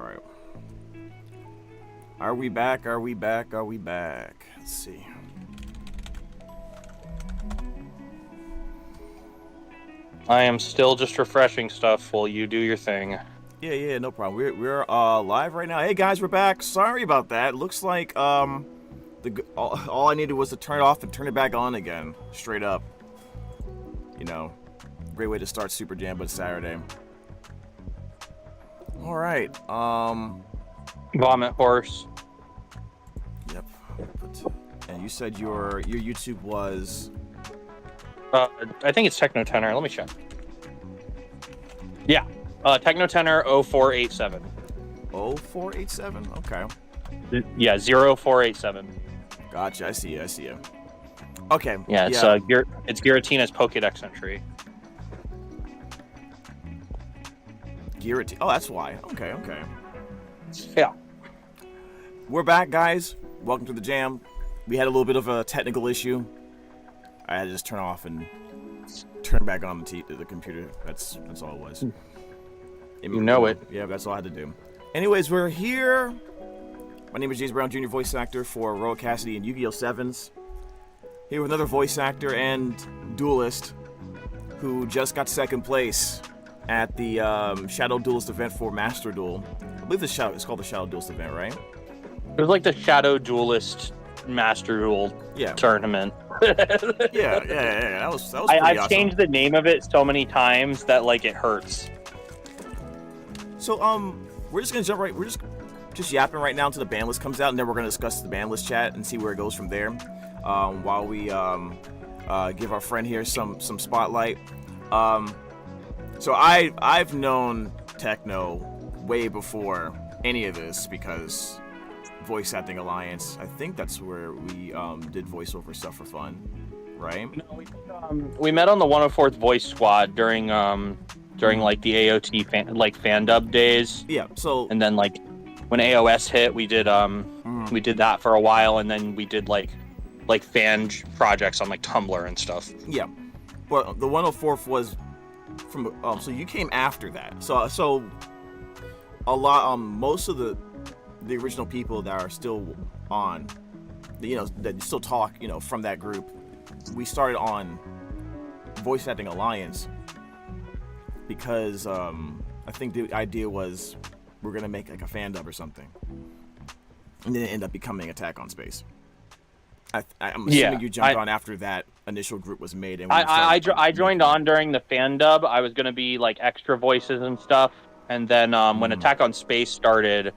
right. Are we back? Are we back? Are we back? Let's see. I am still just refreshing stuff while you do your thing. Yeah, no problem. We're live right now. Hey guys, we're back. Sorry about that. Looks like all I needed was to turn it off and turn it back on again, straight up. You know, great way to start Super Jam, but Saturday. All right. Vomit horse. Yep. And you said your YouTube was. I think it's Techno Tenor. Let me check. Yeah, Techno Tenor 0487. 0487. Okay. Yeah, 0487. Gotcha. I see you. Okay. Yeah, it's it's Giratina's Pokédex entry. Giratina. Oh, that's why. Okay. Yeah. We're back, guys. Welcome to the Jam. We had a little bit of a technical issue. I had to just turn off and turn back on the computer. That's all it was. You know it. Yeah, that's all I had to do. Anyways, we're here. My name is James Brown Jr., voice actor for Roa Kassidy and Yu-Gi-Oh! 7s. Here with another voice actor and duelist who just got second place at the Shadow Duelist event for Master Duel. I believe it's called the Shadow Duelist event, right? It was like the Shadow Duelist Master Duel tournament. yeah. That was pretty I've awesome. changed the name of it so many times that like it hurts. So we're just gonna jump right. We're just yapping right now until the ban list comes out, and then we're gonna discuss the ban list chat and see where it goes from there. While we give our friend here some spotlight. So I've known Techno way before any of this because Voice Acting Alliance. I think that's where we did voiceover stuff for fun, right? No, we met on the 104th Voice Squad during like the AOT fan dub days. Yeah. So and then like when AOS hit, we did that for a while, and then we did like fan projects on like Tumblr and stuff. Yeah. Well, the 104th was from so you came after that. So a lot most of the original people that are still on, that still talk, from that group, we started on Voice Acting Alliance because I think the idea was we're gonna make like a fan dub or something, and then it ended up becoming Attack on Space. I'm assuming you jumped on after that initial group was made. And I joined on during the fan dub. I was gonna be like extra voices and stuff, and then when Attack on Space started,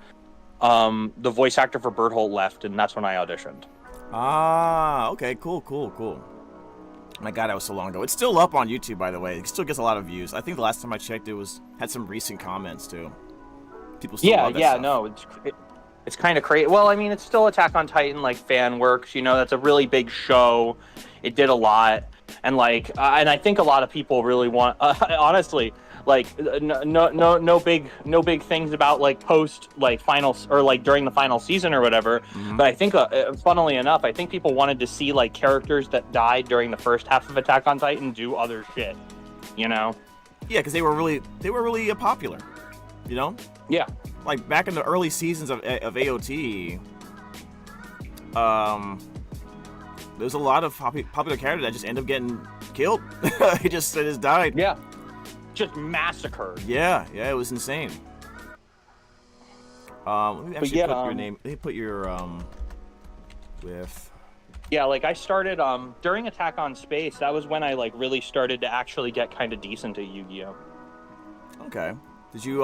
the voice actor for Berthold left, and that's when I auditioned. Ah, okay, cool. My God, that was so long ago. It's still up on YouTube, by the way. It still gets a lot of views. I think the last time I checked, it had some recent comments too. People still love that stuff. No, it's kind of crazy. Well, I mean, it's still Attack on Titan, like fan works. That's a really big show. It did a lot, and and I think a lot of people really want. Honestly. Like no big things about like post like finals or like during the final season or whatever. Mm-hmm. But I think funnily enough, I think people wanted to see like characters that died during the first half of Attack on Titan do other shit. Yeah, because they were really popular. Yeah. Like back in the early seasons of AOT, there's a lot of popular characters that just end up getting killed. They just died. Yeah. Just massacred. Yeah, it was insane. Let me actually put your name. Let me put your with. Yeah, like I started during Attack on Space. That was when I like really started to actually get kind of decent at Yu-Gi-Oh. Okay. Did you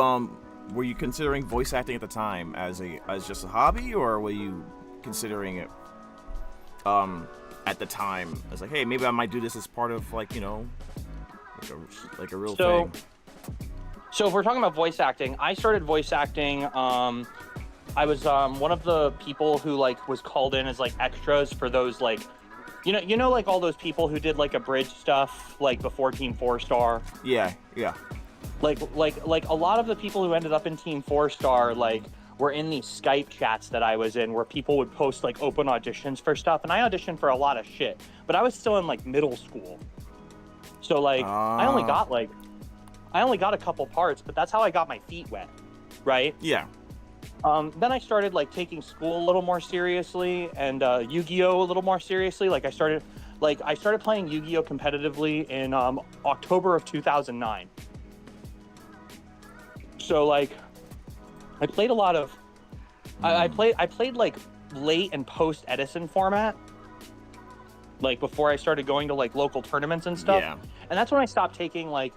were you considering voice acting at the time as just a hobby, or were you considering it at the time as like, hey, maybe I might do this as part of like like a real thing? So if we're talking about voice acting, I started voice acting. I was one of the people who like was called in as like extras for those like, like all those people who did like abridged stuff like before Team 4-Star. Yeah. Like a lot of the people who ended up in Team 4-Star like were in these Skype chats that I was in where people would post like open auditions for stuff, and I auditioned for a lot of shit. But I was still in like middle school. So like I only got a couple parts, but that's how I got my feet wet, right? Yeah. Then I started like taking school a little more seriously and Yu-Gi-Oh a little more seriously. I started playing Yu-Gi-Oh competitively in October of 2009. So like I played a lot of I played like late and post Edison format, like before I started going to like local tournaments and stuff. Yeah. And that's when I stopped taking like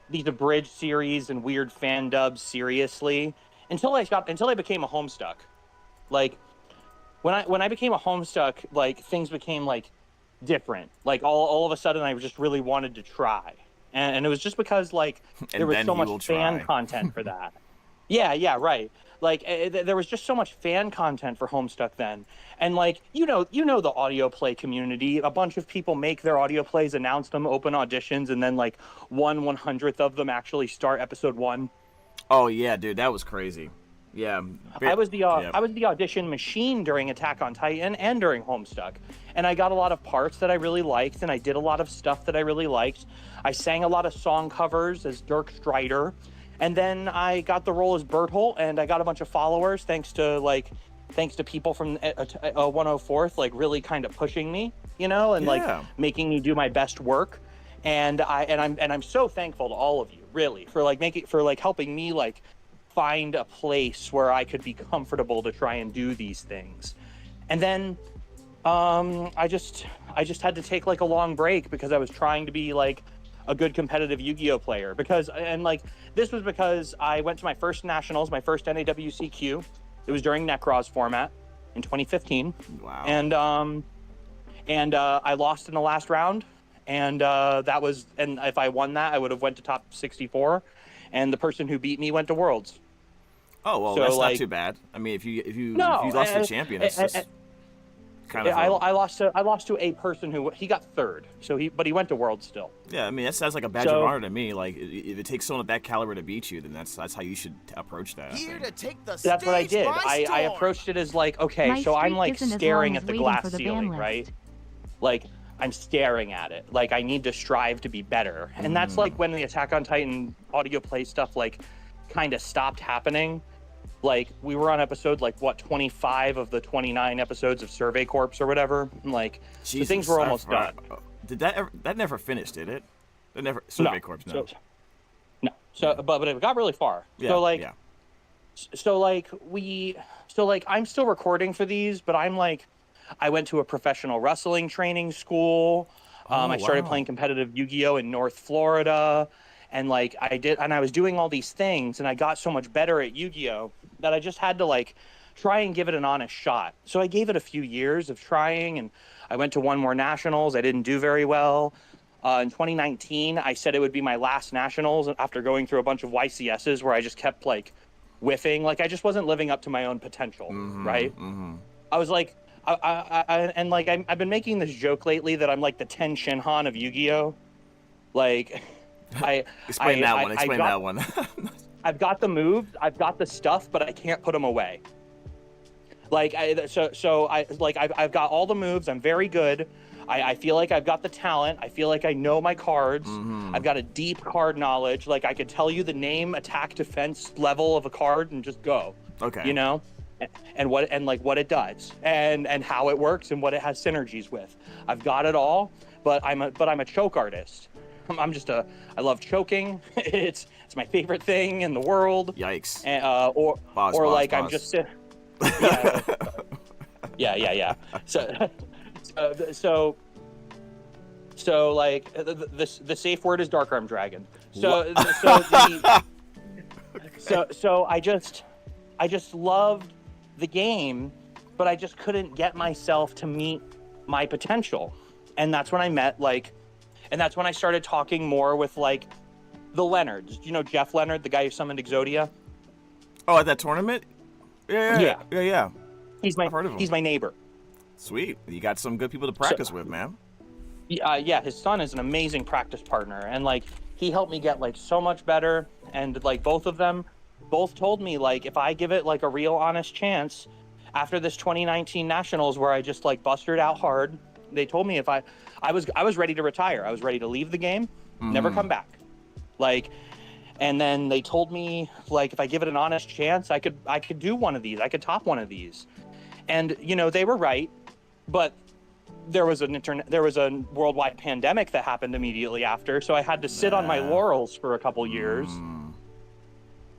these abridged series and weird fan dubs seriously until I became a Homestuck. Like when I became a Homestuck, like things became like different. Like all of a sudden I just really wanted to try. And it was just because like there was so much fan content for that. Yeah, right. Like there was just so much fan content for Homestuck then. And like you know the audio play community, a bunch of people make their audio plays, announce them, open auditions, and then like 1/100th of them actually start episode 1. Oh yeah, dude, that was crazy. Yeah. I was the audition machine during Attack on Titan and during Homestuck. And I got a lot of parts that I really liked, and I did a lot of stuff that I really liked. I sang a lot of song covers as Dirk Strider. And then I got the role as Berthold, and I got a bunch of followers thanks to people from 104th, like really kind of pushing me, and like making me do my best work. And I'm so thankful to all of you, really, for helping me like find a place where I could be comfortable to try and do these things. And then I just had to take like a long break because I was trying to be like a good competitive Yu-Gi-Oh player this was because I went to my first nationals, my first NAWCQ. It was during Necros format in 2015. Wow. And I lost in the last round, and if I won that, I would have went to top 64, and the person who beat me went to Worlds. Oh well, so, that's not too bad. I mean, if you lost to the champion, it's just kind of. I lost to a person who he got third, but he went to Worlds still. Yeah, I mean that sounds like a badge of honor to me. Like if it takes someone of that caliber to beat you, then that's how you should approach that. That's what I did. I approached it as like, okay, so I'm like staring at the glass ceiling, right? Like I'm staring at it. Like I need to strive to be better, and that's like when the Attack on Titan audio play stuff like kind of stopped happening. Like we were on episode 25 of the 29 episodes of Survey Corps or whatever. And, like Jesus, the things were almost done. Did that never finished? Did it? That never Survey Corps. No. So but it got really far. Yeah, I'm still recording for these, but I went to a professional wrestling training school. I started playing competitive Yu-Gi-Oh in North Florida. And I was doing all these things, and I got so much better at Yu-Gi-Oh that I just had to try and give it an honest shot. So I gave it a few years of trying, and I went to one more nationals. I didn't do very well. In 2019, I said it would be my last nationals after going through a bunch of YCSs where I just kept whiffing. I just wasn't living up to my own potential, right? Mm-hmm. I was like, I've been making this joke lately that I'm like the Ten Shinhan of Yu-Gi-Oh. Explain that one. I've got the moves, I've got the stuff, but I can't put them away. I've got all the moves. I'm very good. I feel like I've got the talent. I feel like I know my cards. Mm-hmm. I've got a deep card knowledge. I could tell you the name, attack, defense level of a card and just go. Okay. And what it does and how it works and what it has synergies with. I've got it all, but I'm a choke artist. I love choking. It's my favorite thing in the world. Yikes. And, Pause. I'm just yeah. So the safe word is Dark Arm Dragon. So I just loved the game, but I just couldn't get myself to meet my potential. And that's when I met and that's when I started talking more with the Leonards. Do you know Jeff Leonard, the guy who summoned Exodia? Oh, at that tournament? Yeah. He's my neighbor. Sweet. You got some good people to practice with, man. Yeah, his son is an amazing practice partner, and he helped me get so much better. And both of them both told me if I give it a real honest chance, after this 2019 nationals where I just busted out hard, they told me if I was ready to retire. I was ready to leave the game, never come back. And then they told me, like, if I give it an honest chance, I could do one of these. I could top one of these. And, you know, they were right. But there was a worldwide pandemic that happened immediately after. So I had to sit on my laurels for a couple years.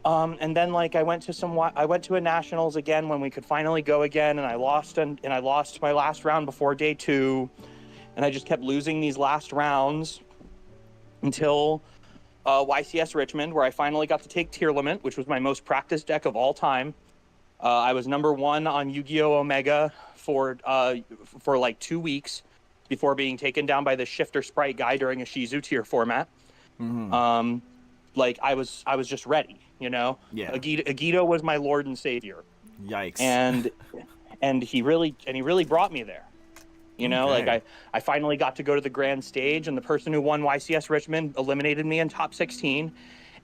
And then, like, I went to a nationals again when we could finally go again. And I lost my last round before day 2. And I just kept losing these last rounds until YCS Richmond, where I finally got to take Tier Limit, which was my most practiced deck of all time. I was number 1 on Yu-Gi-Oh! Omega for like 2 weeks before being taken down by the Shifter Sprite guy during a Shizu tier format. Like, I was just ready, you know? Yeah. Agito was my lord and savior. Yikes. And he really brought me there. You know, Okay. like I finally got to go to the grand stage, and the person who won YCS Richmond eliminated me in top 16,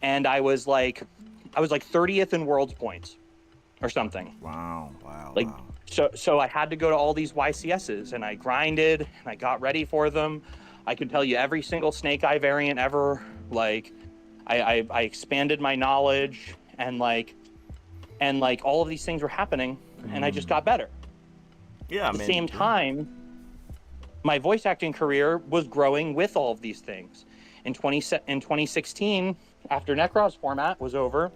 and I was like 30th in world's points or something. Wow. Like, so I had to go to all these YCSs, and I grinded and I got ready for them. I could tell you every single Snake Eye variant ever. Like, I expanded my knowledge, and like all of these things were happening, and I just got better. Yeah. At the same time, my voice acting career was growing with all of these things. In 2016, after Necroz's format was over,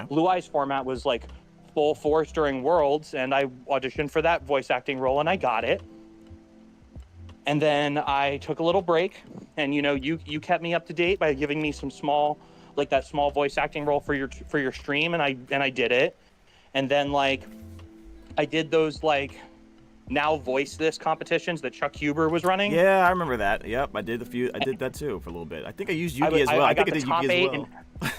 Blue Eye's format was like full force during Worlds, and I auditioned for that voice acting role, and I got it. And then I took a little break, and, you know, you kept me up to date by giving me some small voice acting role for your stream, and I did it. And then, like, I did those, like, Now Voice This competitions that Chuck Huber was running. Yeah, I remember that. Yep, I did that too for a little bit. I think I used Yugi as well. I think I did Yugi as well.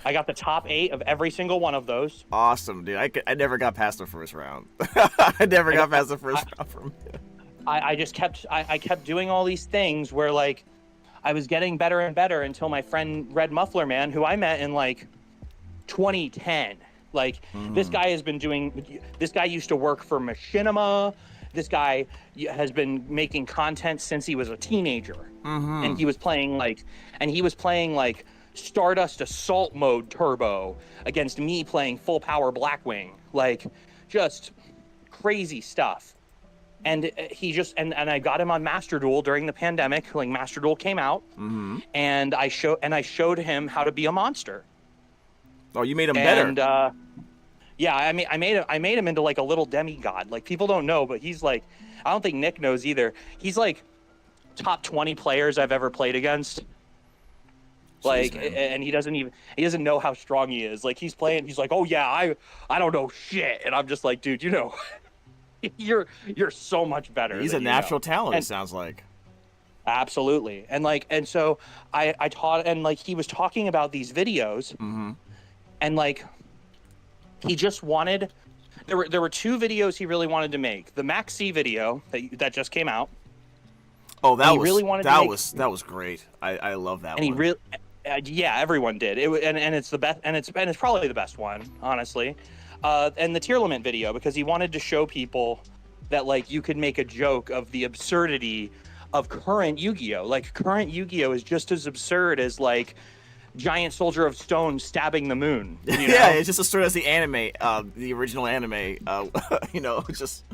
I got the top 8 of every single one of those. Awesome, dude. I never got past the first round. I never got past the first round from you. I just kept doing all these things where, like, I was getting better and better until my friend Red Muffler Man, who I met in like 2010. Like, this guy used to work for Machinima. This guy has been making content since he was a teenager. And he was playing like Stardust Assault Mode Turbo against me playing full power Blackwing. Like, just crazy stuff. And he just and I got him on Master Duel during the pandemic. Like, Master Duel came out, and I showed him how to be a monster. Oh, you made him better. And yeah, I mean, I made him into like a little demigod. Like, people don't know, but he's like, I don't think Nick knows either. He's like top 20 players I've ever played against. Like, and he doesn't know how strong he is. Like, he's playing, he's like, oh yeah, I don't know shit, and I'm just like, dude, you know, you're so much better. He's a natural talent. It sounds like. Absolutely. And so I taught, and like, he was talking about these videos, and like, he just wanted, there were 2 videos he really wanted to make. The Max C video that just came out. Oh, that was great. I love that one. And he really, yeah, everyone did. And it's the best, and it's probably the best one, honestly. And the Tier Limit video, because he wanted to show people that, like, you could make a joke of the absurdity of current Yu-Gi-Oh! Like, current Yu-Gi-Oh! Is just as absurd as, like, Giant Soldier of Stone stabbing the moon. You know? Yeah, it's just as absurd as the anime, the original anime. You know, just,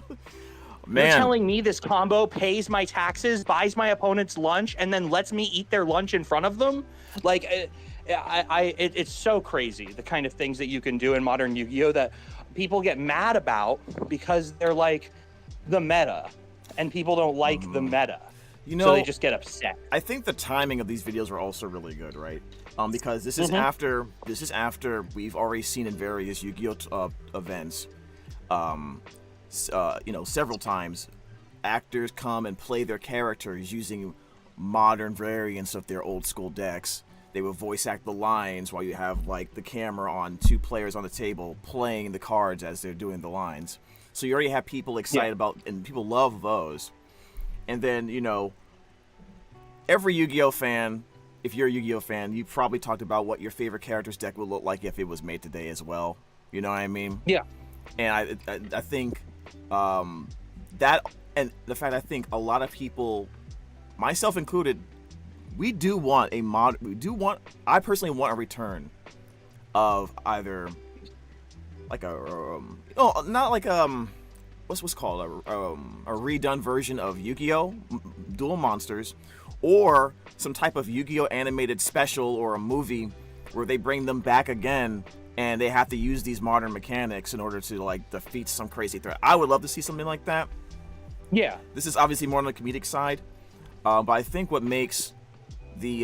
man. You're telling me this combo pays my taxes, buys my opponent's lunch, and then lets me eat their lunch in front of them? Like, it's so crazy, the kind of things that you can do in modern Yu-Gi-Oh! That people get mad about because they're like the meta, and people don't like the meta. You know, so they just get upset. I think the timing of these videos were also really good, right? Because this is after we've already seen in various Yu-Gi-Oh! Events, you know, several times, actors come and play their characters using modern variants of their old school decks. They will voice act the lines while you have, like, the camera on 2 players on the table playing the cards as they're doing the lines. So you already have people excited about, and people love those. And then, you know, every Yu-Gi-Oh! Fan, if you're a Yu-Gi-Oh! Fan, you probably talked about what your favorite character's deck would look like if it was made today as well. You know what I mean? Yeah. And I think that, and the fact I think a lot of people, myself included, we do want a mod. I personally want a return of either like a not like what's called a redone version of Yu-Gi-Oh! Duel Monsters, or some type of Yu-Gi-Oh! Animated special or a movie where they bring them back again and they have to use these modern mechanics in order to like defeat some crazy threat. I would love to see something like that. Yeah. This is obviously more on the comedic side, but I think what makes the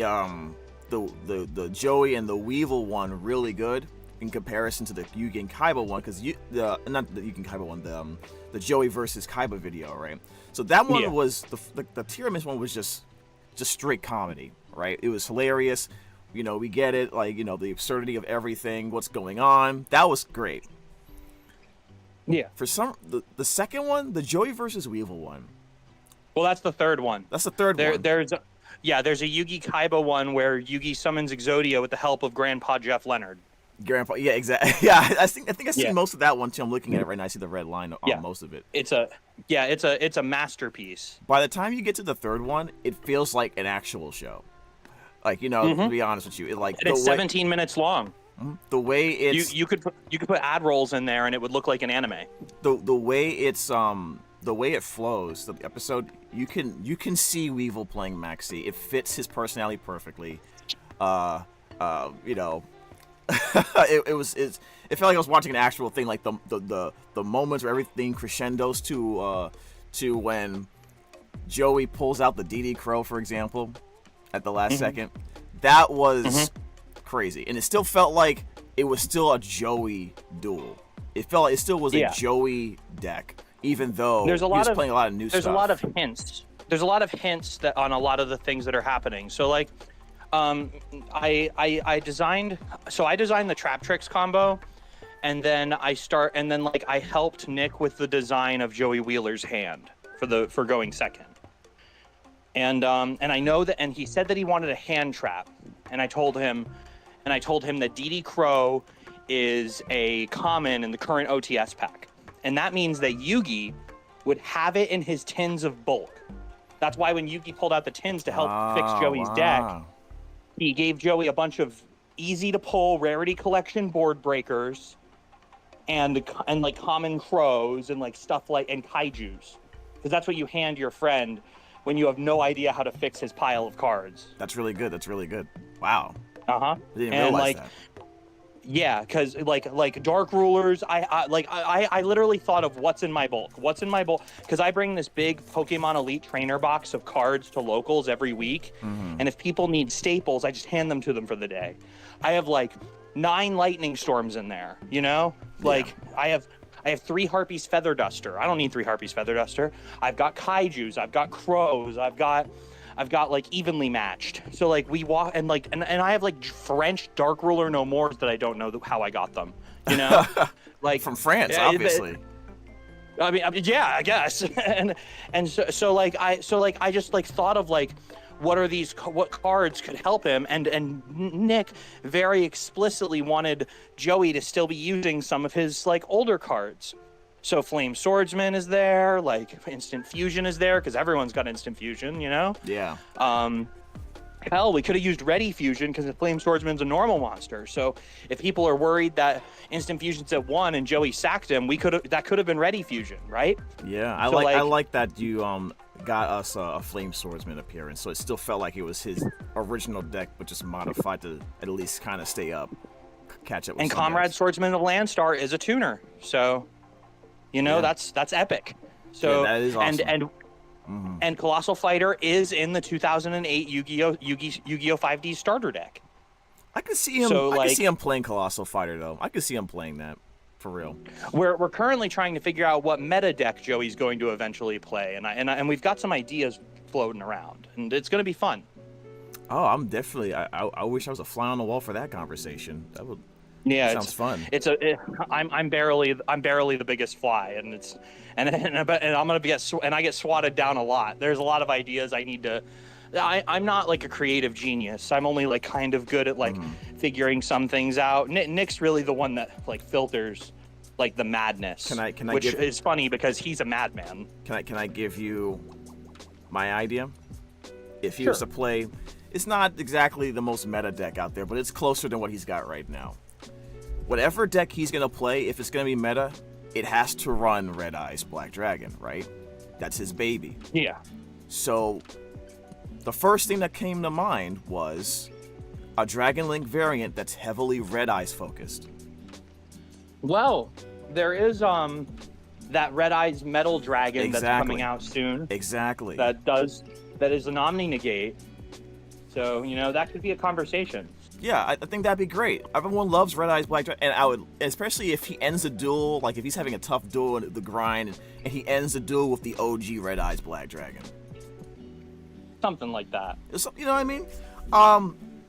Joey and the Weevil one really good in comparison to the Yugi and Kaiba one, because not the Yugi and Kaiba one, the Joey versus Kaiba video, right? So that one was the Tiramisu one was just straight comedy, right? It was hilarious. You know, we get it, like, you know, the absurdity of everything, what's going on. That was great. Yeah. For the second one, the Joey versus Weevil one. Well, that's the third one. That's the third one. There's a Yugi Kaiba one where Yugi summons Exodia with the help of Grandpa Jeff Leonard. Grandpa, yeah, exactly. Yeah, I think I've seen most of that one too. I'm looking at it right now. I see the red line on most of it. It's a masterpiece. By the time you get to the third one, it feels like an actual show. Like, you know, to be honest with you, it's 17 minutes long. The way it's you could put ad rolls in there and it would look like an anime. The way it's the way it flows, the episode, you can see Weevil playing Maxi. It fits his personality perfectly. You know, it felt like I was watching an actual thing, like the moments where everything crescendos to when Joey pulls out the DD Crow, for example, at the last second. That was crazy, and it still felt like it was still a Joey duel. It felt like it still was a Joey deck, even though he was playing a lot of new stuff. There's a lot of hints. There's a lot of hints that on a lot of the things that are happening. So like, I designed the Trap Tricks combo, and then I helped Nick with the design of Joey Wheeler's hand for going second. And I know that, and he said that he wanted a hand trap, and I told him that DD Crow is a common in the current OTS pack, and that means that Yugi would have it in his tins of bulk. That's why when Yugi pulled out the tins to help fix Joey's deck, he gave Joey a bunch of easy to pull rarity collection board breakers, and like common crows and like stuff like and kaijus, because that's what you hand your friend when you have no idea how to fix his pile of cards. That's really good. That's really good. Wow. I didn't realize that. Yeah, because like Dark Rulers, I literally thought of what's in my bulk, because I bring this big Pokemon Elite trainer box of cards to locals every week, and if people need staples, I just hand them to them for the day. I have like 9 Lightning Storms in there, you know, like I have 3 Harpies Feather Duster. I don't need 3 Harpies Feather Duster. I've got kaijus. I've got crows. I've got like evenly matched. So like we walk and I have like French Dark Ruler No Mores that I don't know how I got them. You know, like from France, obviously. I mean, yeah, I guess. and so I just like thought of like, what cards could help him, and Nick very explicitly wanted Joey to still be using some of his like older cards. So Flame Swordsman is there, like Instant Fusion is there, because everyone's got Instant Fusion, you know? Yeah. Hell, we could have used Ready Fusion because the Flame Swordsman's a normal monster. So if people are worried that Instant Fusion's at 1 and Joey sacked him, that could have been Ready Fusion, right? Yeah, I like that you got us a Flame Swordsman appearance, so it still felt like it was his original deck, but just modified to at least kind of stay up, catch up with. And Comrade Swordsman of Landstar is a tuner, so you know that's epic. So that is awesome. And Colossal Fighter is in the 2008 Yu-Gi-Oh 5D starter deck. I could see him. So, I could see him playing Colossal Fighter though. I could see him playing that for real. We're currently trying to figure out what meta deck Joey's going to eventually play, and we've got some ideas floating around, and it's going to be fun. Oh, I'm definitely. I wish I was a fly on the wall for that conversation. That would. Yeah, sounds fun. I'm barely the biggest fly, and I'm gonna I get swatted down a lot. There's a lot of ideas I need to. I'm not like a creative genius. I'm only like kind of good at like figuring some things out. Nick's really the one that like filters like the madness. Which is funny because he's a madman. Can I give you my idea? If he was to play, it's not exactly the most meta deck out there, but it's closer than what he's got right now. Whatever deck he's gonna play, if it's gonna be meta, it has to run Red Eyes Black Dragon, right? That's his baby. Yeah. So the first thing that came to mind was a Dragon Link variant that's heavily Red Eyes focused. Well, there is that Red Eyes Metal Dragon that's coming out soon. Exactly. That is an Omni Negate. So, you know, that could be a conversation. Yeah, I think that'd be great. Everyone loves Red Eyes Black Dragon, and I would, especially if he ends a duel, like if he's having a tough duel in the grind, and he ends the duel with the OG Red Eyes Black Dragon. Something like that. You know what I mean?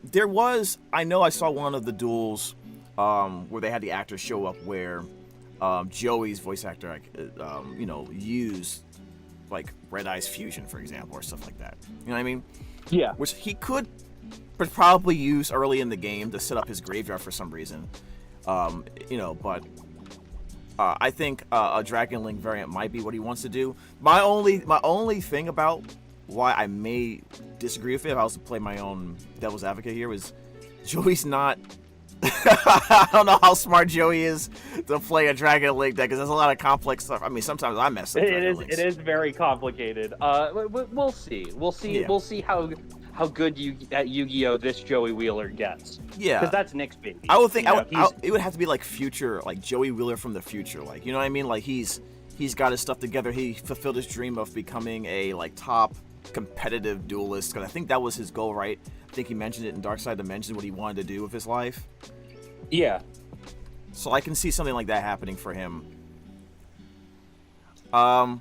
There was, I know I saw one of the duels where they had the actors show up where Joey's voice actor, you know, used like Red Eyes Fusion, for example, or stuff like that. You know what I mean? Yeah. Which he could probably use early in the game to set up his graveyard for some reason. You know, but I think a Dragon Link variant might be what he wants to do. My only thing about why I may disagree with it, if I was to play my own devil's advocate here, was Joey's not. I don't know how smart Joey is to play a Dragon Link deck, because there's a lot of complex stuff. I mean, sometimes I mess up. It is very complicated. We'll see. Yeah. We'll see how good at Yu-Gi-Oh this Joey Wheeler gets. Yeah, because that's Nick's baby. I would think it would have to be like future, like Joey Wheeler from the future, like, you know what I mean? Like he's got his stuff together. He fulfilled his dream of becoming a like top competitive duelist, because I think that was his goal, right? I think he mentioned it in Dark Side Dimensions, what he wanted to do with his life. Yeah. So I can see something like that happening for him. Let's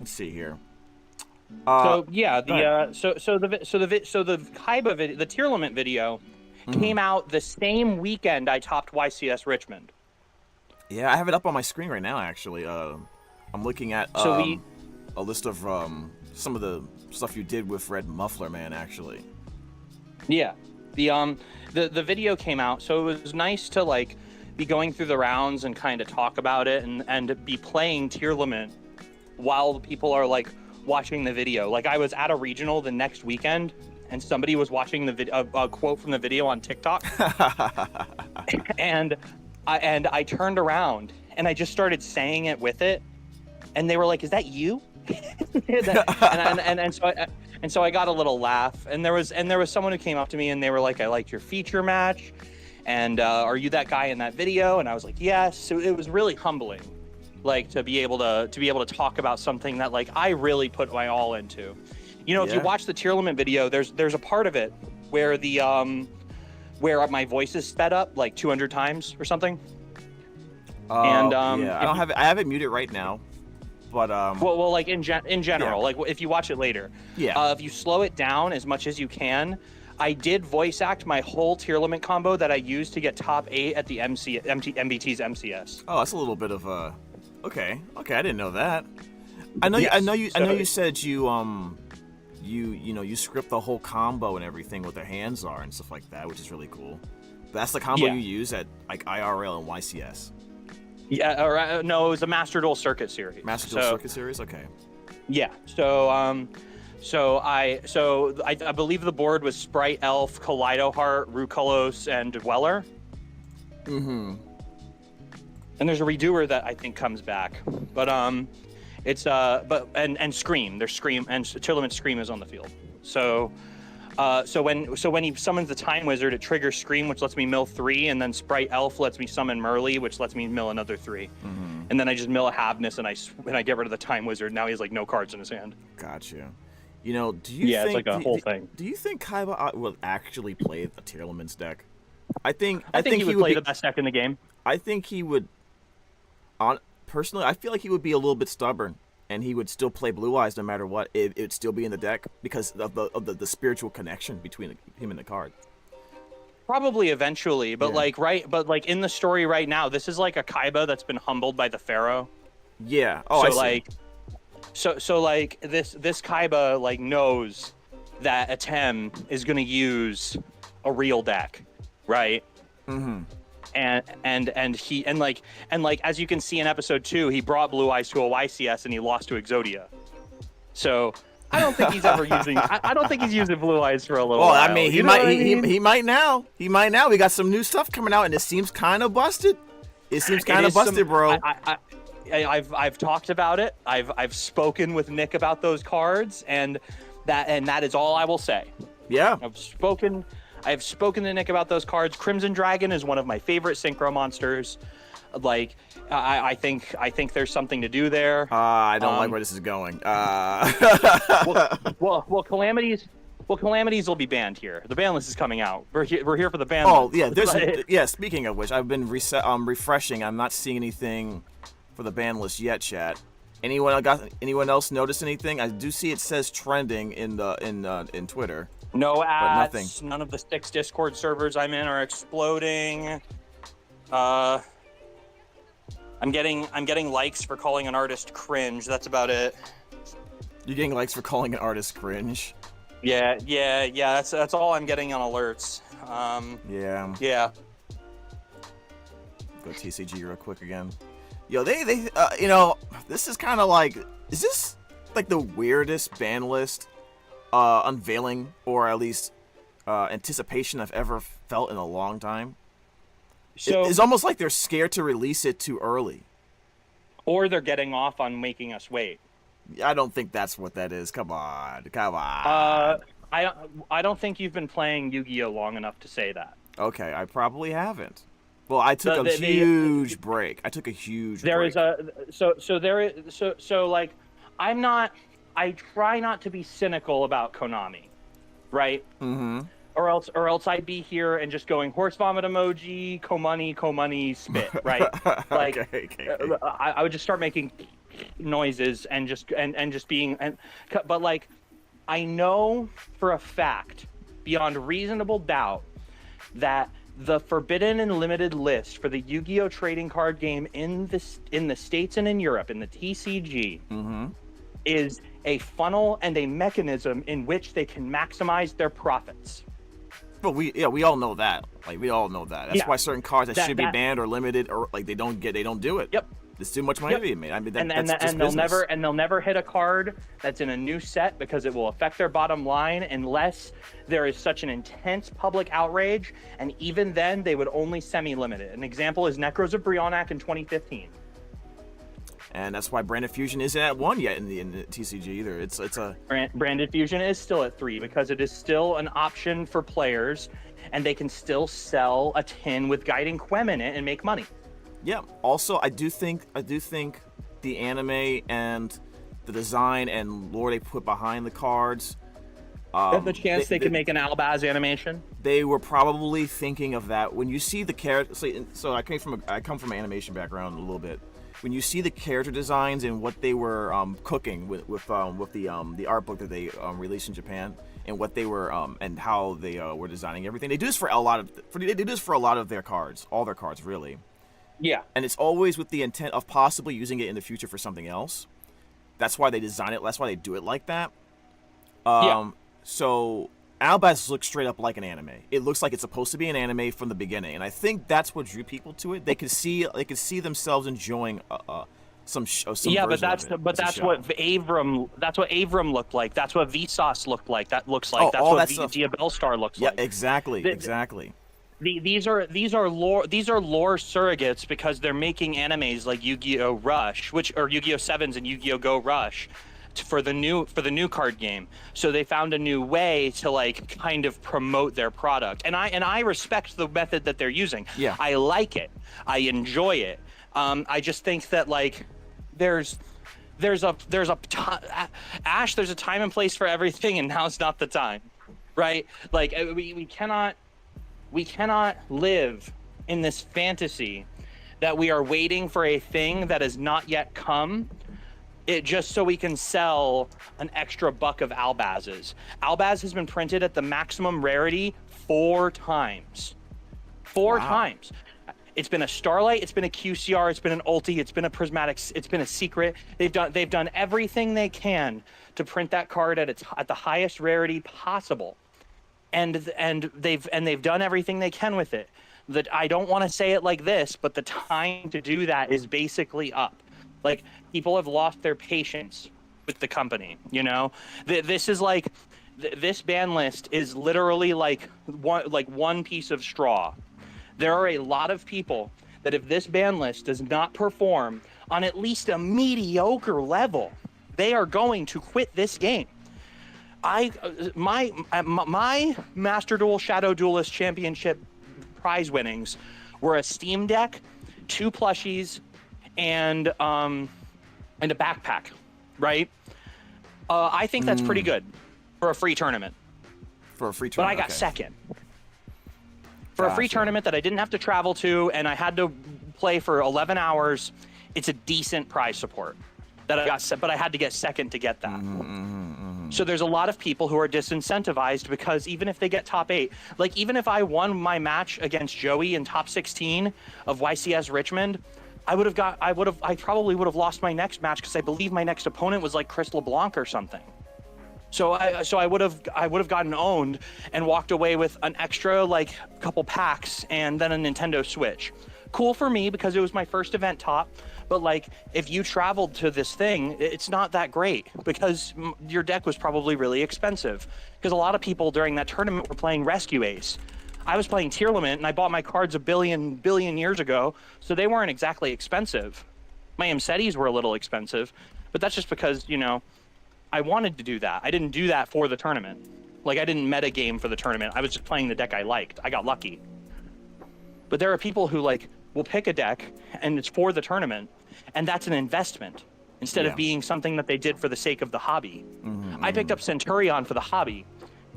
see here. So yeah, the Kaiba video, the Tearlament video, came out the same weekend I topped YCS Richmond. Yeah, I have it up on my screen right now. Actually, I'm looking at a list of some of the stuff you did with Red Muffler Man. Actually, yeah, the video came out, so it was nice to like be going through the rounds and kind of talk about it and be playing Tearlament while people are like watching the video. Like I was at a regional the next weekend and somebody was watching the video, a quote from the video on TikTok, and I turned around and I just started saying it with it, and they were like, "Is that you?" and so I got a little laugh, and there was someone who came up to me and they were like, "I liked your feature match, and are you that guy in that video?" And I was like, "Yes." So it was really humbling, like to be able to talk about something that like I really put my all into. You know, if you watch the Tearlament video, there's a part of it where the where my voice is sped up like 200 times or something. And yeah, I have it muted right now. But well, like in general, like if you watch it later, if you slow it down as much as you can, I voice act my whole Tearlament combo that I used to get top 8 at the MBT's MCS. Oh, that's a little bit of a okay. I didn't know that. I know you said you script the whole combo and everything, what their hands are and stuff like that, which is really cool. But that's the combo you use at like IRL and YCS. Yeah, or no, it was a Master Duel Circuit series. Circuit series, okay. Yeah, so I believe the board was Sprite, Elf, Kaleido Heart, Ruculos, and Dweller. Mm-hmm. And there's a redoer that I think comes back, but it's and Scream. There's Scream, and Tearlament Scream is on the field. So when he summons the Time Wizard, it triggers Scream, which lets me mill 3, and then Sprite Elf lets me summon Merly, which lets me mill another 3. Mm-hmm. And then I just mill a Havness, and I get rid of the Time Wizard. Now he has like no cards in his hand. Gotcha. You know, do you think... it's like a whole thing. Do you think Kaiba will actually play the Tearlament's deck? I think he would play the best deck in the game. I think he would... Personally, I feel like he would be a little bit stubborn, and he would still play Blue Eyes no matter what. It would still be in the deck because of the spiritual connection between him and the card. Probably eventually, but like in the story right now, this is like a Kaiba that's been humbled by the Pharaoh. Yeah. Oh, so I see. So like this Kaiba like knows that Atem is gonna use a real deck, right? Mm-hmm. And he as you can see in episode 2, he brought Blue Eyes to a YCS and he lost to Exodia. So I don't think he's ever using. I don't think he's using Blue Eyes for a little Well, while. I mean, You know what I mean? he might now. He might now. We got some new stuff coming out, and it seems kind of busted. It seems kind of busted, bro. I've talked about it. I've spoken with Nick about those cards, and that is all I will say. Yeah. I've spoken to Nick about those cards. Crimson Dragon is one of my favorite synchro monsters. Like, I think there's something to do there. I don't like where this is going. Well, calamities will be banned here. The ban list is coming out. We're here for the ban list. Oh yeah, yeah. Speaking of which, I've been refreshing. I'm not seeing anything for the ban list yet, chat. Anyone else notice anything? I do see it says trending in Twitter. No ads. Nothing. None of the 6 Discord servers I'm in are exploding. I'm getting likes for calling an artist cringe. That's about it. You're getting likes for calling an artist cringe. Yeah. That's all I'm getting on alerts. Yeah. Yeah. Go TCG real quick again. Yo, they you know, this is kind of like, is this like the weirdest ban list unveiling, or at least anticipation I've ever felt in a long time? So it's almost like they're scared to release it too early. Or they're getting off on making us wait. I don't think that's what that is. Come on. I don't think you've been playing Yu-Gi-Oh long enough to say that. Okay, I probably haven't. Well, I took a huge break. I took a huge break. Like, I try not to be cynical about Konami, right? Mm-hmm. Or else I'd be here and just going horse vomit emoji, Komani, spit, right? Like, okay. I would just start making noises and just being, but like, I know for a fact, beyond reasonable doubt, that the forbidden and limited list for the Yu-Gi-Oh trading card game in the States and in Europe, in the TCG, is a funnel and a mechanism in which they can maximize their profits. But we all know that. Like, we all know that. That's why certain cards that should be banned or limited, or like they don't do it. Yep. There's too much money to be made. I mean, that's just they'll business. never hit a card that's in a new set because it will affect their bottom line unless there is such an intense public outrage, and even then they would only semi-limit it. An example is Necros of Brionac in 2015. And that's why Branded Fusion isn't at 1 yet in the TCG either. It's a Branded Fusion is still at 3 because it is still an option for players, and they can still sell a tin with Guiding Quem in it and make money. Yeah. Also, I do think the anime and the design and lore they put behind the cards. The chance they could make an Albaz animation. They were probably thinking of that when you see the character. So I come from an animation background a little bit. When you see the character designs and what they were cooking with the art book that they released in Japan, and what they were and how they were designing everything, they do this for a lot of their cards, all their cards really. Yeah. And it's always with the intent of possibly using it in the future for something else. That's why they design it. That's why they do it like that. So Albaz looks straight up like an anime. It looks like it's supposed to be an anime from the beginning, and I think that's what drew people to it. They could see themselves enjoying some yeah, but that's what Avram looked like. That's what Vsauce looked like. That's what Diabell Star looks like. Yeah, exactly. These are lore surrogates because they're making animes like Yu-Gi-Oh! Rush, or Yu-Gi-Oh! 7s and Yu-Gi-Oh! Go Rush for the new card game. So they found a new way to like kind of promote their product. And I respect the method that they're using. Yeah. I like it. I enjoy it. I just think that like there's a time and place for everything, and now's not the time. Right? Like we cannot live in this fantasy that we are waiting for a thing that has not yet come, just so we can sell an extra buck of Albazes. Albaz has been printed at the maximum rarity 4 times. 4 times. It's been a Starlight, it's been a QCR, it's been an Ulti, it's been a Prismatic, it's been a Secret. They've done everything they can to print that card at the highest rarity possible. And they've done everything they can with it. That I don't want to say it like this, but the time to do that is basically up. Like, people have lost their patience with the company. You know, this is like this ban list is literally like one piece of straw. There are a lot of people that if this ban list does not perform on at least a mediocre level, they are going to quit this game. My Master Duel Shadow Duelist Championship prize winnings were a Steam Deck, 2 plushies, and a backpack, right? I think that's pretty good for a free tournament. For a free But I tournament, got second. For a free tournament that I didn't have to travel to and I had to play for 11 hours, it's a decent prize support that I got, but I had to get second to get that. So there's a lot of people who are disincentivized because even if they get top 8, like even if I won my match against Joey in top 16 of YCS Richmond, I probably would have lost my next match because I believe my next opponent was like Chris LeBlanc or something. So I would have gotten owned and walked away with an extra like couple packs and then a Nintendo Switch. Cool for me because it was my first event top, but like if you traveled to this thing, it's not that great because your deck was probably really expensive because a lot of people during that tournament were playing Rescue Ace. I was playing Tearlament and I bought my cards a billion years ago, so they weren't exactly expensive. My Msetties were a little expensive, but that's just because, you know, I wanted to do that. I didn't do that for the tournament. Like I didn't meta game for the tournament. I was just playing the deck I liked. I got lucky. But there are people who like will pick a deck and it's for the tournament, and that's an investment instead of being something that they did for the sake of the hobby. I picked up Centurion for the hobby.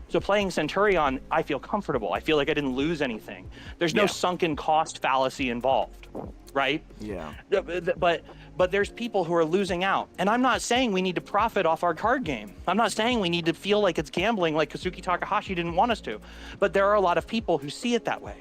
So playing Centurion, I feel comfortable. I feel like I didn't lose anything. There's no sunken cost fallacy involved, right? Yeah. But there's people who are losing out. And I'm not saying we need to profit off our card game. I'm not saying we need to feel like it's gambling like Kazuki Takahashi didn't want us to. But there are a lot of people who see it that way.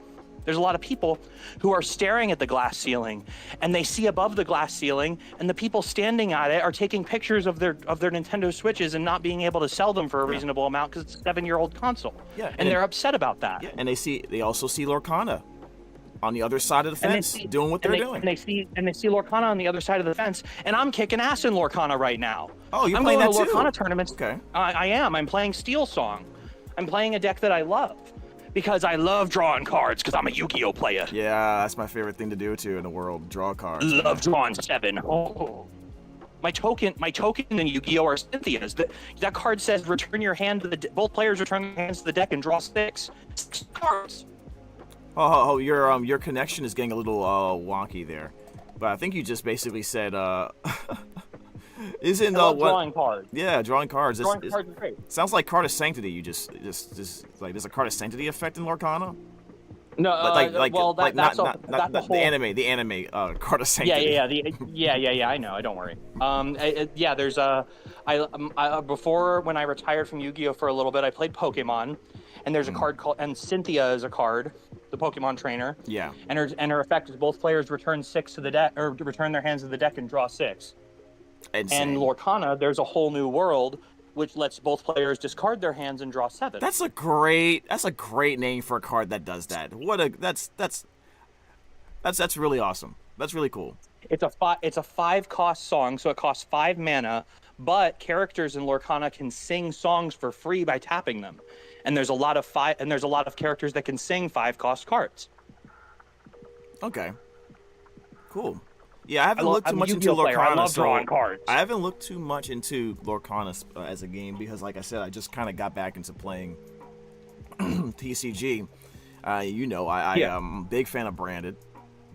There's a lot of people who are staring at the glass ceiling and they see above the glass ceiling, and the people standing at it are taking pictures of their Nintendo Switches and not being able to sell them for a reasonable amount because it's a 7-year-old console. Yeah, and they're upset about that. Yeah, and they also see Lorcana on the other side of the fence doing what they're doing. And they see Lorcana on the other side of the fence, and I'm kicking ass in Lorcana right now. Oh, you're playing that too? I'm going to Lorcana tournaments. Okay. I am. I'm playing Steel Song. I'm playing a deck that I love because I love drawing cards because I'm a Yu-Gi-Oh player. Yeah, that's my favorite thing to do too in the world. Draw cards. Love drawing 7. Oh. My token in Yu-Gi-Oh are Cynthia's. That card says return your hand to the both players return their hands to the deck and draw 6 cards. Oh, your connection is getting a little wonky there, but I think you just basically said isn't drawing cards. Yeah, drawing cards. Drawing cards is great. Sounds like Card of Sanctity. You just like there's a Card of Sanctity effect in Lorcana. No, that's the whole... the anime Card of Sanctity. Yeah. I know. Don't worry. There's before when I retired from Yu-Gi-Oh for a little bit, I played Pokemon, and there's a card called, and Cynthia is a card, the Pokemon trainer. Yeah. And her effect is both players return 6 to the deck, or return their hands to the deck and draw 6. Insane. And Lorcana, there's a whole new world which lets both players discard their hands and draw 7. That's a great name for a card that does that. That's really awesome. That's really cool. It's a 5 cost song, so it costs 5 mana, but characters in Lorcana can sing songs for free by tapping them. And there's a lot of characters that can sing 5 cost cards. Okay. Cool. Yeah, I haven't looked too much into Lorcana. I love drawing cards. I haven't looked too much into Lorcana as a game because, like I said, I just kind of got back into playing TCG. I am a big fan of Branded.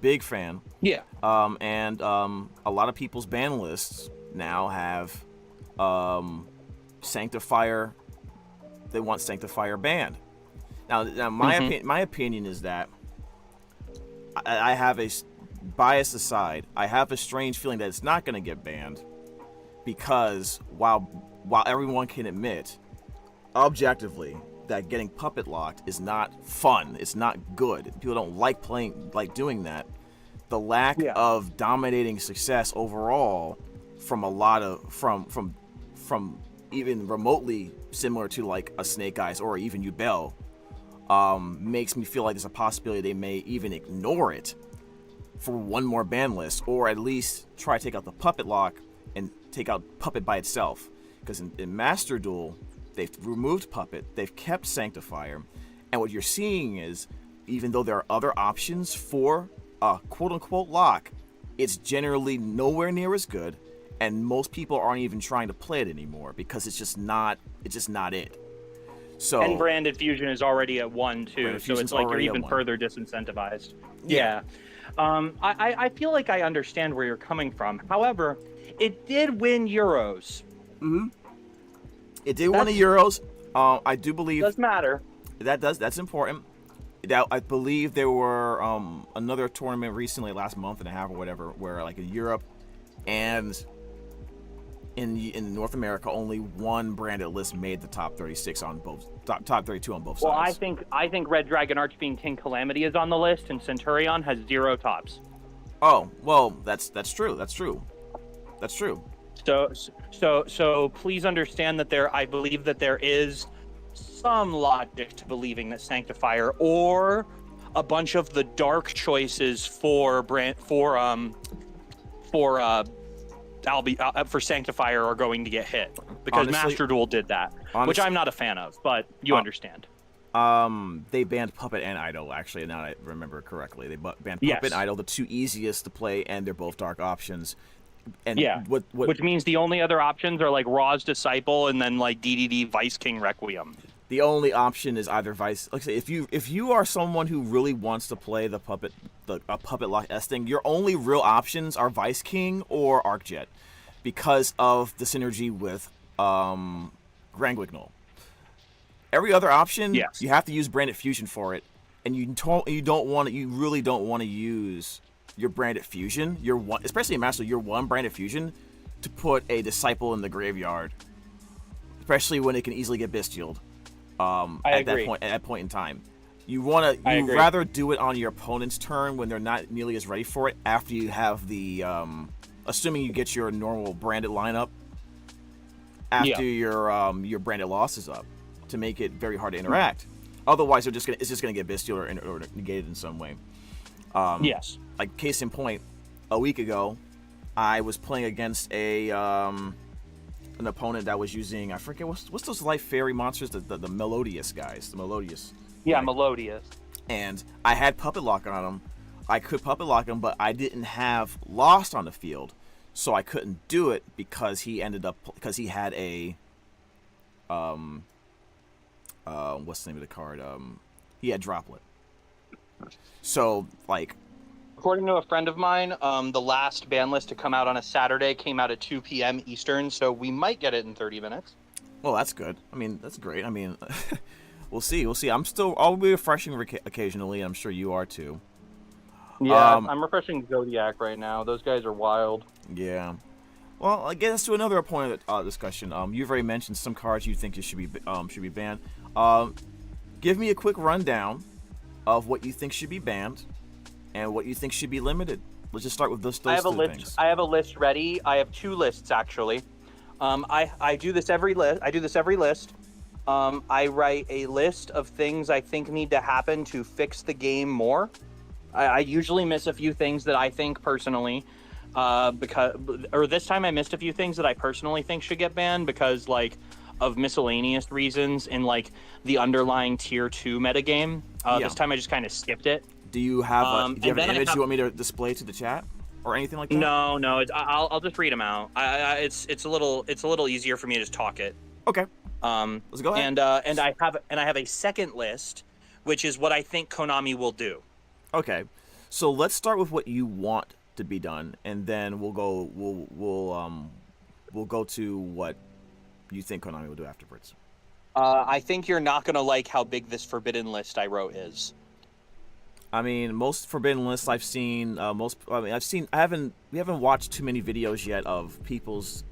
Big fan. Yeah. And a lot of people's ban lists now have Sanctifier. They want Sanctifier banned. Now my opinion is that I have a bias aside, I have a strange feeling that it's not going to get banned because while everyone can admit objectively that getting puppet locked is not fun, it's not good, people don't like doing that, the lack of dominating success overall from a lot of from even remotely similar to like a Snake Eyes or even Yubel makes me feel like there's a possibility they may even ignore it for one more ban list, or at least try to take out the puppet lock and take out puppet by itself. because in Master Duel, they've removed Puppet, they've kept Sanctifier, and what you're seeing is, even though there are other options for a quote-unquote lock, it's generally nowhere near as good, and most people aren't even trying to play it anymore because it's just not it. So, and branded fusion is already at 1 too, Branded so Fusion's it's like you're already at even 1. further disincentivized. Yeah. I feel like I understand where you're coming from. However, it did win Euros. It did win the Euros. I do believe Does matter. that's important. That I believe there were another tournament recently, last month and a half or whatever, where like in Europe and in North America, only one branded list made the top 36 on both top 32 on both sides. Well, I think Red Dragon Archfiend King Calamity is on the list, and Centurion has 0 tops. Oh well, that's true. That's true. So please understand that I believe that there is some logic to believing that Sanctifier or a bunch of the dark choices for Sanctifier are going to get hit because Honestly, Master Duel did that, which I'm not a fan of, but you understand. They banned Puppet and Idol, actually, now I remember correctly. They banned Puppet and Idol, the two easiest to play, and they're both dark options. And which means the only other options are like Ra's Disciple and then like DDD Vice King Requiem. The only option is either Vice. Like I say, if you are someone who really wants to play a Puppet Lock S thing, your only real options are Vice King or Arcjet, because of the synergy with Grand Guignol. Every other option, you have to use Branded Fusion for it, and you really don't want to use your Branded Fusion, especially in Master, your one Branded Fusion, to put a Disciple in the graveyard, especially when it can easily get bestialed. At that point in time, you rather do it on your opponent's turn when they're not nearly as ready for it. After you have the, assuming you get your normal branded lineup, after your branded loss is up, to make it very hard to interact. Otherwise, it's just gonna get bestialed or negated in some way. Like case in point, a week ago, I was playing against an opponent that was using, I forget what's those light fairy monsters, the Melodious guys, the Melodious. Yeah, right? Melodious. And I had Puppet Lock on him. I could Puppet Lock him, but I didn't have Lost on the field, so I couldn't do it because he had a what's the name of the card? He had Droplet. So like, according to a friend of mine, the last ban list to come out on a Saturday came out at 2 p.m. Eastern, so we might get it in 30 minutes. Well, that's good. I mean, that's great. I mean, we'll see. I'll be refreshing occasionally. I'm sure you are too. Yeah, I'm refreshing Zodiac right now. Those guys are wild. Yeah. Well, I guess to another point of the discussion. You've already mentioned some cards you think should be banned. Give me a quick rundown of what you think should be banned and what you think should be limited. Let's just start with those two things. I have a list ready. I have 2 lists actually. I do this every list. I write a list of things I think need to happen to fix the game more. I usually miss a few things that I think personally, this time I missed a few things that I personally think should get banned because like of miscellaneous reasons in like the underlying tier 2 metagame. This time I just kind of skipped it. Do you have an image you want me to display to the chat or anything like that? No. I'll just read them out. It's a little easier for me to just talk it. Okay. Let's go ahead. And I have a second list, which is what I think Konami will do. Okay. So let's start with what you want to be done, and then we'll go to what you think Konami will do afterwards. I think you're not gonna like how big this forbidden list I wrote is. I mean, most forbidden lists I've seen, we haven't watched too many videos yet of people's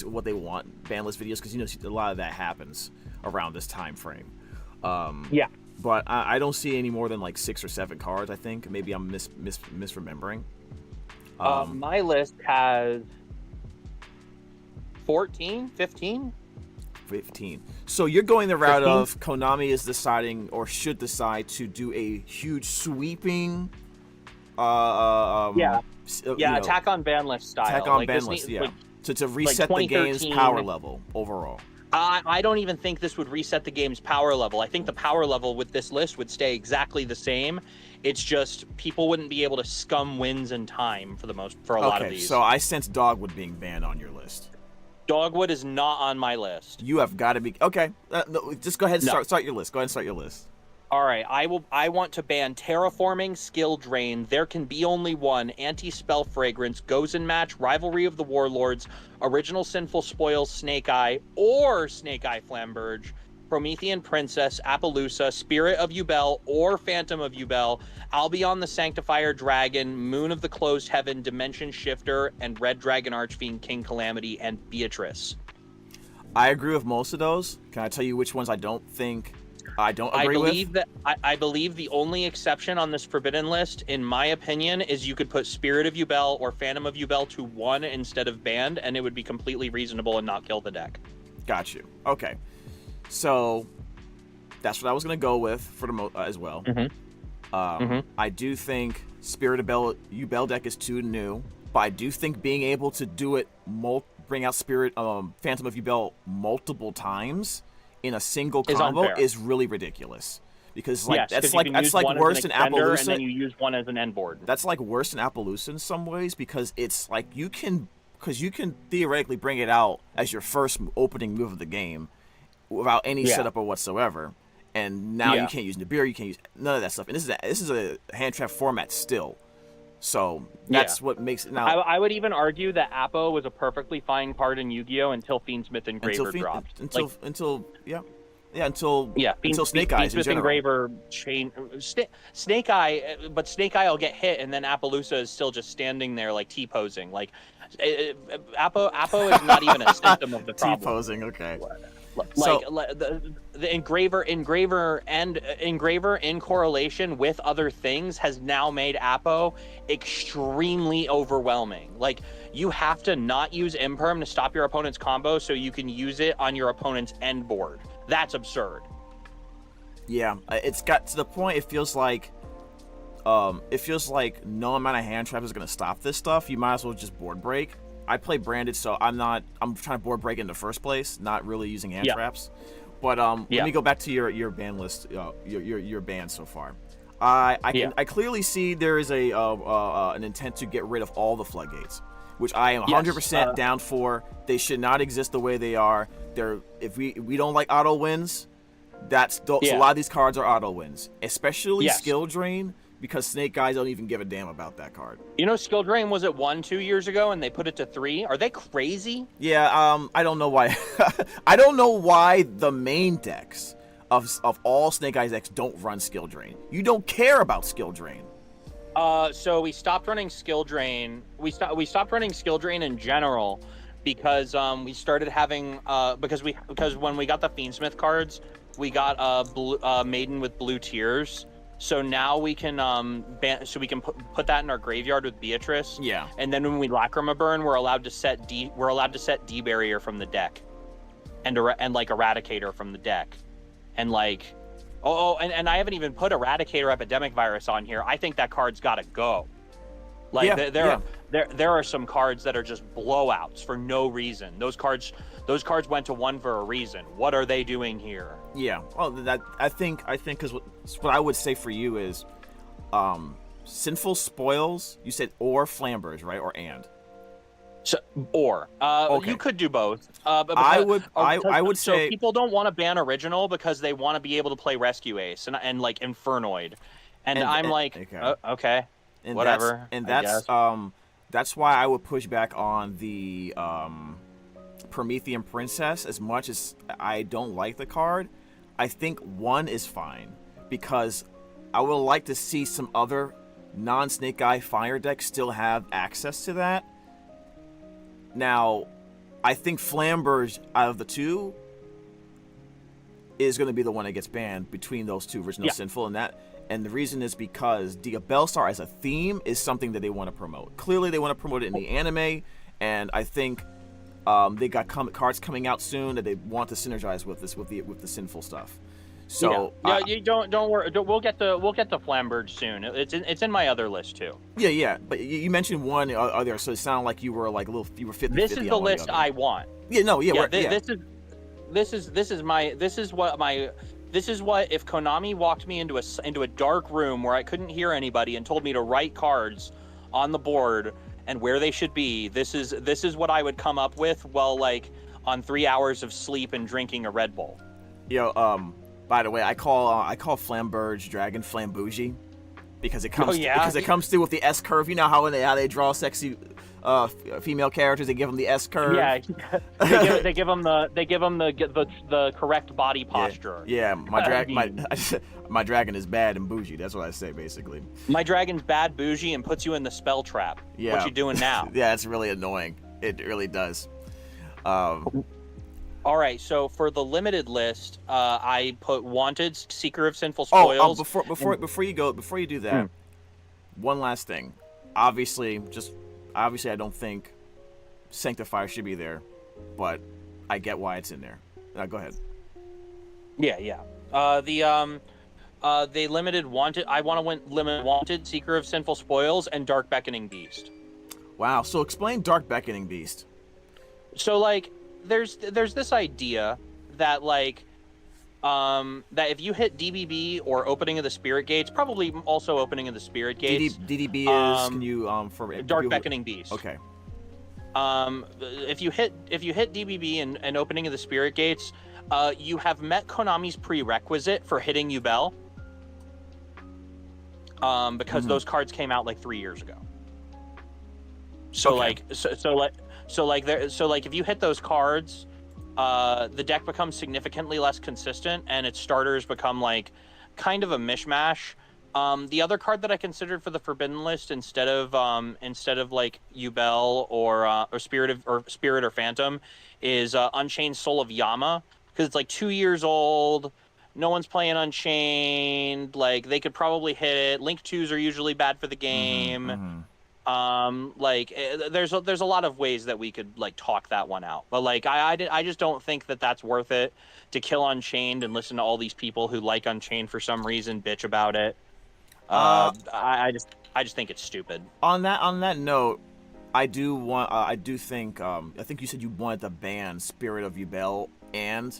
what they want ban list videos, because a lot of that happens around this time frame. But I don't see any more than like 6 or 7 cards. I think maybe I'm misremembering. My list has 14, 15. 15. So you're going the route 15? Of Konami is deciding or should decide to do a huge sweeping attack on ban list style. Attack on ban list, yeah. To reset the game's power level overall. I don't even think this would reset the game's power level. I think the power level with this list would stay exactly the same. It's just people wouldn't be able to scum wins in time for a lot of these. So I sense Dogwood being banned on your list. Dogwood is not on my list. You have got to be okay. No, just go ahead and start your list. Go ahead and start your list. All right, I want to ban Terraforming, Skill Drain, There Can Be Only One, Anti-Spell Fragrance, Gozen Match, Rivalry of the Warlords, Original Sinful Spoils, Snake Eye, or Snake Eye Flamberge, Promethean Princess, Appaloosa, Spirit of Yubel, or Phantom of Yubel, Albion the Sanctifier Dragon, Moon of the Closed Heaven, Dimension Shifter, and Red Dragon Archfiend, King Calamity, and Beatrice. I agree with most of those. Can I tell you which ones I don't agree with? I believe the only exception on this forbidden list, in my opinion, is you could put Spirit of Yubel or Phantom of Yubel to 1 instead of banned, and it would be completely reasonable and not kill the deck. Got you. Okay. So that's what I was going to go with for the as well. I do think Spirit of Yubel deck is too new, but I do think being able to do it, bring out Phantom of Yubel multiple times in a single combo is really ridiculous. Because that's like worse than Appaloosa. And then you use one as an end board. That's like worse than Appaloosa in some ways, because it's like you can theoretically bring it out as your first opening move of the game without any setup or whatsoever. And now you can't use Nibiru, you can't use none of that stuff. And this is a hand trap format still. So that's what makes it now. I would even argue that Appo was a perfectly fine card in Yu-Gi-Oh! Until Fiendsmith Engraver dropped. Until Snake Eyes in general. Engraver Snake Eye, but Snake Eye will get hit, and then Appaloosa is still just standing there like T-posing. Like Appo is not even a symptom of the problem. T-posing, okay. The engraver in correlation with other things has now made Appo extremely overwhelming. Like, you have to not use imperm to stop your opponent's combo so you can use it on your opponent's end board. That's absurd. Yeah, it's got to the point it feels like no amount of hand trap is going to stop this stuff. You might as well just board break. I play branded, so I'm trying to board break in the first place, not really using hand traps. But let me go back to your ban list, your ban so far. I clearly see there is an intent to get rid of all the floodgates, which I am 100% down for. They should not exist the way they are. If we don't like auto wins, so a lot of these cards are auto wins, especially Skill Drain. Because Snake Eyes don't even give a damn about that card. You know, Skill Drain was at 1 2 years ago, and they put it to 3. Are they crazy? Yeah, I don't know why. I don't know why the main decks of all Snake Eyes decks don't run Skill Drain. You don't care about Skill Drain. So we stopped running Skill Drain. We stopped running Skill Drain in general because we started having because when we got the Fiendsmith cards, we got Maiden with Blue Tears. So now we can put that in our graveyard with Beatrice. Yeah. And then when we Lacrima Burn, we're allowed to set D barrier from the deck, and like Eradicator from the deck, and like and I haven't even put Eradicator Epidemic Virus on here. I think that card's got to go. Like there are some cards that are just blowouts for no reason. Those cards went to 1 for a reason. What are they doing here? Yeah. Well, I think because what I would say for you is, Sinful Spoils. You said or Flamberge, right? Or and. So okay. You could do both. I would say people don't want to ban original because they want to be able to play Rescue Ace and like Infernoid, and I'm like okay. And whatever. That's why I would push back on the Promethean Princess. As much as I don't like the card, I think 1 is fine, because I would like to see some other non-Snake Eye Fire decks still have access to that. Now, I think Flamberge out of the two is going to be the one that gets banned between those two, Original Sinful and that. And the reason is because Bellstar as a theme is something that they want to promote. Clearly, they want to promote it in the anime, and I think they got cards coming out soon that they want to synergize with the Sinful stuff. So you don't worry. We'll get the Flamberge soon. It's in my other list too. Yeah. But you mentioned one other, so it sounded like you were like a little. You were 50-50. This is the list I want. Yeah. No. Yeah. This is what if Konami walked me into a dark room where I couldn't hear anybody and told me to write cards on the board and where they should be. This is what I would come up with while like on 3 hours of sleep and drinking a Red Bull. By the way, I call Flamberge Dragon Flambougie because it comes through with the S curve. You know how they draw sexy female characters, they give them the S curve. Yeah, they give them the correct body posture. Yeah, my dragon is bad and bougie. That's what I say basically. My dragon's bad, bougie, and puts you in the spell trap. Yeah. What you doing now? Yeah, it's really annoying. It really does. All right, so for the limited list, I put Wanted, Seeker of Sinful Spoils. Before you do that, one last thing. Obviously, I don't think Sanctifier should be there, but I get why it's in there. Go ahead. Yeah. They limited Wanted. I want to limit Wanted, Seeker of Sinful Spoils, and Dark Beckoning Beast. Wow. So explain Dark Beckoning Beast. So like, there's this idea that like, that if you hit DBB or Opening of the Spirit Gates, probably also Opening of the Spirit Gates. DDB is can you for Dark Beckoning Beast. Okay. If you hit DBB and Opening of the Spirit Gates, you have met Konami's prerequisite for hitting Yubel. Because those cards came out like 3 years ago. So okay. If you hit those cards, the deck becomes significantly less consistent, and its starters become like kind of a mishmash. The other card that I considered for the Forbidden List instead of like Yubel or Spirit or Phantom is Unchained Soul of Yama, because it's like 2 years old. No one's playing Unchained. Like, they could probably hit it. Link 2s are usually bad for the game. There's a lot of ways that we could like talk that one out, but like I just don't think that that's worth it to kill Unchained and listen to all these people who like Unchained for some reason bitch about it. I just think it's stupid. On that note, I think you said you wanted to ban Spirit of Yubel and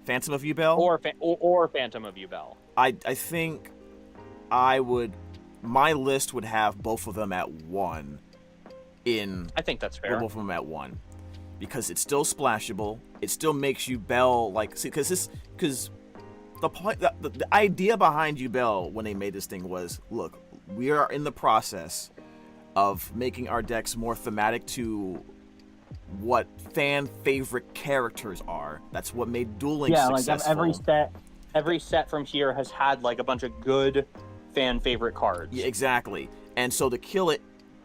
Phantom of Yubel or Phantom of Yubel. I think my list would have both of them at 1 I think that's fair. Both of them at 1. Because it's still splashable. It still makes Yubel because the idea behind Yubel when they made this thing was, look, we are in the process of making our decks more thematic to what fan favorite characters are. That's what made Duel Links successful. Like every set from here has had like a bunch of good fan favorite cards. Yeah, exactly. And so to kill it,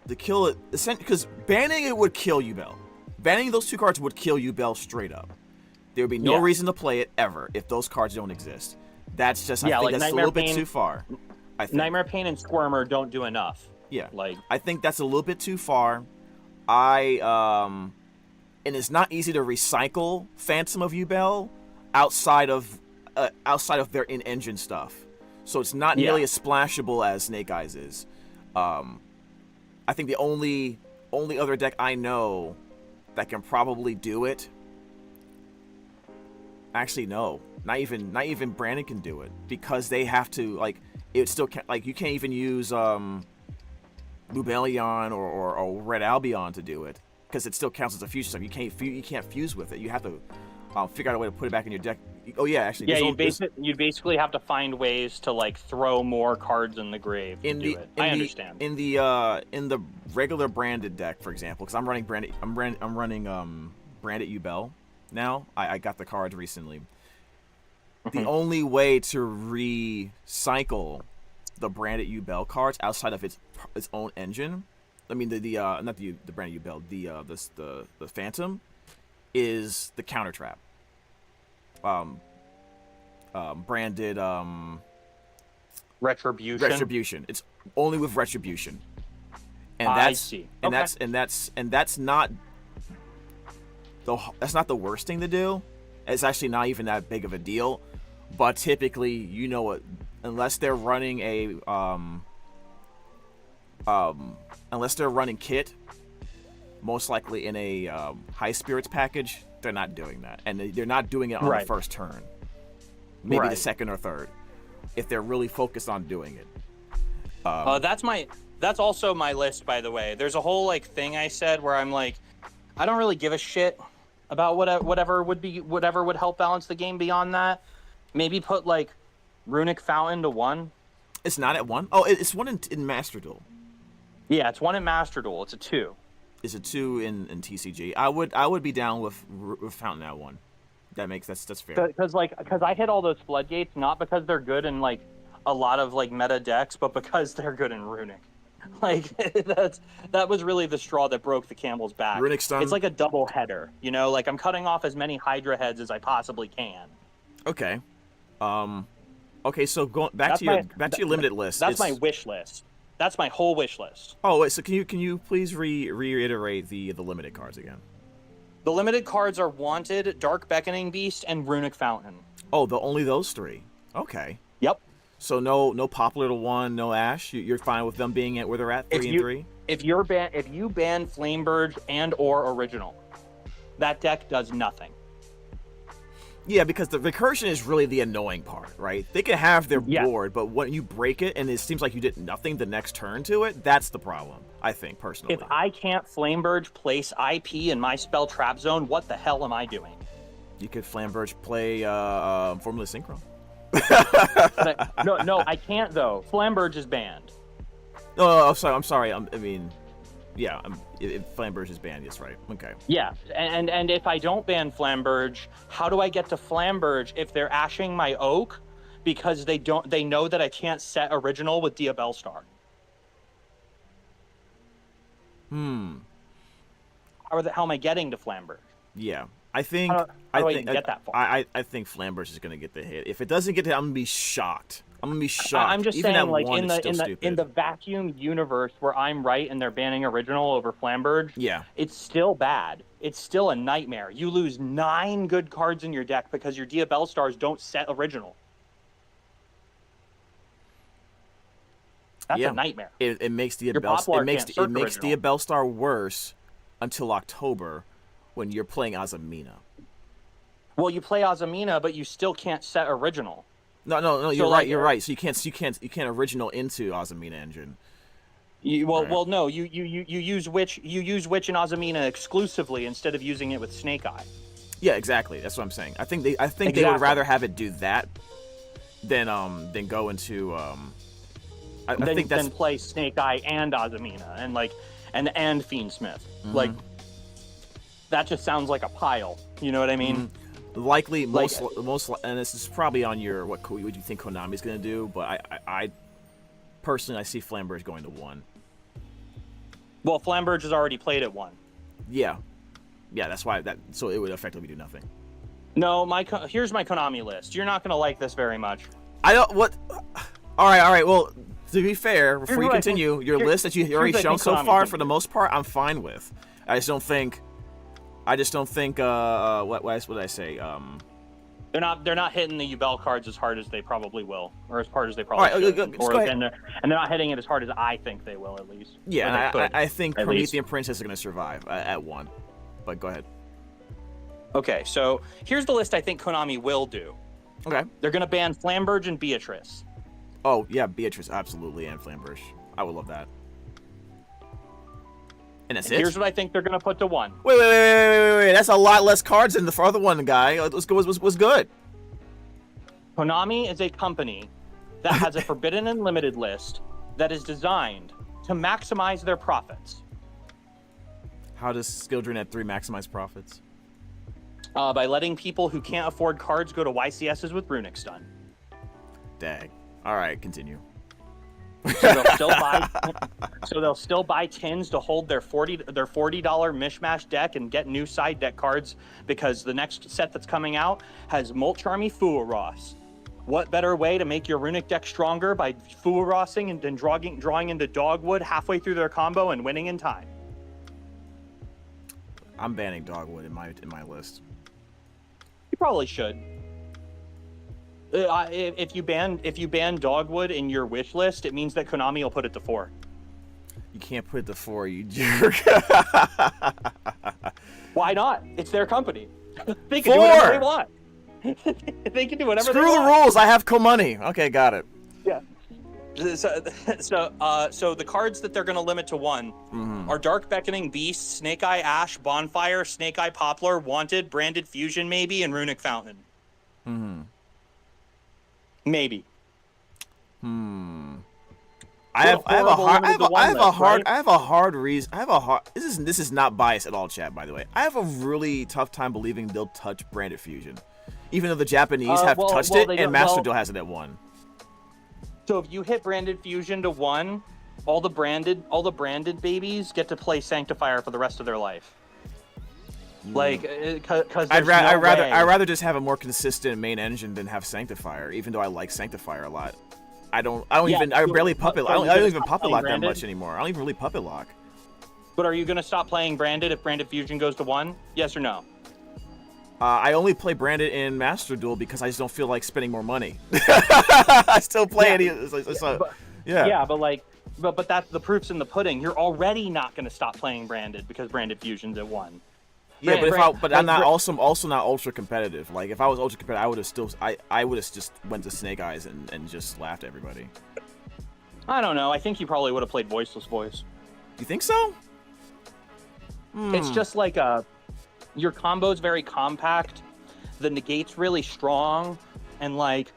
because banning it would kill Yubel. Banning those 2 cards would kill Yubel straight up. There would be no reason to play it ever if those cards don't exist. That's just, I think that's a little bit too far. Nightmare Pain and Squirmer don't do enough. Yeah. I think that's a little bit too far. And it's not easy to recycle Phantom of Yubel outside of their in-engine stuff. So it's not nearly as splashable as Snake Eyes is. I think the only other deck I know that can probably do it. Actually, no, not even Brandon can do it, because they have to it still can't, you can't even use Lubellion or Red Albion to do it, because it still counts as a fusion stuff. You can't fuse with it. You have to figure out a way to put it back in your deck. Oh yeah, actually. Yeah, you'd basically have to find ways to throw more cards in the grave to do it. I understand. In the regular branded deck, for example, because I'm running branded Yubel now. I got the cards recently. The only way to recycle the branded Yubel cards outside of its own engine, I mean not the branded Yubel, the Phantom, is the counter trap. Branded Retribution. It's only with Retribution, and I see. That's not the worst thing to do. It's actually not even that big of a deal, But typically, you know what? Unless they're running a unless they're running kit, most likely in a high spirits package, they're not doing that, and they're not doing it on the first turn. Maybe the second or third, if they're really focused on doing it. That's also my list, by the way. There's a whole like thing I said where I'm like, I don't really give a shit about whatever would help balance the game beyond that. Maybe put like Runic Fountain to 1. It's not at 1. Oh, it's 1 in Master Duel. Yeah, it's 1 in Master Duel. It's a 2. It's a 2 in TCG. I would be down with Fountain at 1. That's fair. Because I hit all those floodgates not because they're good in like a lot of like meta decks, but because they're good in Runic. Like that was really the straw that broke the camel's back. Runic stun. It's like a double header, you know. Like I'm cutting off as many Hydra heads as I possibly can. Okay. Okay. So going back to your limited list. That's my wish list. That's my whole wish list. Oh wait. So can you please reiterate the limited cards again? The limited cards are Wanted, Dark Beckoning Beast, and Runic Fountain. Oh, only those 3. Okay. Yep. So no Poplar to 1, no Ash. You're fine with them being at where they're at, 3 and 3. If you ban Flameburge and or Original, that deck does nothing. Yeah, because the recursion is really the annoying part, right? They can have their board, but when you break it and it seems like you did nothing the next turn to it, that's the problem, I think, personally. If I can't Flameburge place IP in my spell trap zone, what the hell am I doing? You could Flameburge play Formula Synchro. No, I can't though. Flameburge is banned. Oh, I'm sorry. I mean, yeah, if Flameburge is banned, yes, right. Okay. Yeah, and if I don't ban Flamberge, how do I get to Flamberge if they're ashing my Oak because they know that I can't set Original with Diabell Star? How am I getting to Flamberge? Yeah, I think how do I even get that far? I think Flamberge is gonna get the hit. If it doesn't get the hit, I'm gonna be shocked. I'm just even saying, like in the vacuum universe where I'm right and they're banning Original over Flamberge, yeah, it's still bad. It's still a nightmare. You lose 9 good cards in your deck because your Diabell Stars don't set Original. That's a nightmare. It makes Diabell Star worse until October when you're playing Azamina. Well, you play Azamina, but you still can't set Original. No, you're right. You're right. So you can't original into Azamina engine. No. You use Witch in Azamina exclusively instead of using it with Snake Eye. Yeah, exactly. That's what I'm saying. I think they would rather have it do that than go into than play Snake Eye and Azamina and Fiendsmith. Mm-hmm. Like that just sounds like a pile. You know what I mean? Mm-hmm. Likely, most, and this is probably on your what you think Konami's going to do, but I personally I see Flamberge going to 1. Well, Flamberge has already played at 1. Yeah, that's why so it would effectively do nothing. No, here's my Konami list. You're not going to like this very much. I don't what. All right. Well, to be fair, before you continue, your list that you already shown so far, for the most part, I'm fine with. I just don't think. What did I say? They're not hitting the Yubel cards as hard as they probably will, or as hard as they probably should. And they're not hitting it as hard as I think they will, at least. Yeah, I think Promethean Princess is going to survive at 1. But go ahead. Okay, so here's the list I think Konami will do. Okay. They're going to ban Flamberge and Beatrice. Oh, yeah, Beatrice, absolutely, and Flamberge. I would love that. And that's it? Here's what I think they're going to put to 1. Wait. That's a lot less cards than the other one, guy. Was good. Konami is a company that has a forbidden and limited list that is designed to maximize their profits. How does Skildrin at 3 maximize profits? By letting people who can't afford cards go to YCSs with Runic Stun. Dang. All right, continue. So they'll still buy tins to hold their $40 mishmash deck and get new side deck cards because the next set that's coming out has Molcharmy Fuaros. What better way to make your Runic deck stronger by Fuarosing and then drawing into Dogwood halfway through their combo and winning in time? I'm banning Dogwood in my list. You probably should. If you ban Dogwood in your wish list, it means that Konami will put it to 4. You can't put it to 4, you jerk. Why not? It's their company. They can 4! do whatever they want. They can do whatever Screw they want. the rules. I have money. Okay, got it. Yeah. So the cards that they're going to limit to 1 are Dark Beckoning Beast, Snake Eye Ash, Bonfire, Snake Eye Poplar, Wanted, Branded Fusion maybe, and Runic Fountain. Maybe. I have a hard reason. This is not biased at all, chat, by the way. I have a really tough time believing they'll touch Branded Fusion. Even though the Japanese have touched it and Master Duel has it at 1. So if you hit Branded Fusion to 1, all the branded babies get to play Sanctifier for the rest of their life. Like, because I'd rather just have a more consistent main engine than have Sanctifier, even though I like Sanctifier a lot. I barely puppet. I don't even puppet lock that much anymore. I don't even really puppet lock. But are you gonna stop playing Branded if Branded Fusion goes to 1? Yes or no? I only play Branded in Master Duel because I just don't feel like spending more money. I still play it. But that's the proof's in the pudding. You're already not gonna stop playing Branded because Branded Fusion's at 1. I'm not also not ultra competitive. Like if I was ultra competitive, I would have just went to Snake Eyes and just laughed at everybody. I don't know. I think you probably would have played Voiceless Voice. You think so? It's just like your combo's very compact. The negate's really strong, and like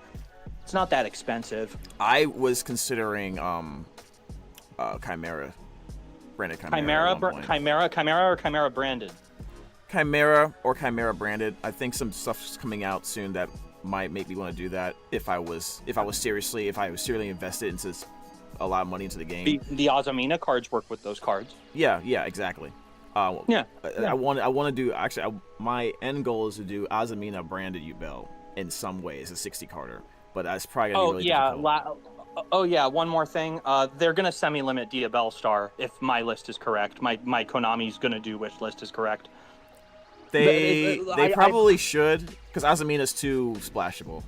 it's not that expensive. I was considering Chimera, Branded Chimera. Chimera or Chimera Branded. Chimera or Chimera Branded. I think some stuff's coming out soon that might make me want to do that if I was seriously invested into a lot of money into the game. The Azamina cards work with those cards. Yeah, exactly. I want to do my end goal is to do Azamina Branded Yubel in some ways, a 60 carder, but that's probably gonna be really difficult. One more thing. They're gonna semi-limit Diabell Star if my list is correct. My Konami's gonna do wish list is correct. They probably should, because Azamina's too splashable.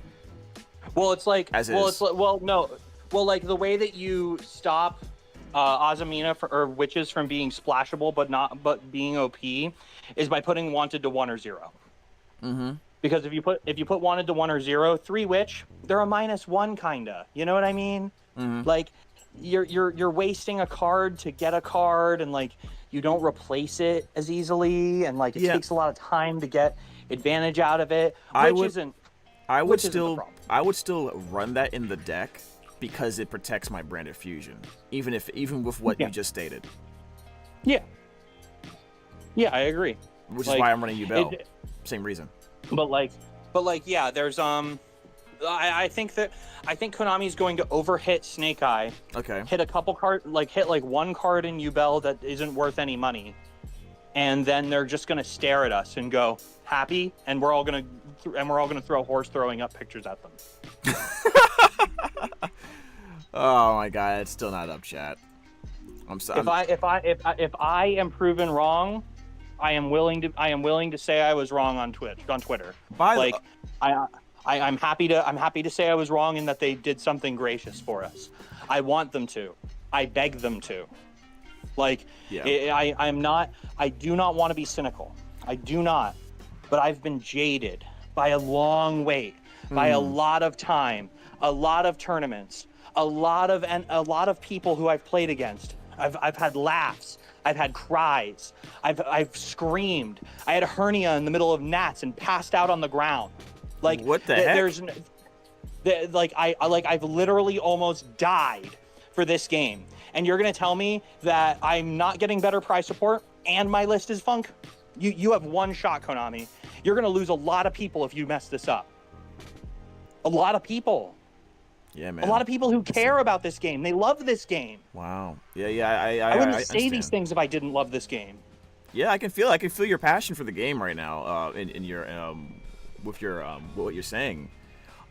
Well, it's like like the way that you stop Azamina or witches from being splashable but being OP is by putting Wanted to 1 or 0. Because if you put Wanted to 1 or 0, 3 witch, they're a -1 kinda. You know what I mean? Like you're wasting a card to get a card, and like you don't replace it as easily, and like it takes a lot of time to get advantage out of it. I would still run that in the deck because it protects my Branded Fusion, even with what you just stated. Yeah, I agree. Which is why I'm running Yubel. Same reason. But yeah, there's I think Konami's going to overhit Snake Eye. Okay. Hit a couple hit one card in Yubel that isn't worth any money, and then they're just gonna stare at us and go happy, and we're all gonna throw horse throwing up pictures at them. Oh my god, it's still not up, chat. I'm sorry. If I am proven wrong, I am willing to say I was wrong on Twitter. I'm happy to say I was wrong and that they did something gracious for us. I want them to. I beg them to. I do not want to be cynical. I do not. But I've been jaded by a long wait, by a lot of time, a lot of tournaments, a lot of people who I've played against. I've had laughs. I've had cries. I've screamed. I had a hernia in the middle of Nats and passed out on the ground. Like what the heck? I've literally almost died for this game. And you're gonna tell me that I'm not getting better prize support and my list is funk? You have one shot, Konami. You're gonna lose a lot of people if you mess this up. A lot of people. Yeah, man. A lot of people who care about this game. They love this game. Wow. Yeah. I wouldn't say these things if I didn't love this game. Yeah, I can feel your passion for the game right now. In your with your what you're saying.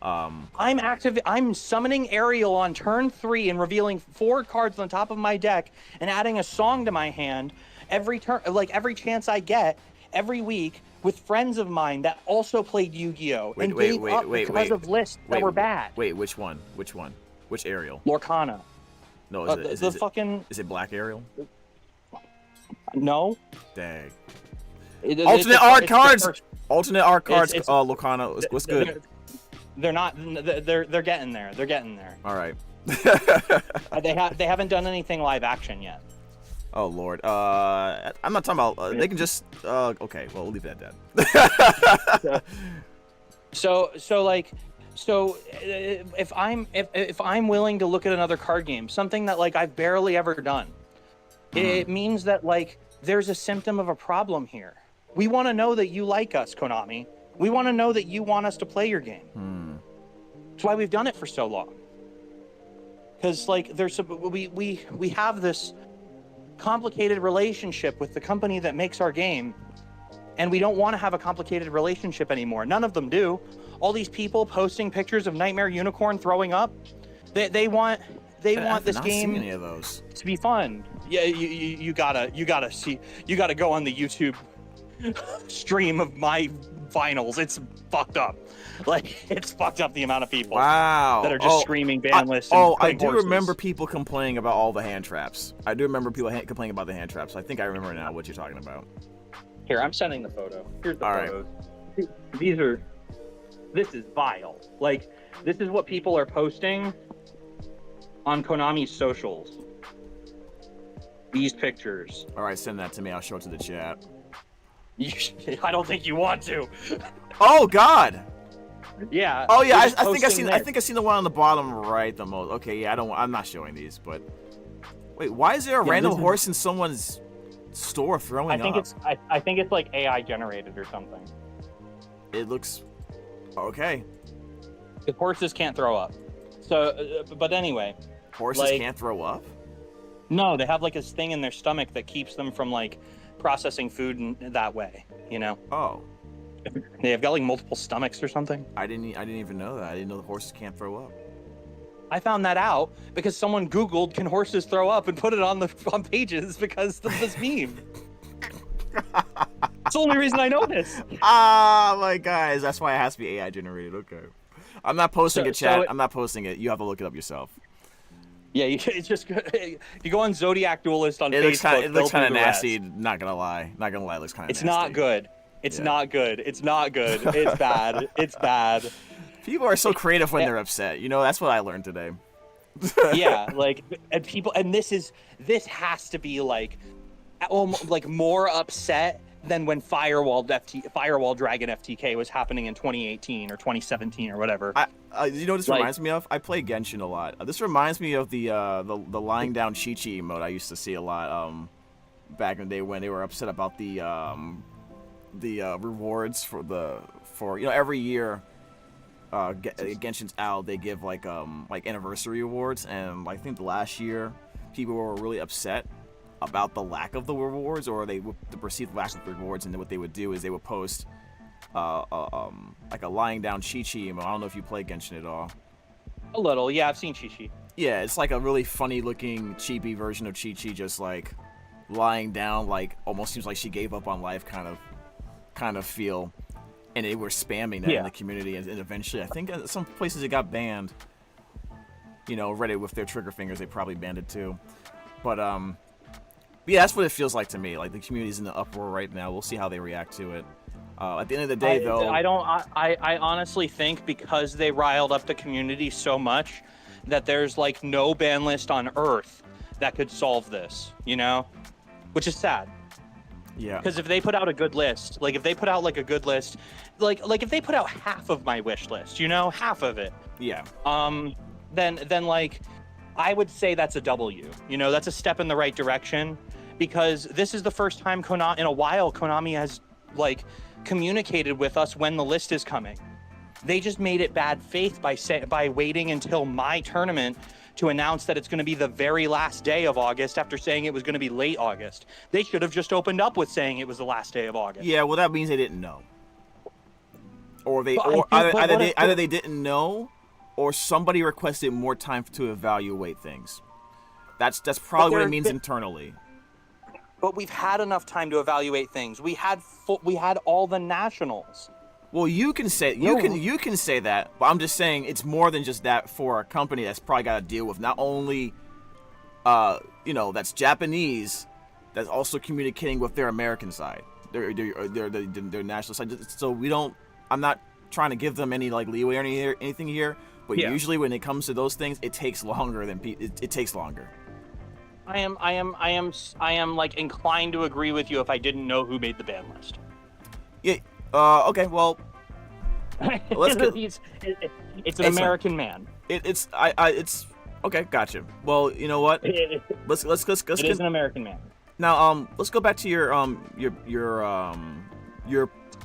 I'm summoning Ariel on turn 3 and revealing 4 cards on top of my deck and adding a song to my hand every turn, every chance I get, every week with friends of mine that also played Yu-Gi-Oh! And gave up because of lists that were bad. Wait, which one? Which one? Which Ariel? Lorcana. No, is it Black Ariel? No. Dang. Alternate art cards. Alternate art cards. Lorcana. What's good? They're not. They're getting there. They're getting there. All right. They haven't done anything live action yet. Oh Lord. I'm not talking about. They can just. Okay. Well, we'll leave it at that. So if I'm willing to look at another card game, something that like I've barely ever done, it means that like there's a symptom of a problem here. We want to know that you like us, Konami. We want to know that you want us to play your game. That's why we've done it for so long. Because like we have this complicated relationship with the company that makes our game, and we don't want to have a complicated relationship anymore. None of them do. All these people posting pictures of Nightmare Unicorn throwing up, they want this game any of those to be fun. Yeah, you gotta go on the YouTube stream of my finals. It's fucked up. Like, it's fucked up the amount of people that are just screaming Banlist. I do remember people complaining about all the hand traps. I do remember people complaining about the hand traps. I think I remember now what you're talking about. Here, I'm sending the photo. Here's the photos. Right. This is vile. Like, this is what people are posting on Konami's socials. These pictures. All right, send that to me. I'll show it to the chat. I don't think you want to. Oh God. Yeah. Oh yeah, I think I seen the one on the bottom right the most. Okay, yeah, I'm not showing these, but wait, why is there a random horse in someone's store throwing up? I think it's like AI generated or something. It looks okay. The horses can't throw up. So, but anyway. Horses can't throw up? No, they have like this thing in their stomach that keeps them from like processing food in that way, you know? Oh. They've got like multiple stomachs or something. I didn't even know that. I didn't know the horses can't throw up. I found that out because someone Googled "can horses throw up" and put it on pages because of this meme. It's the only reason I know this. Ah, my guys, that's why it has to be AI generated. Okay, I'm not posting it, chat. I'm not posting it. You have to look it up yourself. Yeah, it's just if you go on Zodiac Duelist on Facebook. It looks kind of nasty. Not gonna lie. It looks kind of. It's not good. It's not good. It's not good. It's bad. It's bad. People are so creative when they're upset. You know, that's what I learned today. Yeah, like, and people, and this has to be like more upset than when Firewall Dragon FTK was happening in 2018 or 2017 or whatever. You know what this reminds me of? I play Genshin a lot. This reminds me of the lying down Chi-Chi emote I used to see a lot back in the day when they were upset about the rewards for you know, every year Genshin's out, they give like anniversary awards, and I think the last year people were really upset about the lack of the rewards, or the perceived lack of rewards, and then what they would do is they would post like a lying down Chi-Chi emote. I don't know if you play Genshin at all. A little, yeah, I've seen Chi-Chi. Yeah, it's like a really funny looking chibi version of Chi-Chi, just like lying down, like almost seems like she gave up on life kind of feel. And they were spamming that in the community, and eventually I think at some places it got banned. You know, Reddit with their trigger fingers, they probably banned it too. But yeah, that's what it feels like to me. Like the community's in the uproar right now. We'll see how they react to it. At the end of the day, though, I honestly think because they riled up the community so much that there's like no ban list on Earth that could solve this. You know, which is sad. Yeah. Because if they put out a good list, like if they put out like a good list, like if they put out half of my wish list, you know, half of it. Yeah. Then like I would say that's a W. You know, that's a step in the right direction, because this is the first time Konami has like communicated with us when the list is coming. They just made it bad faith by waiting until my tournament to announce that it's going to be the very last day of August after saying it was going to be late August. They should have just opened up with saying it was the last day of August. Yeah, well, that means they didn't know. Or either they didn't know, or somebody requested more time to evaluate things. That's probably what it means internally. But we've had enough time to evaluate things. We had all the nationals. Well, you can say you can say that, but I'm just saying it's more than just that for a company that's probably got to deal with not only, that's Japanese, that's also communicating with their American side, their national side. So I'm not trying to give them any like leeway or anything here, but usually when it comes to those things, it takes longer than it takes longer. I am like inclined to agree with you if I didn't know who made the ban list. Yeah. Okay. Well, let's go. It's an American man. It's okay. Gotcha. Well, you know what? Let's It is an American man. Now, let's go back to your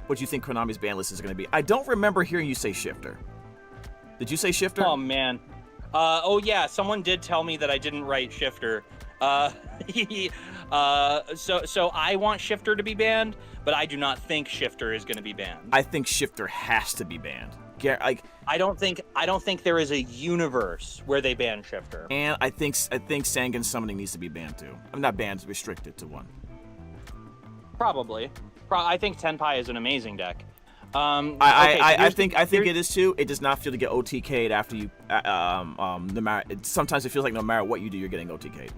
what you think Konami's ban list is going to be. I don't remember hearing you say shifter. Did you say shifter? Oh man. Oh yeah. Someone did tell me that I didn't write shifter. So I want shifter to be banned, but I do not think shifter is going to be banned. I think shifter has to be banned. I don't think there is a universe where they ban shifter. And I think Sangan summoning needs to be banned too. I'm not banned, restricted to one. Probably. I think Tenpai is an amazing deck. I think it is too. It does not feel to get OTK'd after you. No matter. Sometimes it feels like no matter what you do, you're getting OTK'd.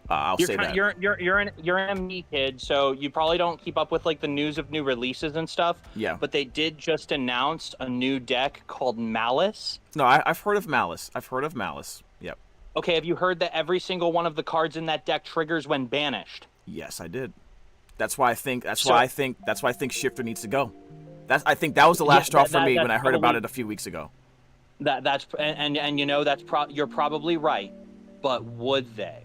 I'll say that. You're an ME kid, so you probably don't keep up with like the news of new releases and stuff. Yeah. But they did just announce a new deck called Malice. No, I've heard of Malice. Yep. Okay, have you heard that every single one of the cards in that deck triggers when banished? Yes, I did. That's why I think shifter needs to go. I think that was the last straw for me when I heard about it a few weeks ago. And you know you're probably right, but would they?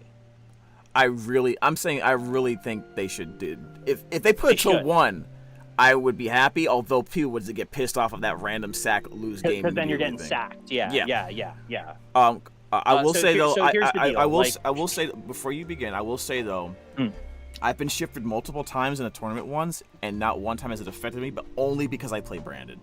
I really think they should do. If they put it to 1, I would be happy. Although people would get pissed off of that random sack lose game. Because then you're getting sacked. Yeah. I will say though. Here's the deal. I will say before you begin. I will say though. I've been shifted multiple times in a tournament once, and not one time has it affected me, but only because I play branded.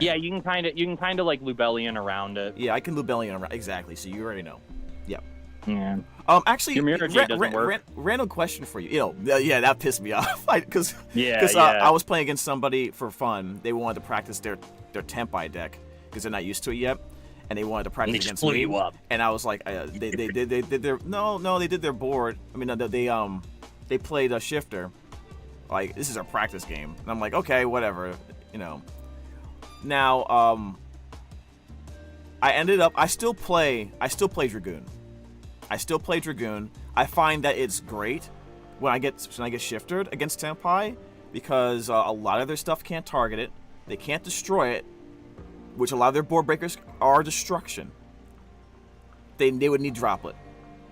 Yeah, you can kind of like Lubellion around it. Yeah, I can Lubellion around exactly. So you already know. Yep. Yeah. Actually, your mirror J doesn't work. Random question for you. Yeah, that pissed me off. Because I I was playing against somebody for fun. They wanted to practice their Tenpai deck because they're not used to it yet, and they wanted to practice against me. You up. And I was like, they did their board. I mean, they played a shifter. Like, this is our practice game, and I'm like, okay, whatever, Now, I still play Dragoon. I find that it's great when I get shifted against Tenpai because a lot of their stuff can't target it. They can't destroy it, which a lot of their board breakers are destruction. They would need Droplet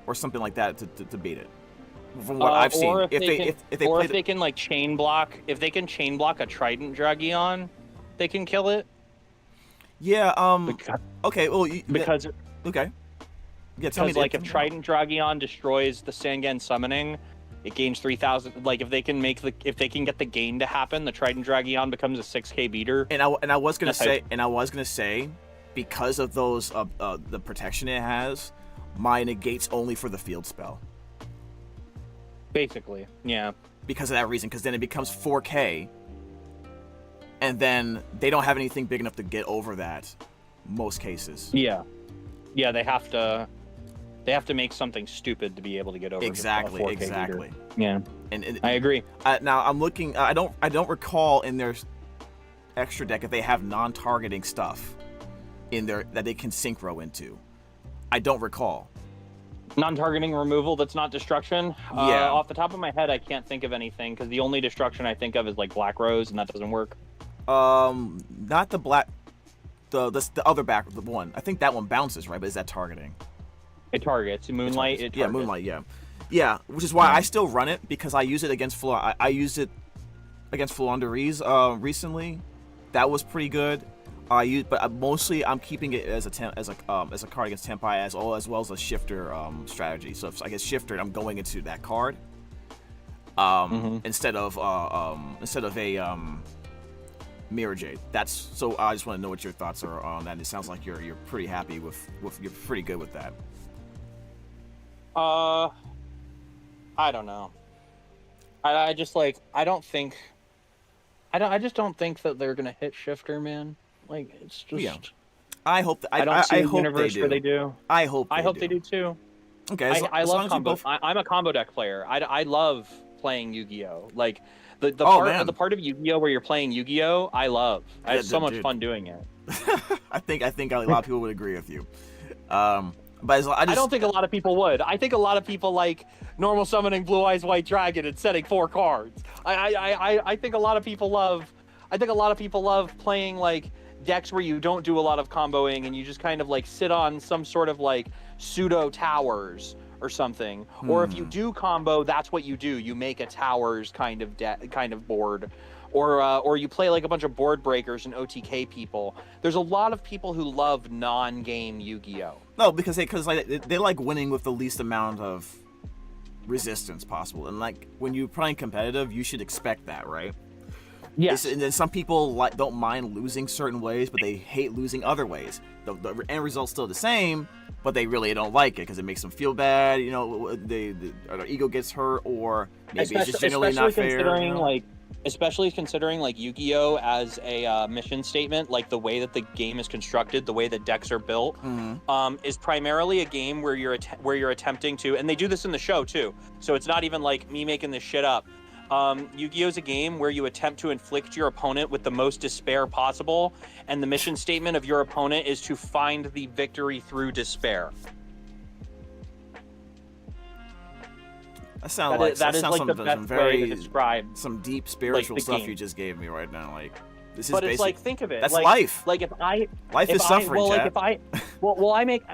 or something like that to beat it. From what I've seen, if they can like chain block, if they can chain block a Trident Dragion, they can kill it. Yeah. Okay. Well. Okay. Yeah, tell me. Like if Trident Dragion destroys the Sangan summoning, it gains 3,000. Like if they can get the gain to happen, the Trident Dragion becomes a 6k beater. And I was gonna say, because of those the protection it has, my negates only for the field spell. Basically, yeah. Because of that reason, because then it becomes 4k, and then they don't have anything big enough to get over that. Most cases. Yeah, they have to make something stupid to be able to get over. Exactly. Beater. Yeah, and I agree. Now I'm looking. I don't recall in their extra deck if they have non-targeting stuff in there that they can synchro into. I don't recall. Non-targeting removal that's not destruction. Yeah. Off the top of my head, I can't think of anything because the only destruction I think of is like Black Rose, and that doesn't work. Not the black. The other back the one. I think that one bounces, right? But is that targeting? It targets. Moonlight. It targets. Yeah, Moonlight. Yeah. Which is why I still run it because I use it against I used it against Rhys recently. That was pretty good. But mostly I'm keeping it as a card against Tenpai as well as a shifter strategy. So if I get shifted, I'm going into that card instead of a Mirror Jade. So I just want to know what your thoughts are on that. It sounds like you're pretty happy with you're pretty good with that. I don't know. I just like I just don't think that they're gonna hit Shifter, man. Like it's just. Yeah. I hope. I don't see I a hope universe they do. where they do. I hope. I hope they do too. Okay. I as love long as you combo. both... I'm a combo deck player. I love playing Yu-Gi-Oh. Like the man. part of Yu-Gi-Oh where you're playing Yu-Gi-Oh, I love. I have so much dude. fun doing it. I think a lot of people would agree with you. But I don't think a lot of people would. I think a lot of people like normal summoning Blue Eyes White Dragon and setting 4 cards. I think a lot of people love. I think a lot of people love playing like decks where you don't do a lot of comboing and you just kind of like sit on some sort of like pseudo towers or something. Or if you do combo, that's what you do. You make a towers kind of board. Or you play like a bunch of board breakers and OTK people. There's a lot of people who love non-game Yu-Gi-Oh. No, because they like winning with the least amount of resistance possible. And like when you're playing competitive, you should expect that, right? Yes. And then some people don't mind losing certain ways, but they hate losing other ways. The end result's still the same, but they really don't like it because it makes them feel bad. You know, their ego gets hurt, or maybe it's just generally not fair. Especially considering like Yu-Gi-Oh as a mission statement, like the way that the game is constructed, the way that decks are built, is primarily a game where you're attempting to, and they do this in the show too. So it's not even like me making this shit up. Yu-Gi-Oh is a game where you attempt to inflict your opponent with the most despair possible, and the mission statement of your opponent is to find the victory through despair. That sounds like the best way to describe some deep spiritual stuff game. You just gave me right now. Like this is but basic. It's like, think of it. That's like, life. Like life is suffering. I make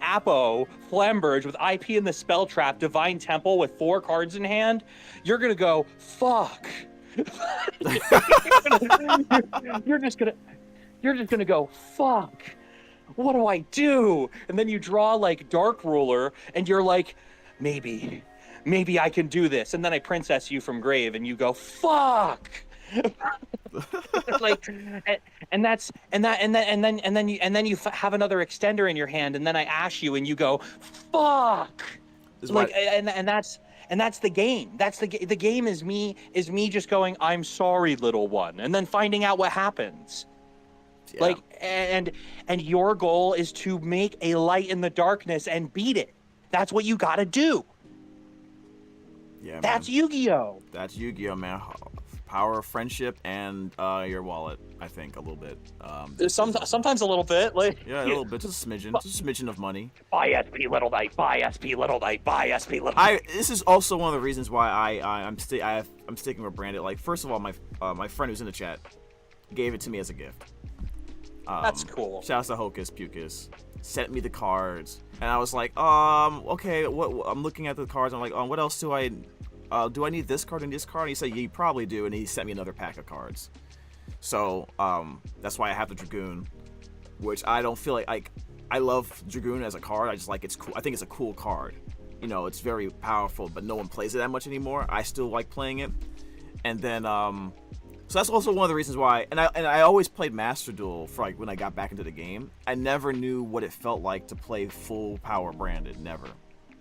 Aphmau Flamberge with IP in the Spell Trap, Divine Temple with 4 cards in hand. You're gonna go fuck. you're just gonna go fuck. What do I do? And then you draw like Dark Ruler, and you're like, maybe I can do this. And then I princess you from grave, and you go fuck. Like, and then you have another extender in your hand, and then I ash you, and you go fuck. Like, and that's the game. The game is me just going, I'm sorry, little one, and then finding out what happens. Yeah. Like, and your goal is to make a light in the darkness and beat it. That's what you gotta do. Yeah, that's Yu-Gi-Oh. That's Yu-Gi-Oh, man. Power of friendship and your wallet, I think, a little bit. Sometimes a little bit, like a little bit, just a smidgen of money. Buy SP Little Knight, buy SP Little Knight, buy SP Little Knight. This is also one of the reasons why I'm sticking with branded. Like, first of all, my friend who's in the chat gave it to me as a gift. That's cool. Shouts to Hocus Pocus. Sent me the cards, and I was like, okay. What I'm looking at the cards. I'm like, what else do I need this card and this card? And he said, yeah, you probably do, and he sent me another pack of cards. So that's why I have the Dragoon, which I don't feel like I love Dragoon as a card. I just like it's cool. I think it's a cool card. You know, it's very powerful, but no one plays it that much anymore. I still like playing it, and then so that's also one of the reasons why. And I always played Master Duel for like when I got back into the game. I never knew what it felt like to play full power branded. Never.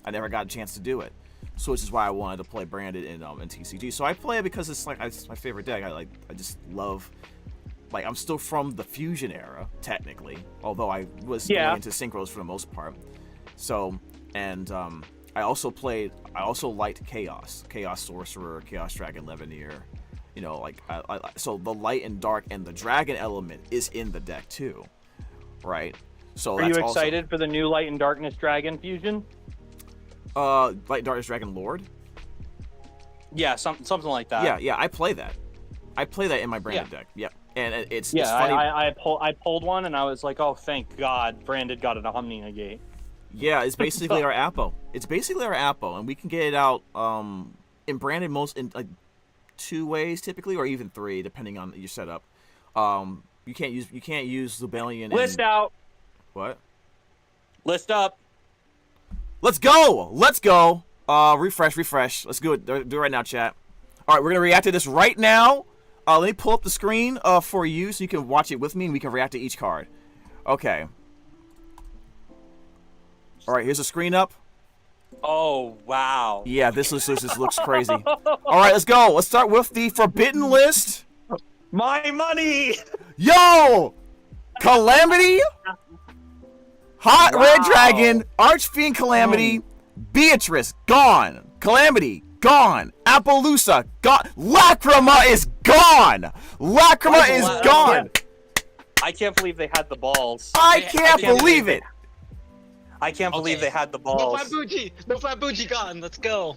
I never got a chance to do it. So which is why I wanted to play branded in TCG. So I play it because it's my favorite deck. I just love. Like, I'm still from the Fusion era, technically, although I was going into Synchros for the most part. So, and I also liked Chaos Sorcerer, Chaos Dragon Levineer. You know, like so the light and dark and the dragon element is in the deck too, right? So are you excited for the new Light and Darkness Dragon fusion? Light and Darkness Dragon Lord. Yeah, something like that. Yeah, I play that. I play that in my branded deck. Yeah, and it's funny. I pulled one and I was like, oh, thank God, branded got an Omni Negate. Yeah, it's basically our Apo. It's basically our Apo, and we can get it out in branded most in like 2 ways typically, or even 3 depending on your setup. You can't use Lubellion. List out. What? List up. Let's go. Refresh. Let's do it right now, chat. All right, we're gonna react to this right now. Let me pull up the screen for you so you can watch it with me and we can react to each card. Okay. All right, here's the screen up. Oh wow. Yeah, this list just looks crazy. All right, let's go. Let's start with the forbidden list. My money. Yo, Calamity, Hot Wow. Red Dragon, Archfiend Calamity, Beatrice gone, Calamity gone, Appaloosa gone, Lacrima is gone. Lacrima is gone. I can't believe they had the balls. I can't believe it. I can't believe they had the No balls. Flabucci gone. Let's go.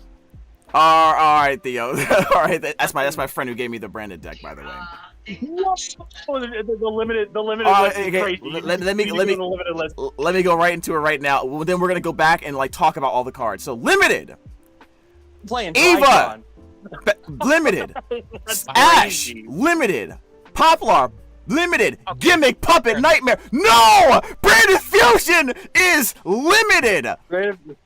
All right, Theo. All right, that's my friend who gave me the branded deck, by the way. The limited list is Okay, crazy. let me You do the limited list. let me go right into it right now. Well, then we're gonna go back and like talk about all the cards. So limited, Playing Eva, Trigon. limited, That's Ash, crazy. limited, Poplar, limited, Gimmick Puppet Nightmare. No, Branded Fusion is limited.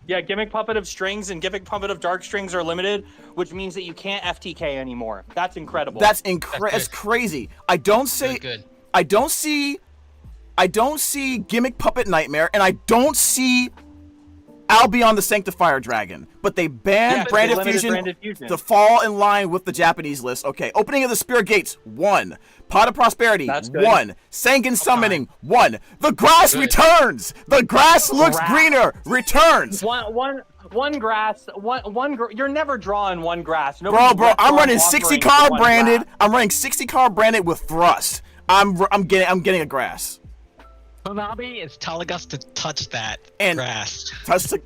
Yeah, Gimmick Puppet of Strings and Gimmick Puppet of Dark Strings are limited, which means that you can't FTK anymore. That's incredible. That's crazy. I don't see Gimmick Puppet Nightmare, and I don't see Albion the Sanctifier Dragon, but they banned Branded Fusion to fall in line with the Japanese list. Okay, Opening of the Spirit Gates, 1. Pot of Prosperity, 1. Sanguine Summoning, 1. The Grass returns! The grass looks greener, returns! One grass, you're never drawing one grass. Bro, I'm running 60 card branded. I'm running 60 card branded with Thrust. I'm getting a grass. Konami is telling us to touch that grass.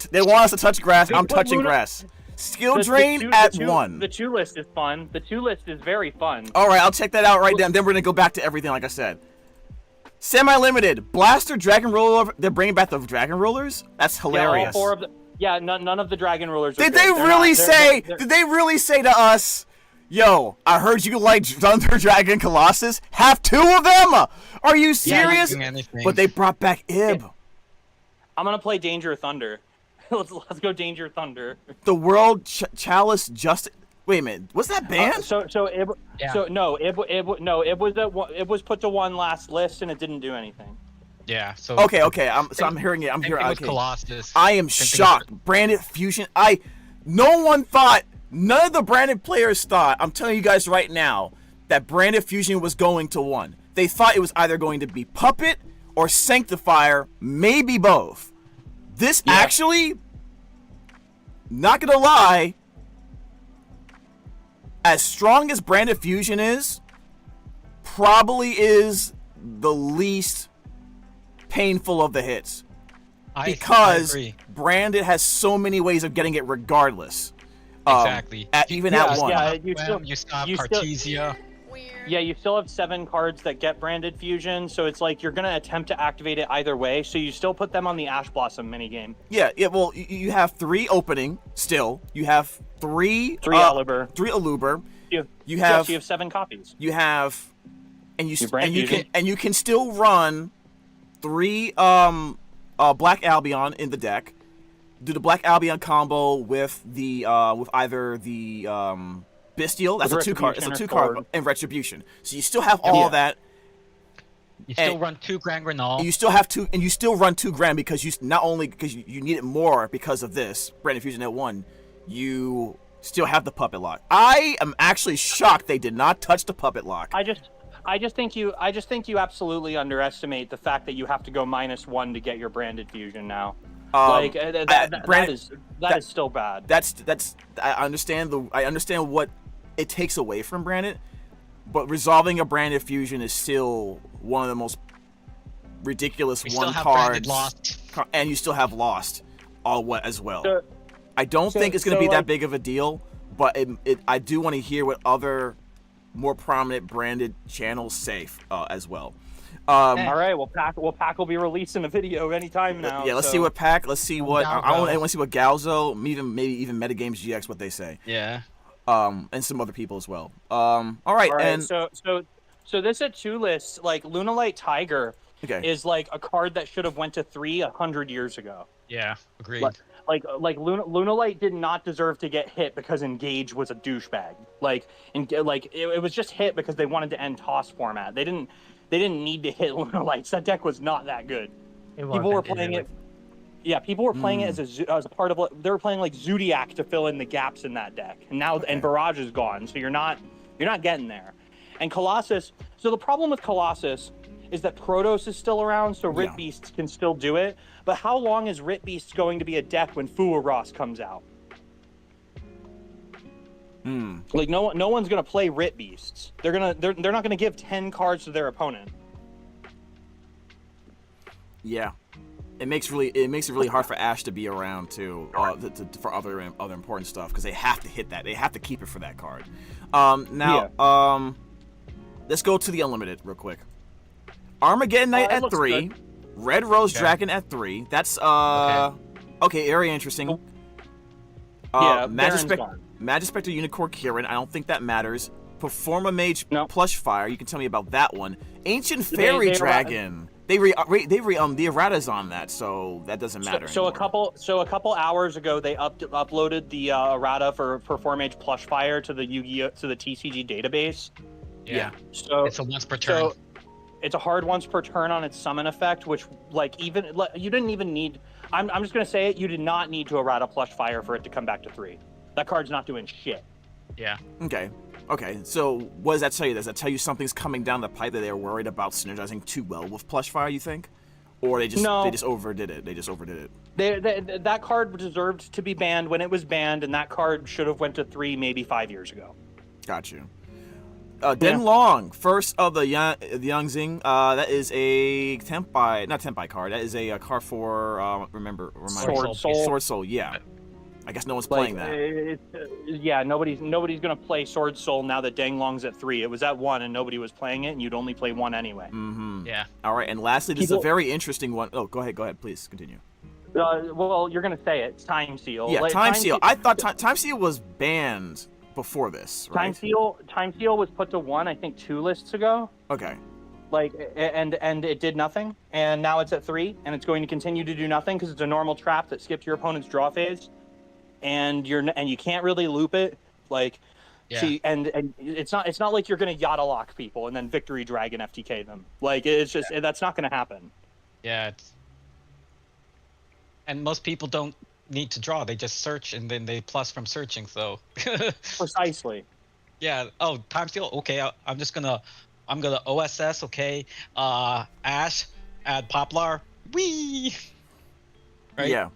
They want us to touch grass. I'm touching grass. Skill drain at 1. The 2 list is fun. The 2 list is very fun. All right, I'll check that out right then. Then we're gonna go back to everything like I said. Semi-limited Blaster Dragon Roller. They're bringing back the Dragon Rollers. That's hilarious. Yeah, all 4 of the. Yeah, none of the Dragon Rulers. Did they really say? Did they really say to us? Yo, I heard you like Thunder Dragon Colossus. Have 2 of them? Are you serious? But they brought back Ib. I'm gonna play Danger Thunder. let's go Danger Thunder. The World Chalice Justice. Wait a minute, was that banned? It was put to 1 last list and it didn't do anything. Yeah. So okay. I'm hearing it. I'm hearing. Okay. Colossus. I am shocked. Branded Fusion. No one thought. None of the branded players thought, I'm telling you guys right now, that Branded Fusion was going to 1. They thought it was either going to be Puppet or Sanctifier, maybe both. This actually, not gonna lie, as strong as Branded Fusion is, probably is the least painful of the hits. Because Branded has so many ways of getting it regardless. Exactly. Even at 1. Yeah, you still have Cartesia. Yeah, you still have 7 cards that get Branded Fusion, so it's like you're gonna attempt to activate it either way. So you still put them on the Ash Blossom minigame. Yeah. Well, you have 3 opening still. You have 3 Aluber. 3 Aluber. You have 7 copies. You have, and you can still run 3 Black Albion in the deck. Do the Black Albion combo with the with either the Bestial. That's a 2 card. It's a 2 card and Retribution. So you still have all that. You still run 2 Grand Grenal. And you still have 2, and you still run 2 Grand because you not only because you need it more because of this Branded Fusion at 1. You still have the Puppet Lock. I am actually shocked they did not touch the Puppet Lock. I just think you absolutely underestimate the fact that you have to go -1 to get your Branded Fusion now. That is still bad. That's I understand what it takes away from Branded, but resolving a Branded Fusion is still one of the most ridiculous cards. And you still have Lost as well. I don't think it's going to be that big of a deal, but I do want to hear what other more prominent Branded channels say as well. All right, well, Pack will be releasing a video anytime now. Yeah, let's see what Pack. Let's see what I want to see what Galzo, maybe even Metagames GX, what they say. Yeah. And some other people as well. All right, and so this at 2 lists, like Lunalight Tiger is like a card that should have went to 3 100 years ago. Yeah, agreed. Like Lunalight did not deserve to get hit because Engage was a douchebag. It was just hit because they wanted to end toss format. They didn't need to hit Lunalights. That deck was not that good. People were playing it. Yeah, people were playing it as a part of they were playing like Zodiac to fill in the gaps in that deck, and now and Barrage is gone, so you're not getting there. And Colossus. So the problem with Colossus is that Protoss is still around, so Rit Beasts can still do it. But how long is Rit Beasts going to be a deck when Fuaros comes out? Like no one's gonna play Rit Beasts. They're not gonna give 10 cards to their opponent. Yeah. It makes it really hard for Ash to be around too, for other important stuff, because they have to hit that. They have to keep it for that card. Let's go to the Unlimited real quick. Armageddon Knight at 3, good. Red Rose Dragon at 3. That's okay, very interesting. Magic Spectre Unicorn Kirin. I don't think that matters. Performa Mage Plush Fire. You can tell me about that one. Ancient Fairy Dragon. The errata's on that, so that doesn't matter. So a couple hours ago, they uploaded the errata for Performage Plush Fire to the Yu-Gi-Oh to the TCG database. Yeah. So it's a once per turn. So it's a hard once per turn on its summon effect, which you didn't even need. I'm just gonna say it. You did not need to errata Plush Fire for it to come back to 3. That card's not doing shit. Yeah. Okay, so what does that tell you? Does that tell you something's coming down the pipe that they're worried about synergizing too well with Plush Fire, you think? Or they just overdid it? That card deserved to be banned when it was banned, and that card should have went to 3 maybe 5 years ago. Got you. Den Long, first of the Yangzing. That is a not Tempai card. That is a card for Sword Soul. Yeah. I guess no one's playing that. Nobody's gonna play Sword Soul now that Danglong's at 3. It was at 1 and nobody was playing it, and you'd only play 1 anyway. Yeah. All right, and lastly, this is a very interesting one. Oh, go ahead, please continue. Well, you're gonna say it. Time Seal. Yeah, Time Seal. I thought Time Seal was banned before this, right? Time Seal was put to 1, I think 2 lists ago. Okay. And it did nothing, and now it's at 3, and it's going to continue to do nothing because it's a normal trap that skips your opponent's draw phase. And you can't really loop it, and it's not like you're gonna Yada lock people and then Victory Dragon FTK them. That's not gonna happen. Yeah. And most people don't need to draw; they just search and then they plus from searching. So. Precisely. Yeah. Oh, Time Steal. Okay, I'm gonna OSS. Okay. Ash, add Poplar. Wee. Right. Yeah.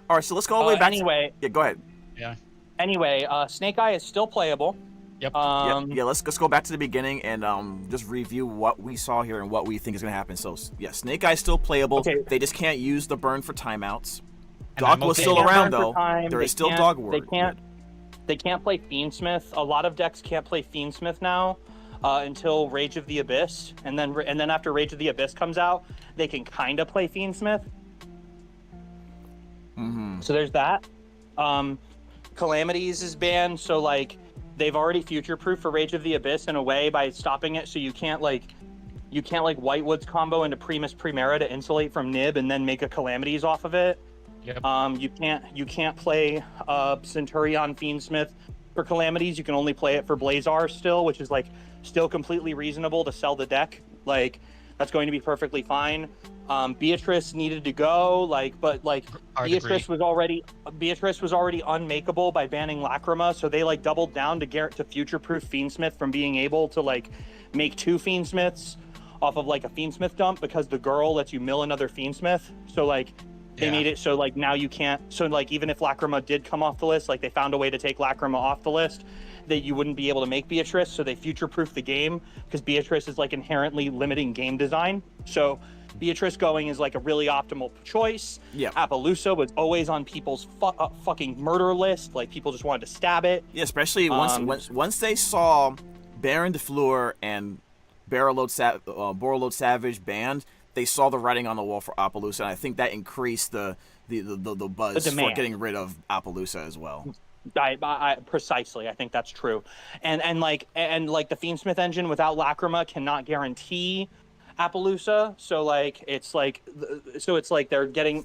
All right, so let's go all the way back. Anyway. Yeah, go ahead. Yeah. Snake Eye is still playable. Yep. Let's go back to the beginning and just review what we saw here and what we think is going to happen. So, yeah, Snake Eye is still playable. Okay. They just can't use the burn for timeouts. Dog was still around, though. There is still Dog Ward. They can't play Fiendsmith. A lot of decks can't play Fiendsmith now until Rage of the Abyss. And then after Rage of the Abyss comes out, they can kind of play Fiendsmith. So there's that. Calamities is banned, so they've already future-proofed for Rage of the Abyss in a way by stopping it, so you can't Whitewoods combo into Primus Primera to insulate from Nib and then make a Calamities off of it. Yep. You can't play Centurion Fiendsmith for Calamities. You can only play it for Blazar still, which is still completely reasonable to sell the deck. That's going to be perfectly fine. Beatrice needed to go, Beatrice was already unmakeable by banning Lacrima, so they doubled down to future-proof Fiendsmith from being able to make 2 Fiendsmiths off of a Fiendsmith dump, because the girl lets you mill another Fiendsmith. So they made it so now you can't. So even if Lacrima did come off the list, they found a way to take Lacrima off the list, that you wouldn't be able to make Beatrice. So they future-proof the game because Beatrice is inherently limiting game design. So Beatrice going is a really optimal choice. Yeah. Appaloosa was always on people's fucking murder list. People just wanted to stab it. Yeah, especially once they saw Baron de Fleur and Borreload Savage banned, they saw the writing on the wall for Appaloosa, and I think that increased the buzz for getting rid of Appaloosa as well. Precisely, I think that's true. And the Fiendsmith engine without Lacrima cannot guarantee Appaloosa, so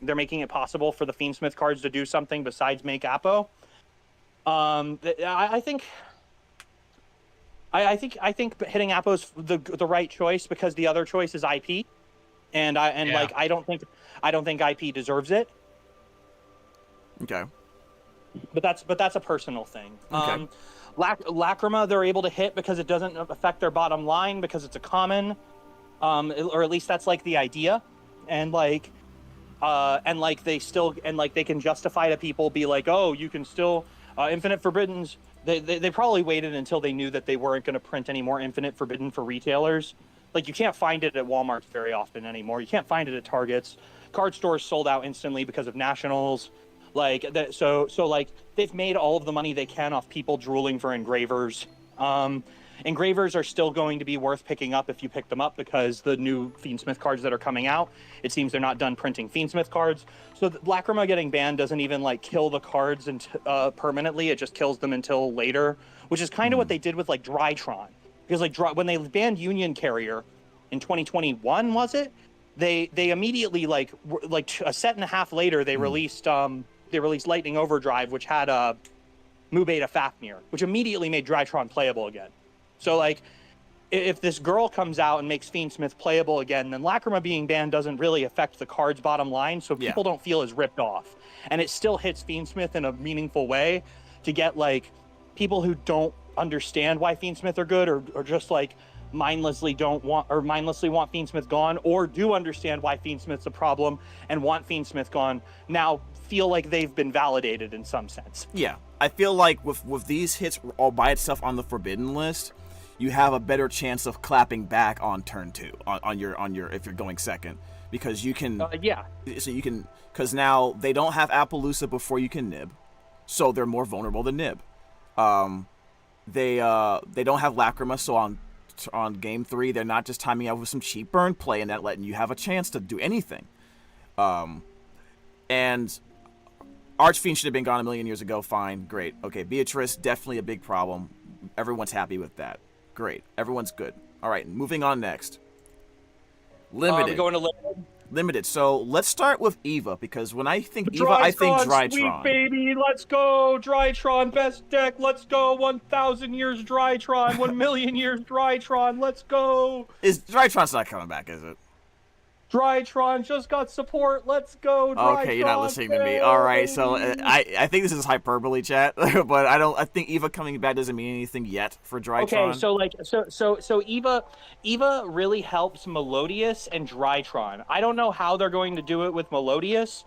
they're making it possible for the Fiendsmith cards to do something besides make Appo. I think hitting Appo's the right choice, because the other choice is IP, and I don't think IP deserves it. Okay. But that's a personal thing. Okay. Lacrima, they're able to hit because it doesn't affect their bottom line because it's a common, or at least that's like the idea, and like they still they can justify to people, be like, oh, you can still Infinite Forbiddens. They probably waited until they knew that they weren't going to print any more Infinite Forbidden for retailers. Like, you can't find it at Walmart very often anymore. You can't find it at Targets. Card stores sold out instantly because of nationals. Like that, so like they've made all of the money they can off people drooling for engravers. Engravers are still going to be worth picking up if you pick them up, because the new Fiendsmith cards that are coming out, it seems they're not done printing Fiendsmith cards. So Lacrima getting banned doesn't even like kill the cards permanently. It just kills them until later, which is kind of what they did with like Drytron, because like when they banned Union Carrier in 2021, was it? They immediately like a set and a half later they released Lightning Overdrive, which had a Mu Beta Fafnir, which immediately made Drytron playable again. So like, if this girl comes out and makes Fiendsmith playable again, then Lacrima being banned doesn't really affect the card's bottom line, so people don't feel as ripped off. And it still hits Fiendsmith in a meaningful way to get like people who don't understand why Fiendsmith are good, or just like mindlessly want Fiendsmith gone, or do understand why Fiendsmith's a problem and want Fiendsmith gone, now feel like they've been validated in some sense. Yeah, I feel like with these hits all by itself on the Forbidden list, you have a better chance of clapping back on turn 2 on your if you're going second, because you can so you can, because now they don't have Appaloosa before you can nib, so they're more vulnerable to nib. They don't have Lacrima, so on game 3 they're not just timing out with some cheap burn play and that letting you have a chance to do anything. And Archfiend should have been gone a million years ago. Fine, great, okay. Beatrice, definitely a big problem. Everyone's happy with that. Great, everyone's good. All right, moving on next. Limited. We're going to limited. Limited. So let's start with Eva, because when I think Eva, I think Drytron. Sweet baby, let's go Drytron, best deck. Let's go 1,000 years Drytron, 1,000,000 years Drytron. Let's go. Drytron's not coming back, is it? Drytron just got support. Let's go, Drytron. Okay, you're not listening to me. All right, so I think this is hyperbole, chat, but I think Eva coming back doesn't mean anything yet for Drytron. Okay, so Eva really helps Melodious and Drytron. I don't know how they're going to do it with Melodious,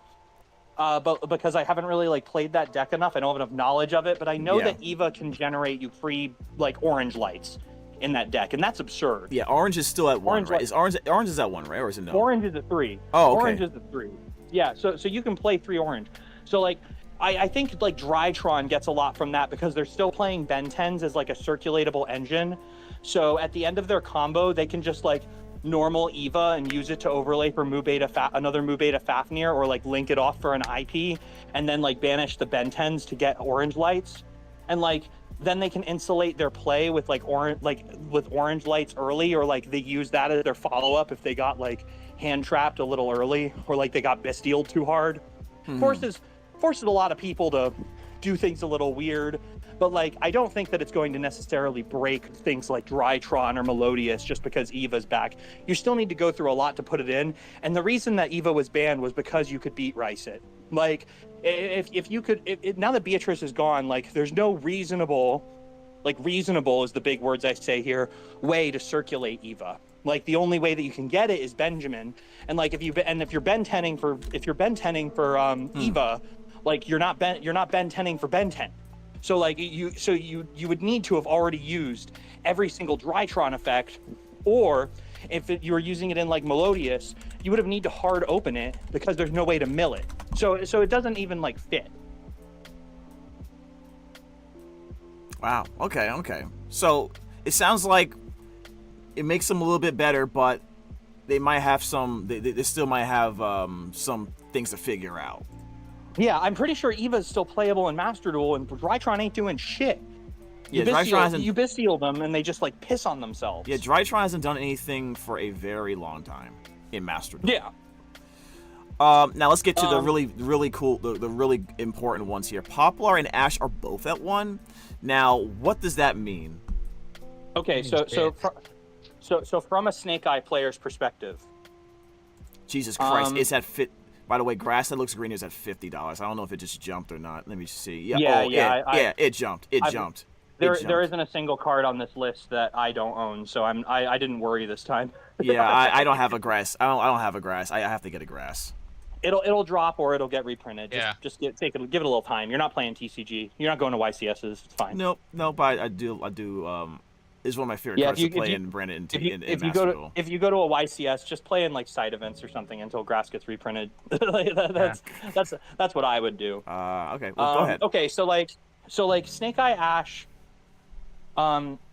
but because I haven't really like played that deck enough, I don't have enough knowledge of it. But I know that Eva can generate you free like orange lights in that deck, and that's absurd. Yeah, orange is still at 1, right? Orange is at 1, right? Or is it no? Orange is at 3. Oh, okay. Orange is at 3. Yeah, so you can play 3 orange. So like I think like Drytron gets a lot from that, because they're still playing Ben 10s as like a circulatable engine. So at the end of their combo, they can just like normal Eva and use it to overlay for another Mu Beta Fafnir, or like link it off for an IP, and then like banish the Ben 10s to get orange lights. And like then they can insulate their play with like orange lights early, or like they use that as their follow-up if they got like hand trapped a little early, or like they got bestialed too hard. Forces a lot of people to do things a little weird, but like I don't think that it's going to necessarily break things like Drytron or Melodious just because Eva's back. You still need to go through a lot to put it in, and the reason that Eva was banned was because you could beat Rhys it. Like if you could, now that Beatrice is gone, like there's no reasonable is the big words I say here, way to circulate Eva. Like the only way that you can get it is Benjamin, and like if you're Ben Tenning for Eva, like you're not Ben Tenning for Ben 10. So like you would need to have already used every single Drytron effect, or if you were using it in like Melodious, you would have need to hard open it because there's no way to mill it. So it doesn't even like fit. Wow. Okay. So it sounds like it makes them a little bit better, but they might have they still might have some things to figure out. Yeah, I'm pretty sure Eva's still playable in Master Duel, and Drytron ain't doing shit. Yeah, you bestial them, and they just like piss on themselves. Yeah, Drytron hasn't done anything for a very long time in Master Duel. Yeah. Now let's get to the really cool, the really important ones here. Poplar and Ash are both at 1. Now, what does that mean? Okay, so from a Snake Eye player's perspective, Jesus Christ, is that fit? By the way, grass that looks green is at $50. I don't know if it just jumped or not. Let me see. Yeah, it jumped. It jumped. There isn't a single card on this list that I don't own, so I didn't worry this time. Yeah, I don't have a grass. I don't have a grass. I have to get a grass. It'll drop or it'll get reprinted. Just give it a little time. You're not playing TCG. You're not going to YCSs. It's fine. Nope. But I do. Is one of my favorite cards to play in Brandon in Masterduel. If you go to a YCS, just play in like side events or something until grass gets reprinted. That's what I would do. Okay. Well, go ahead. Okay, so Snake Eye Ash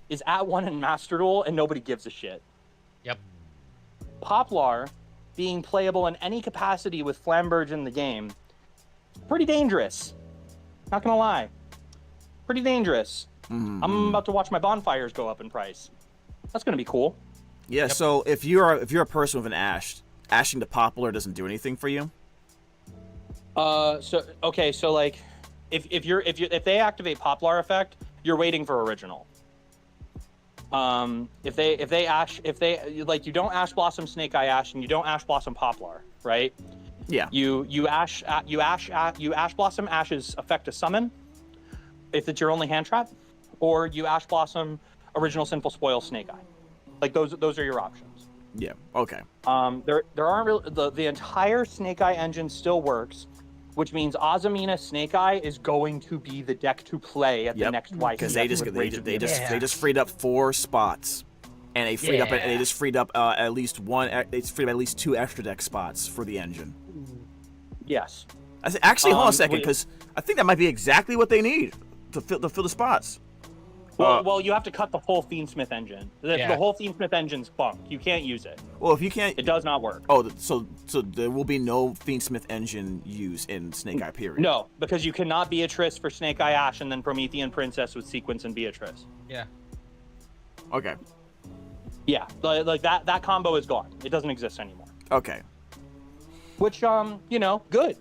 is at 1 in Masterduel and nobody gives a shit. Yep. Poplar being playable in any capacity with Flamberge in the game, pretty dangerous. Not gonna lie, pretty dangerous. I'm about to watch my bonfires go up in price. That's gonna be cool. Yeah. Yep. So if you're a person with an ash, ashing the Poplar doesn't do anything for you. So like, if they activate Poplar effect, you're waiting for original. If they like, you don't Ash Blossom Snake Eye Ash and you don't Ash Blossom Poplar, right? Yeah. You Ash Blossom Ash's effect to summon, if it's your only hand trap, or you Ash Blossom Original Sinful Spoil Snake Eye. Like those are your options. Yeah. Okay. There aren't really the entire Snake Eye engine still works, which means Azamina Snake Eye is going to be the deck to play at the next YCS. Because they just freed up 4 spots, and they freed up at least one. They freed up at least 2 extra deck spots for the engine. Yes. Actually, hold on a second, because I think that might be exactly what they need to fill the spots. Well, you have to cut the whole Fiendsmith engine. The whole Fiendsmith engine's bunk. You can't use it. Well, if you can't, it does not work. Oh, so there will be no Fiendsmith engine used in Snake Eye, period. No, because you cannot Beatrice for Snake Eye Ash and then Promethean Princess with Sequence and Beatrice. Yeah. Okay. Yeah, like that combo is gone. It doesn't exist anymore. Okay. Which good.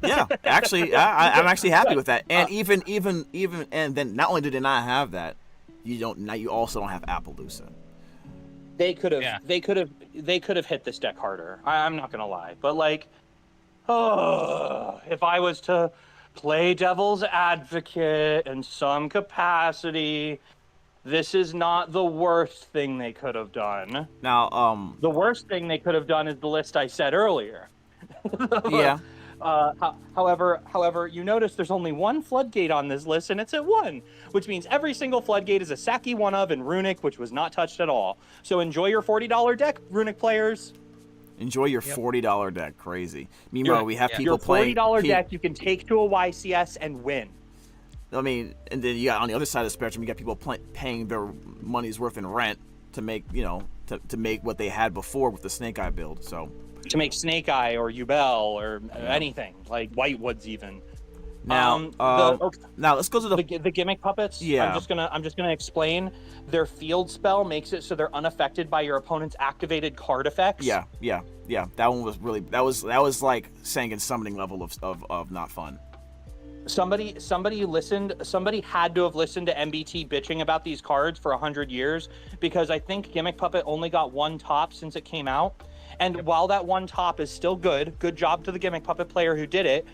Yeah, actually, I'm actually happy with that. And even and then not only did they not have that, you also don't have Appaloosa. They could have hit this deck harder. I'm not gonna lie, but like, if I was to play devil's advocate in some capacity, this is not the worst thing they could have done. Now, the worst thing they could have done is the list I said earlier. Yeah. However, you notice there's only one floodgate on this list, and it's at 1, which means every single floodgate is a Saki 1-of in Runic, which was not touched at all. So enjoy your $40 deck, Runic players. Enjoy your $40 deck. Crazy. Meanwhile, we have people playing... Your $40 deck you can take to a YCS and win. I mean, and then you got on the other side of the spectrum, you got people paying their money's worth in rent to make, to make what they had before with the Snake Eye build, so... To make Snake Eye or Yubel or anything, like Whitewoods even. Now, now let's go to the gimmick puppets. Yeah. I'm just gonna explain. Their field spell makes it so they're unaffected by your opponent's activated card effects. Yeah. That one was really that was like Sangan summoning level of not fun. Somebody had to have listened to MBT bitching about these cards for 100 years, because I think Gimmick Puppet only got 1 top since it came out. And while that 1 top is still good job to the Gimmick Puppet player who did it,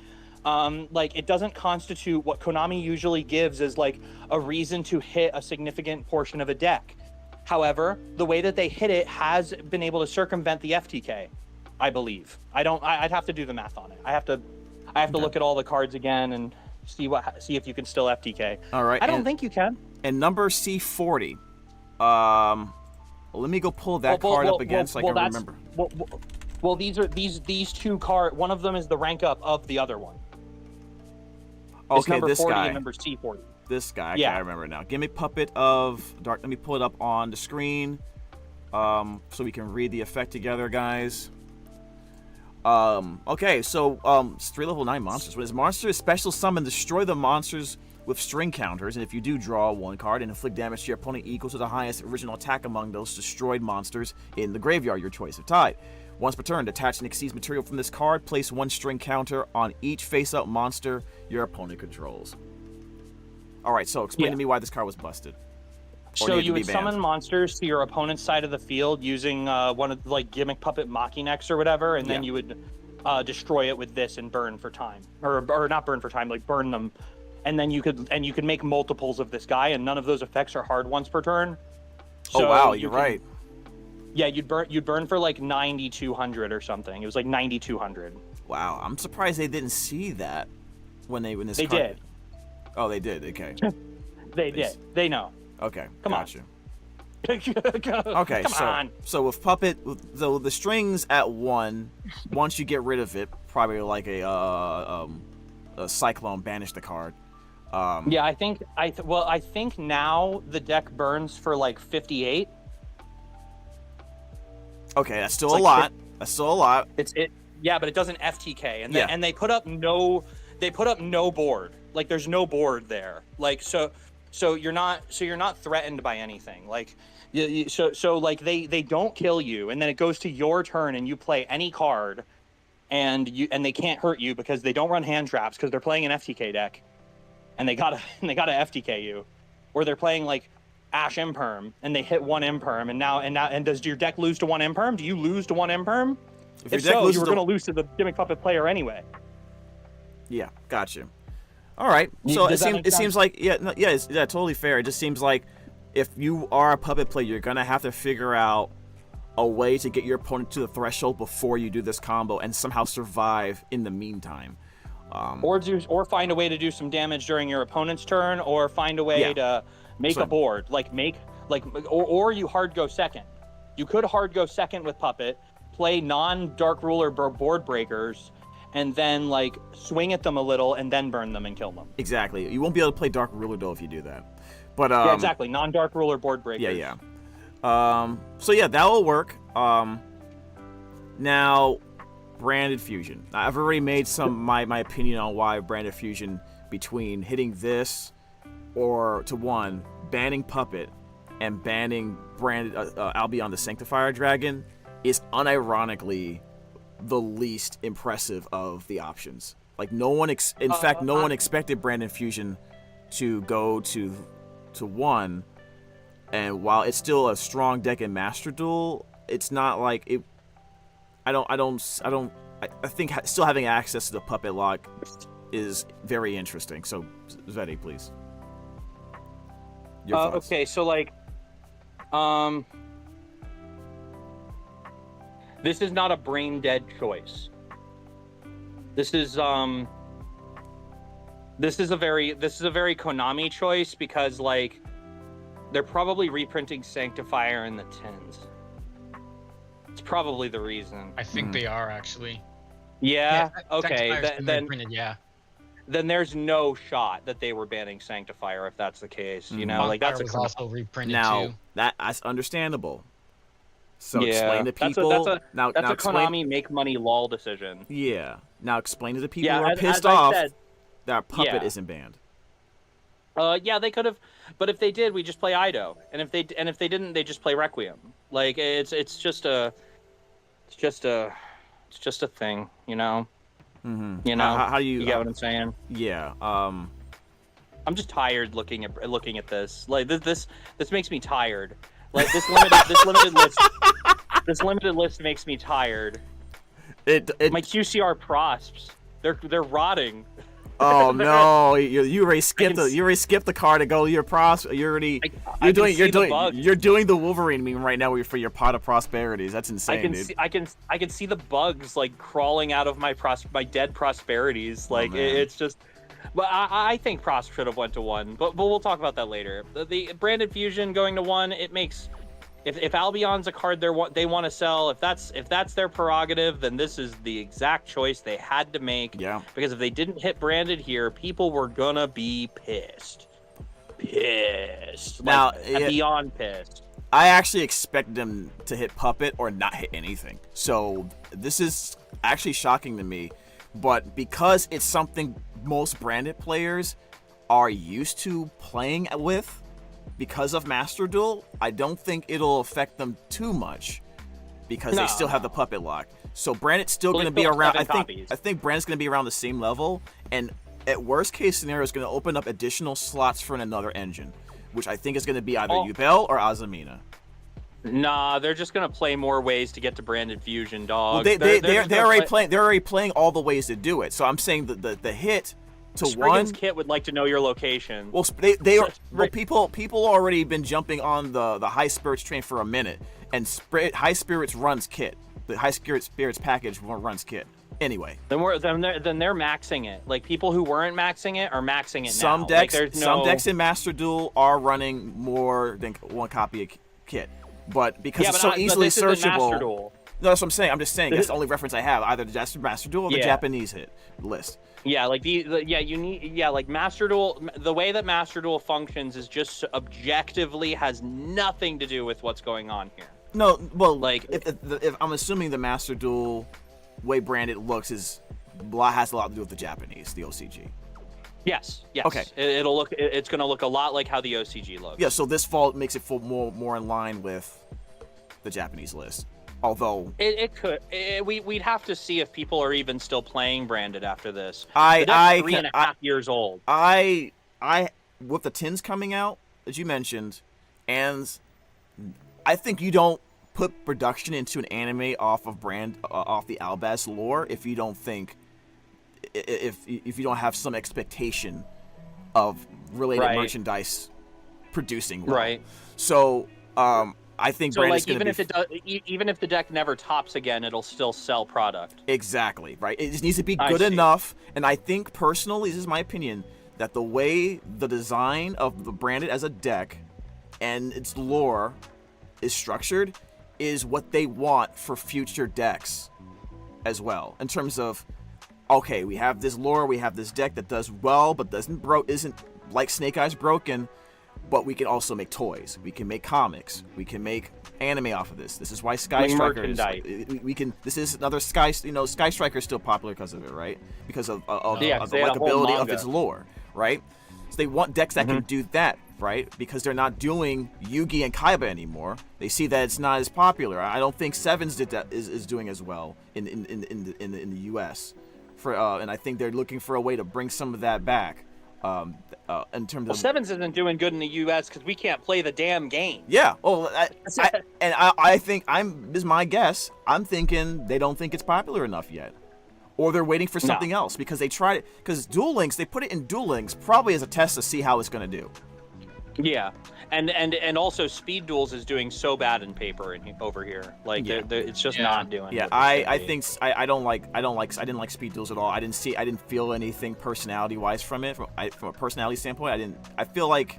like, it doesn't constitute what Konami usually gives as like a reason to hit a significant portion of a deck. However, the way that they hit it has been able to circumvent the FTK, I believe. I'd have to do the math on it. I have to look at all the cards again and see if you can still FTK. All right. I don't think you can. And number C40. Let me go pull that card up again so I can remember. Well, these 2 cards. One of them is the rank up of the other one. It's Okay, number this 40 guy. and number C40. This guy. Yeah. I remember it now. Gimmick Puppet of Dark. Let me pull it up on the screen, so we can read the effect together, guys. Okay, so it's 3 level 9 monsters. When this monster is special summon, destroy the monsters with string counters, and if you do, draw 1 card and inflict damage to your opponent equal to the highest original attack among those destroyed monsters in the graveyard, your choice of type. Once per turn, detach and exceed material from this card, place 1 string counter on each face-up monster your opponent controls. Alright, so explain to me why this card was busted. So you would summon monsters to your opponent's side of the field using one of like Gimmick Puppet Machinax or whatever, and then you would destroy it with this and burn for time, or not burn for time, like burn them, and then you could make multiples of this guy, and none of those effects are hard once per turn. So oh wow, you're right. Yeah, you'd burn for like 9,200 or something. It was like 9,200. Wow, I'm surprised they didn't see that when this. They card... did. Oh, they did. Okay. They did. They know. Okay. Come gotcha. on. Okay, Come on. So with Puppet, so the strings at 1, once you get rid of it, probably like a Cyclone, banish the card. Yeah, I think now the deck burns for like 58. Okay, that's still It's a like lot. That's still a lot. Yeah, but it doesn't FTK, and they put up no board. Like there's no board there. Like so you're not threatened by anything. Like so like they don't kill you, and then it goes to your turn, and you play any card, and they can't hurt you because they don't run hand traps because they're playing an FTK deck, and they gotta FTK you, or they're playing like Ash Imperm and they hit 1 Imperm, and does your deck lose to 1 Imperm? Do you lose to 1 Imperm? If so, you were going to lose to the Gimmick Puppet player anyway. Yeah, gotcha. All right, so it seems like it's totally fair. It just seems like if you are a Puppet player, you're gonna have to figure out a way to get your opponent to the threshold before you do this combo and somehow survive in the meantime. Or find a way to do some damage during your opponent's turn, or find a way to make a board, or you hard go second. You could hard go second with Puppet, play non-Dark Ruler board breakers, and then like swing at them a little and then burn them and kill them. Exactly. You won't be able to play Dark Ruler though if you do that. But yeah, exactly. Non-Dark Ruler board breakers. Yeah. So yeah, that will work. Now, Branded Fusion. I've already made my opinion on why Branded Fusion, between hitting this or to 1, banning Puppet and banning Branded Albion the Sanctifier Dragon, is unironically the least impressive of the options. Like no one expected Branded Fusion to go to 1, and while it's still a strong deck in Master Duel, it's not like it. I think still having access to the Puppet lock is very interesting. So, Svetty, please. Your thoughts. Okay, so like, this is not a brain dead choice. This is a very Konami choice, because like they're probably reprinting Sanctifier in the 10s. It's probably the reason. I think they are actually. Yeah. Okay. Then there's no shot that they were banning Sanctifier if that's the case. You know, like that's also reprinted now too. That's understandable. So explain to people. That's a Konami make money lol decision. Yeah. Now explain to the people who are pissed off that Puppet isn't banned. Yeah, they could have, but if they did, we just play Ido, and if they didn't, they just play Requiem. Like it's just a thing, you know. Mm-hmm. You know. How do you get what I'm saying? Yeah. I'm just tired looking at this. Like this makes me tired. Like this limited list makes me tired. My QCR prosps, they're rotting. Oh no! You already skipped the card to go to your pros. You're doing the Wolverine meme right now for your pot of prosperities. That's insane, dude. I can see the bugs like crawling out of my dead prosperities. Like it's just. But I think Prosp should have went to 1. But we'll talk about that later. The Branded Fusion going to 1, it makes. If Albion's a card they want to sell, if that's their prerogative, then this is the exact choice they had to make. Yeah. Because if they didn't hit Branded here, people were gonna be pissed. Now, beyond pissed. I actually expected them to hit Puppet or not hit anything. So this is actually shocking to me. But because it's something most Branded players are used to playing with, because of Master Duel, I don't think it'll affect them too much, because they still have the Puppet lock. So Branded's still going to be around. I think Branded's going to be around the same level, and at worst case scenario, is going to open up additional slots for another engine, which I think is going to be either Yubel or Azamina. Nah, they're just gonna play more ways to get to branded fusion, dog. Well, they're already playing all the ways to do it. So I'm saying the hit to Spriggan's one. kit would like to know your location. Well, people already been jumping on the high spirits train for a minute, and high spirits runs kit. The high spirits package runs kit. Anyway, Then they're maxing it. Like people who weren't maxing it are maxing it some now. decks, Like, some decks in Master Duel are running more than one copy of kit, but because it's so easily searchable. No, that's what I'm saying. I'm just saying that's the only reference I have, either the Master Duel or the Japanese hit list. Yeah, like like Master Duel. The way that Master Duel functions is just objectively has nothing to do with what's going on here. No, well, like if I'm assuming the Master Duel way branded looks has a lot to do with the Japanese, the OCG. Yes. Okay. It's gonna look a lot like how the OCG looks. Yeah. So this fall makes it more in line with the Japanese list. Although it could, we'd have to see if people are even still playing branded after this. The deck's 3.5 years old. I with the tins coming out as you mentioned, and I think you don't put production into an anime off of off the Albaz lore if you don't think if you don't have some expectation of related merchandise producing well. Right. So I think so brand like even if the deck never tops again, it'll still sell product. Exactly, right? It just needs to be good enough, and I think personally, this is my opinion, that the way the design of the branded as a deck and its lore is structured is what they want for future decks as well. In terms of, okay, we have this lore, we have this deck that does well, but isn't like Snake Eyes broken, but we can also make toys. We can make comics. We can make anime off of this. This is why Sky Striker we can. This is another Sky. Sky Striker is still popular because of it, right? Because of the likability of its lore, right? So they want decks that can do that, right? Because they're not doing Yugi and Kaiba anymore. They see that it's not as popular. I don't think Sevens is doing as well in the U.S. And I think they're looking for a way to bring some of that back. In terms of Sevens isn't doing good in the U.S. because we can't play the damn game. Yeah. Oh, I think this is my guess. I'm thinking they don't think it's popular enough yet, or they're waiting for something else because they tried it. Because Duel Links, they put it in Duel Links probably as a test to see how it's going to do. Yeah, and also Speed Duels is doing so bad in paper over here. Like it's just not doing. Yeah, I didn't like Speed Duels at all. I didn't feel anything personality wise from it. From a personality standpoint, I feel like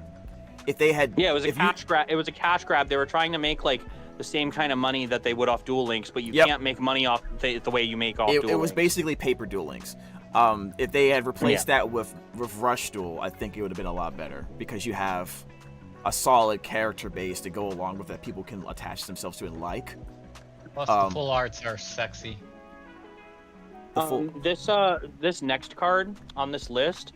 if they had it was a cash grab. It was a cash grab. They were trying to make like the same kind of money that they would off Duel Links, but you can't make money off the way you make off Duel Links. It was basically paper Duel Links. If they had replaced that with Rush Duel, I think it would have been a lot better because you have a solid character base to go along with that people can attach themselves to and like. Plus the full arts are sexy. This next card on this list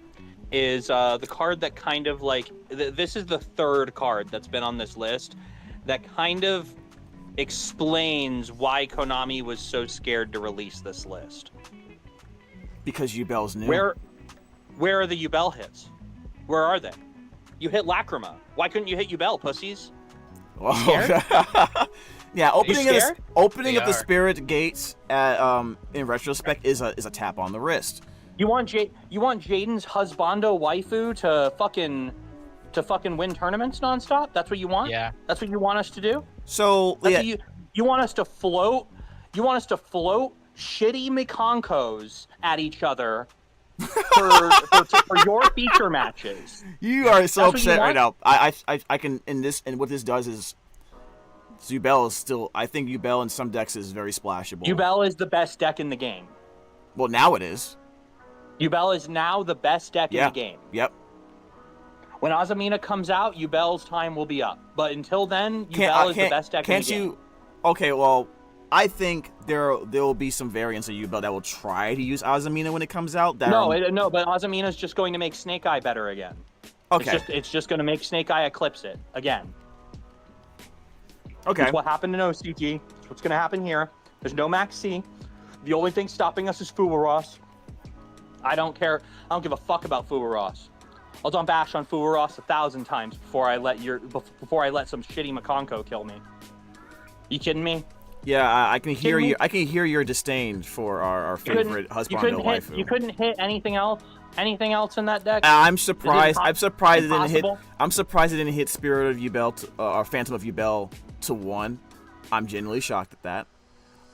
is the card that kind of like this is the third card that's been on this list that kind of explains why Konami was so scared to release this list. Because Yubel's new. Where are the Yubel hits? Where are they? You hit Lacrima. Why couldn't you hit Yubel, pussies? Yeah, opening of the spirit gates in retrospect is a tap on the wrist. You want Jaden's husbando waifu to fucking win tournaments nonstop? That's what you want? Yeah. That's what you want us to do? So you want us to float? You want us to float shitty Mikonkos at each other for your feature matches? You are so upset right now. I can and what this does is Yubel is still. I think Yubel in some decks is very splashable. Yubel is the best deck in the game. Well, now it is. Yubel is now the best deck in the game. Yep. When Azamina comes out, Yubel's time will be up. But until then, Yubel is the best deck in the game. Okay, well, I think there will be some variants of Yubel that will try to use Azamina when it comes out. But Azamina's just going to make Snake Eye better again. Okay. It's just going to make Snake Eye eclipse it again. Okay. That's what happened in OCG. That's what's going to happen here. There's no Max C. The only thing stopping us is Fuwaros. I don't care. I don't give a fuck about Fuwaros. I'll dump Ash on Fuwaros 1,000 times before I let some shitty Makonko kill me. You kidding me? Yeah, I can hear Kidding you. me? I can hear your disdain for our favorite husband waifu. You couldn't hit anything else. Anything else in that deck? I'm surprised. I'm surprised it didn't hit. Impossible? I'm surprised it didn't hit Spirit of Yubel or Phantom of Yubel to 1. I'm genuinely shocked at that.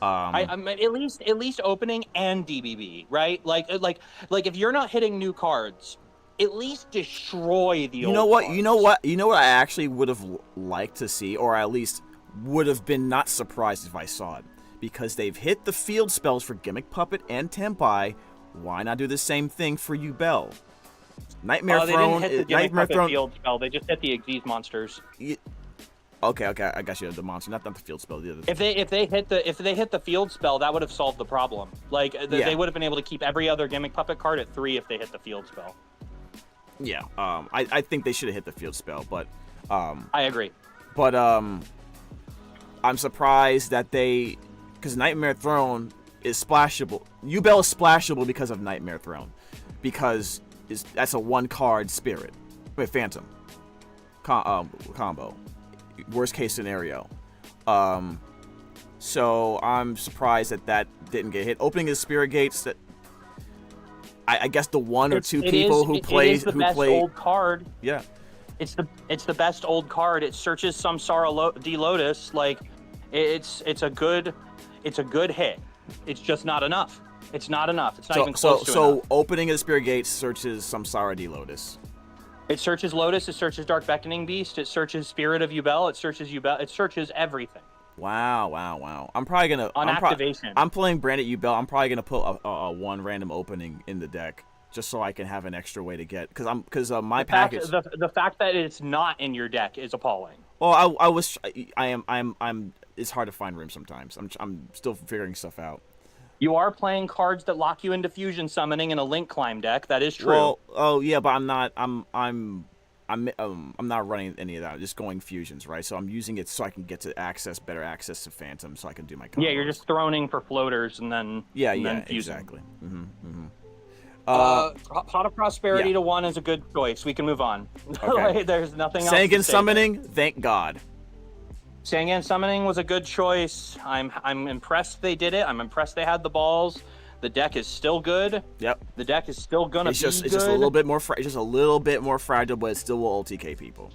I'm at least opening and DBB, right? Like if you're not hitting new cards, at least destroy the old cards. You know what I actually would have liked to see, or at least would have been not surprised if I saw it, because they've hit the field spells for Gimmick Puppet and Tempai. Why not do the same thing for Yubel? Nightmare Throne. They didn't hit the Nightmare Throne field spell. They just hit the Xyz monsters. Okay, I got you. The monster, not the field spell. The other. If they hit the field spell, that would have solved the problem. Like they would have been able to keep every other Gimmick Puppet card at 3 if they hit the field spell. Yeah. I think they should have hit the field spell, but. I agree. But I'm surprised that because Nightmare Throne is splashable. Yubel is splashable because of Nightmare Throne, because that's a 1-card spirit, Phantom combo. Worst case scenario. So I'm surprised that didn't get hit. Opening the Spirit Gates, that I guess the one or two people who play old card. Yeah. It's the best old card. It searches Samsara D-Lotus. Like it's a good hit. It's just not enough. It's not enough. It's not even close to enough. So opening of the Spirit Gates searches Samsara D-Lotus. It searches Lotus. It searches Dark Beckoning Beast. It searches Spirit of Yubel. It searches Yubel. It searches everything. Wow. I'm probably gonna activation. I'm playing Branded Yubel. I'm probably gonna put a 1 random opening in the deck just so I can have an extra way to get because my package. The fact that it's not in your deck is appalling. Well, I'm. It's hard to find room sometimes. I'm still figuring stuff out. You are playing cards that lock you into fusion summoning in a link climb deck. That is true. Well, but I'm not. I'm not running any of that. I'm just going fusions, right? So I'm using it so I can get to better access to Phantom, so I can do my combos. Yeah, you're just throning for floaters and then then fusing. Exactly. Pot of Prosperity to 1 is a good choice. We can move on. Okay. There's nothing else. Sangan Summoning, thank God. Sangan Summoning was a good choice. I'm impressed they did it. I'm impressed they had the balls. The deck is still good. Yep. The deck is still gonna be good. It's just a little bit more. It's just a little bit more fragile, but it still will OTK people.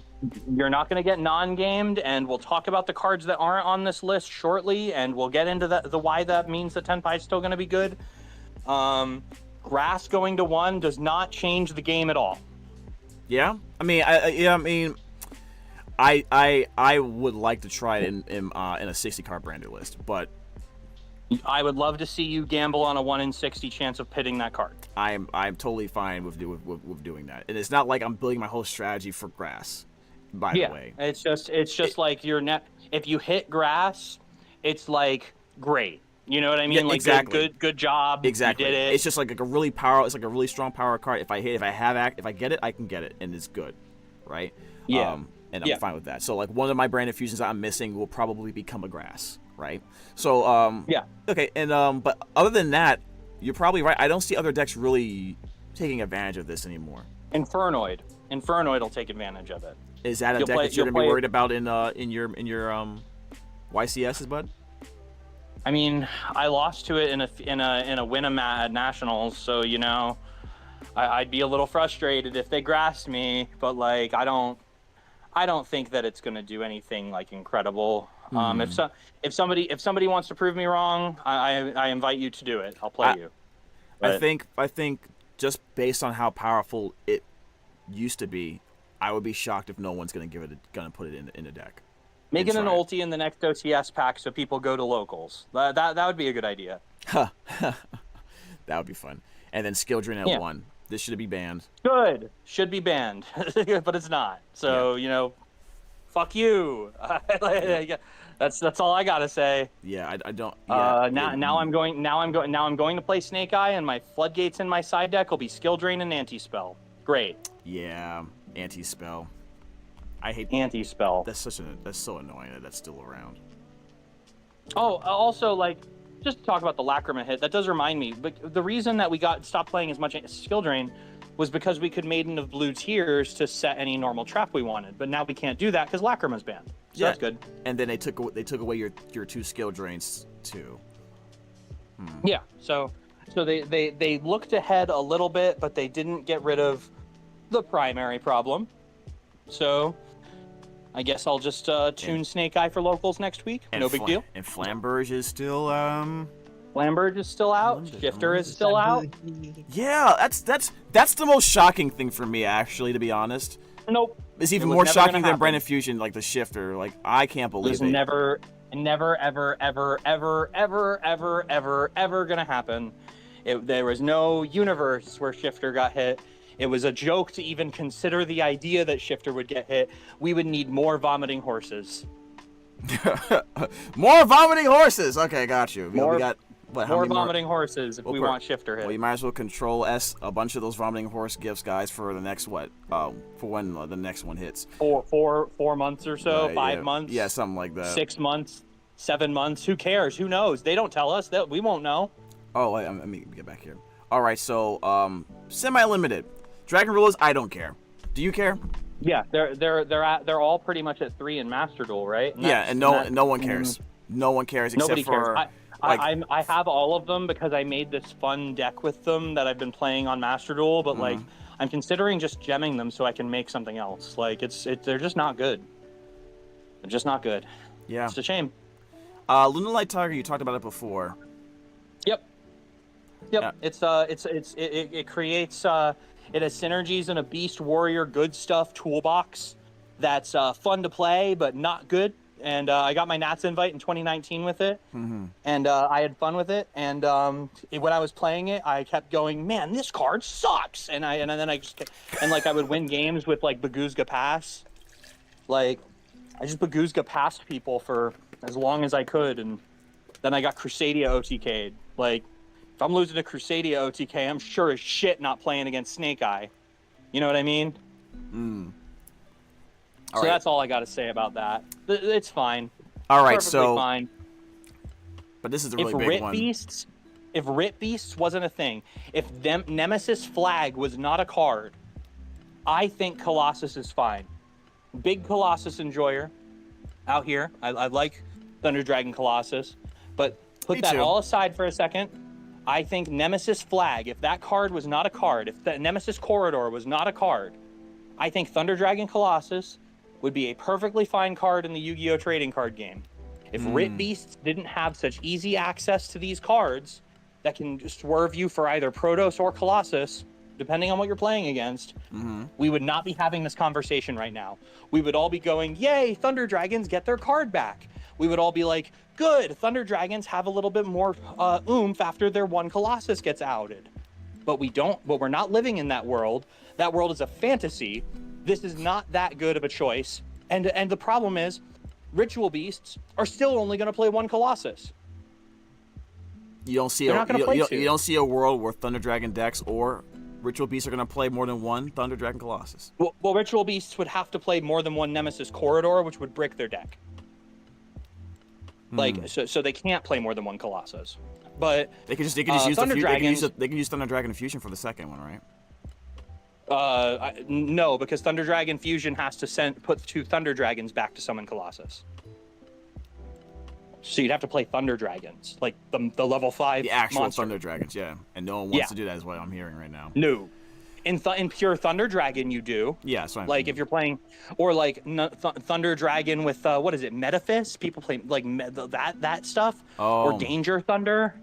You're not gonna get non-gamed, and we'll talk about the cards that aren't on this list shortly, and we'll get into the why that means that Tenpai is still gonna be good. Grass going to 1 does not change the game at all. Yeah. I would like to try it in a 60-card branded list, but I would love to see you gamble on a 1 in 60 chance of pitting that card. I'm totally fine with doing that, and it's not like I'm building my whole strategy for grass. By the way, it's just like your net. If you hit grass, it's like great. You know what I mean? Yeah, like exactly. Good job. Exactly. You did it. It's just like a really strong power card. If I get it, I can get it, and it's good, right? Yeah. And I'm fine with that. So like one of my branded fusions I'm missing will probably become a grass, right? So okay, and but other than that, you're probably right. I don't see other decks really taking advantage of this anymore. Infernoid will take advantage of it. Is that a deck that you're gonna be worried about in your YCSs, bud? I mean, I lost to it in a win at Nationals, so you know, I'd be a little frustrated if they grassed me, but like I don't think that it's gonna do anything like incredible. If somebody wants to prove me wrong, I invite you to do it. I'll play you. But I think just based on how powerful it used to be, I would be shocked if no one's gonna put it in a deck. Make it an ulti in the next OTS pack so people go to locals. That would be a good idea. That would be fun. And then skill drain at 1. This should be banned. Good. Should be banned, but it's not. So you know, fuck you. That's all I gotta say. Yeah, I don't. Now I'm going to play Snake Eye, and my floodgates in my side deck will be skill drain and anti-spell. Great. Yeah, anti-spell. I hate anti-spell. That's so annoying that that's still around. Oh, also like, just to talk about the Lacrima hit, that does remind me. But the reason that we stopped playing as much skill drain was because we could Maiden of Blue Tears to set any normal trap we wanted. But now we can't do that because Lacrima's banned. So that's good. And then they took away your 2 skill drains too. Yeah. So they looked ahead a little bit, but they didn't get rid of the primary problem. So I guess I'll just tune Snake Eye for locals next week. No big deal. And Flamberge is still Flamberge is still out. Shifter is still out. Yeah, that's the most shocking thing for me, actually, to be honest. Nope. It's even more shocking than Brandon Fusion, like the Shifter. Like, I can't believe it. Never, ever gonna happen. There was no universe where Shifter got hit. It was a joke to even consider the idea that Shifter would get hit. We would need more vomiting horses. More vomiting horses. Okay, got you. We got more vomiting horses if we want Shifter hit. Well, you might as well control S a bunch of those vomiting horse gifts, guys, for the next for when the next one hits. 4 months or so, 5 months. Yeah, something like that. 6 months, 7 months. Who cares? Who knows? They don't tell us. That we won't know. Oh, wait, let me get back here. All right, so semi-limited. Dragon Rulers, I don't care. Do you care? Yeah, they're all pretty much at 3 in Master Duel, right? And no one cares. No one cares except for. Cares. I have all of them because I made this fun deck with them that I've been playing on Master Duel, but like I'm considering just gemming them so I can make something else. Like they're just not good. They're just not good. Yeah, it's a shame. Lunar Light Tiger, you talked about it before. Yep. Yeah. It creates it has synergies in a Beast Warrior good stuff toolbox that's fun to play but not good. And I got my Nats invite in 2019 with it, and I had fun with it. And when I was playing it, I kept going, "Man, this card sucks!" And then I just I would win games with like Baguzga Pass. Like I just Baguzga passed people for as long as I could, and then I got Crusadia OTK'd. Like if I'm losing to Crusadia OTK, I'm sure as shit not playing against Snake Eye. You know what I mean? So that's all I got to say about that. It's fine. All right, so fine. But this is a really big one. If Rit Beasts wasn't a thing, if Nemesis Flag was not a card, I think Colossus is fine. Big Colossus enjoyer out here. I like Thunder Dragon Colossus, but put that all aside for a second. I think Nemesis Flag, if that card was not a card, if the Nemesis Corridor was not a card, I think Thunder Dragon Colossus would be a perfectly fine card in the Yu-Gi-Oh! Trading card game. If Rit Beasts didn't have such easy access to these cards that can just swerve you for either Protoss or Colossus, depending on what you're playing against, we would not be having this conversation right now. We would all be going, yay, Thunder Dragons get their card back. We would all be like, good, Thunder Dragons have a little bit more oomph after their one Colossus gets outed. But we don't, but we're not living in that world. That world is a fantasy. This is not that good of a choice. And the problem is, Ritual Beasts are still only going to play one Colossus. You don't see you don't see a world where Thunder Dragon decks or Ritual Beasts are going to play more than one Thunder Dragon Colossus. Well, Ritual Beasts would have to play more than one Nemesis Corridor, which would brick their deck. So they can't play more than one Colossus. But they can just use Thunder Dragons. They can use Thunder Dragon Fusion for the second one, right? No, because Thunder Dragon Fusion has to put 2 Thunder Dragons back to summon Colossus. So you'd have to play Thunder Dragons, like the level 5 the actual monster. Thunder Dragons, yeah. And no one wants to do that, is what I'm hearing right now. No. In pure Thunder Dragon, you do. Yeah, that's what I'm like if you're playing, or like Thunder Dragon with what is it, Metaphys? People play like that stuff, or Danger Thunder,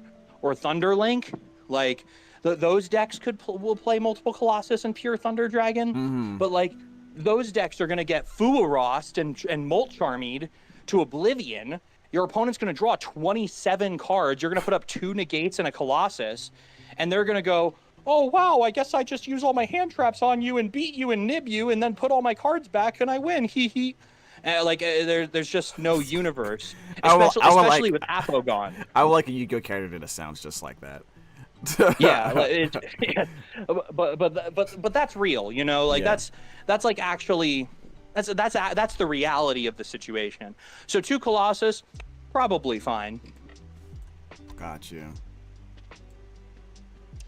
or Thunder Link. Like those decks will play multiple Colossus and pure Thunder Dragon, but like those decks are gonna get Fuwarost and Molt Charmied to oblivion. Your opponent's gonna draw 27 cards. You're gonna put up 2 negates and a Colossus, and they're gonna go, oh wow, I guess I just use all my hand traps on you and beat you and nib you and then put all my cards back and I win. Hee hee. There's just no universe, especially with Aphmau gone. I would like a Yu-Gi-Oh character that sounds just like that. But that's real, you know. Like that's like actually that's the reality of the situation. So 2 Colossus, probably fine. Got you.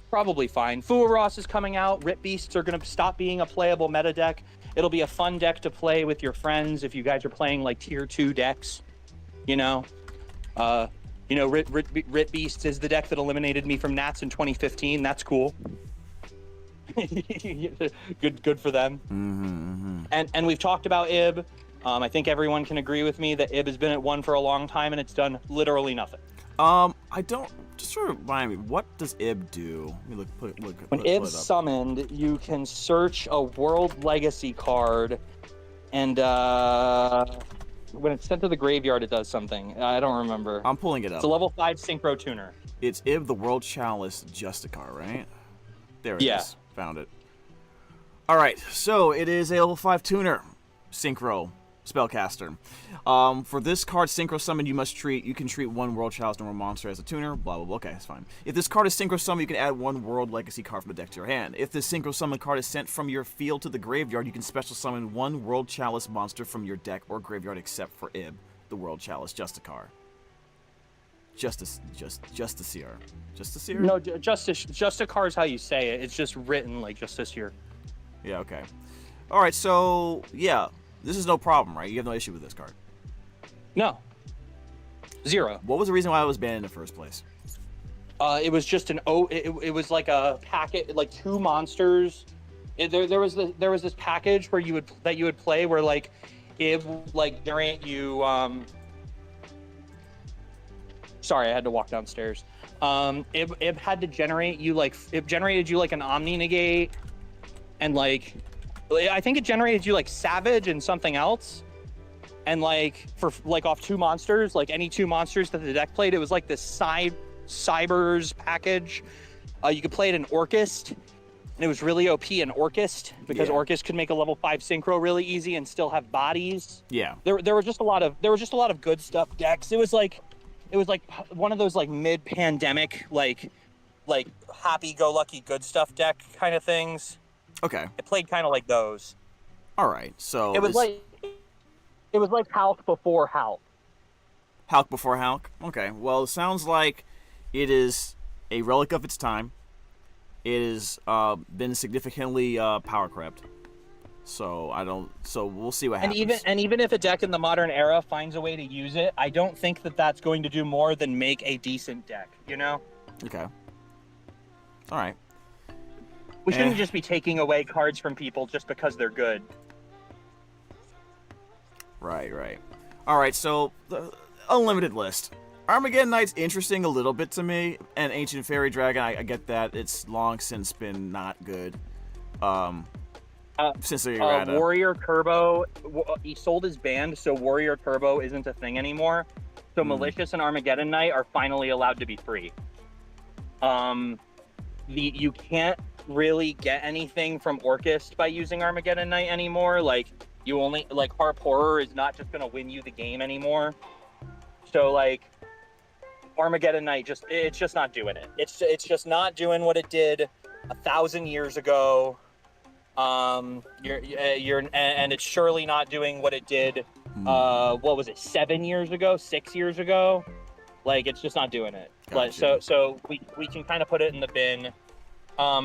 Probably fine. Fuwarost is coming out. Rit Beasts are going to stop being a playable meta deck, it'll be a fun deck to play with your friends if you guys are playing like tier 2 decks. Rit Beast is the deck that eliminated me from Nats in 2015. That's cool. good for them. And we've talked about IB. I think everyone can agree with me that IB has been at 1 for a long time and it's done literally nothing. I don't. Just sort of remind me, what does IB do? Let me look. When IB's summoned, you can search a World Legacy card, and when it's sent to the graveyard, it does something. I don't remember. I'm pulling it up. It's a level 5 synchro tuner. It's IB, the World Chalice Justicar, right? There it is. Found it. All right, so it is a level 5 tuner, synchro spellcaster. For this card, synchro summon, you can treat 1 World Chalice normal monster as a tuner. Blah blah blah. Okay, that's fine. If this card is synchro summon, you can add 1 World Legacy card from the deck to your hand. If this synchro summon card is sent from your field to the graveyard, you can special summon 1 World Chalice monster from your deck or graveyard, except for IB, the World Chalice Justicar. Justiciar. No, Justicar is how you say it. It's just written like Justiciar. Yeah. Okay. All right. So yeah. This is no problem, right? You have no issue with this card. No. 0. What was the reason why it was banned in the first place? It was just it was like a packet, like 2 monsters. There was this package where you would play where like it like generate you. Sorry, I had to walk downstairs. It had to generate you like it generated you like an Omni Negate, and like. I think it generated you like Savage and something else, and like for like off 2 monsters, like any 2 monsters that the deck played. It was like this Cybers package. You could play it in Orchist, and it was really OP in Orchist because Orchist could make a level 5 synchro really easy and still have bodies. Yeah. There were just a lot of good stuff decks. It was like one of those like mid-pandemic like happy-go-lucky good stuff deck kind of things. Okay. It played kind of like those. All right. So it was like Hulk before Hulk. Hulk before Hulk. Okay. Well, it sounds like it is a relic of its time. It has been significantly power crept. So we'll see what happens. And even if a deck in the modern era finds a way to use it, I don't think that that's going to do more than make a decent deck. You know? Okay. All right. We shouldn't just be taking away cards from people just because they're good. Right. All right, so the unlimited list. Armageddon Knight's interesting a little bit to me, and Ancient Fairy Dragon, I get that. It's long since been not good. Since the errata. Warrior Turbo, he sold his band, so Warrior Turbo isn't a thing anymore. So Malicious and Armageddon Knight are finally allowed to be free. You can't really get anything from Orchist by using Armageddon Knight anymore. Like you only Harp Horror is not just gonna win you the game anymore. So like Armageddon Knight it's just not doing it. It's just not doing what it did 1,000 years ago. And it's surely not doing what it did. What was it? 7 years ago? 6 years ago? Like it's just not doing it. Gotcha. Like so we can kind of put it in the bin.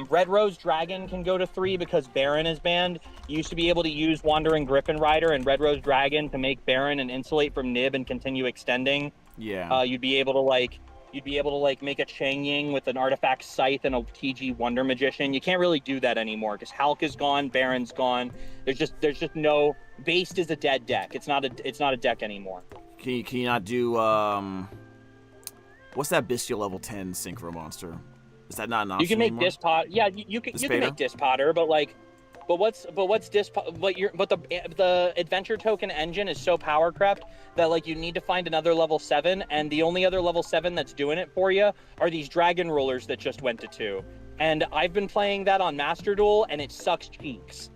Red Rose Dragon can go to 3 because Baron is banned. You used to be able to use Wandering Griffin Rider and Red Rose Dragon to make Baron and insulate from Nib and continue extending. Yeah. You'd be able to make a Chang Ying with an Artifact Scythe and a TG Wonder Magician. You can't really do that anymore because Hulk is gone, Baron's gone. There's just no Based is a dead deck. It's not a deck anymore. Can you not do what's that Bestial level 10 synchro monster? Is that not an option? You can make anymore? Dispotter. Yeah, you can make Dispotter, but the adventure token engine is so power crept that like you need to find another level 7, and the only other level 7 that's doing it for you are these dragon rulers that just went to 2. And I've been playing that on Master Duel, and it sucks cheeks.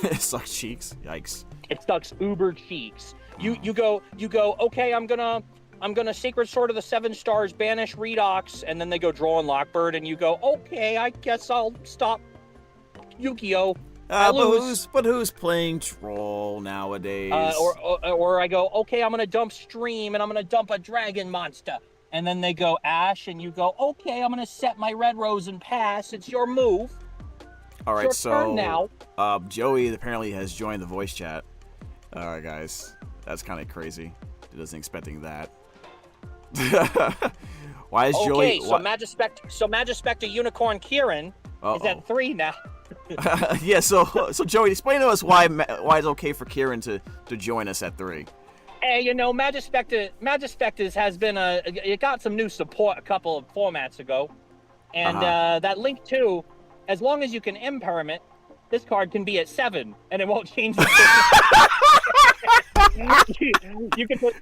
It sucks cheeks. Yikes. It sucks uber cheeks. You go. Okay, I'm gonna Sacred Sword of the 7 Stars, banish Redox, and then they go draw on Lockbird, and you go, okay, I guess I'll stop Yu-Gi-Oh. But who's playing Troll nowadays? Or I go, okay, I'm gonna dump Stream, and I'm gonna dump a Dragon Monster, and then they go Ash, and you go, okay, I'm gonna set my Red Rose and pass. It's your move. All right, Your so turn now. Joey apparently has joined the voice chat. All right, guys, that's kind of crazy. I wasn't expecting that. Why is Joey? Okay, so Magispector Unicorn Kieran is at 3 now. Yeah, so Joey, explain to us why it's okay for Kieran to join us at 3. Hey, you know, Magispectors has been it got some new support a couple of formats ago, and that Link 2, as long as you can imperm it, this card can be at 7, and it won't change the you can put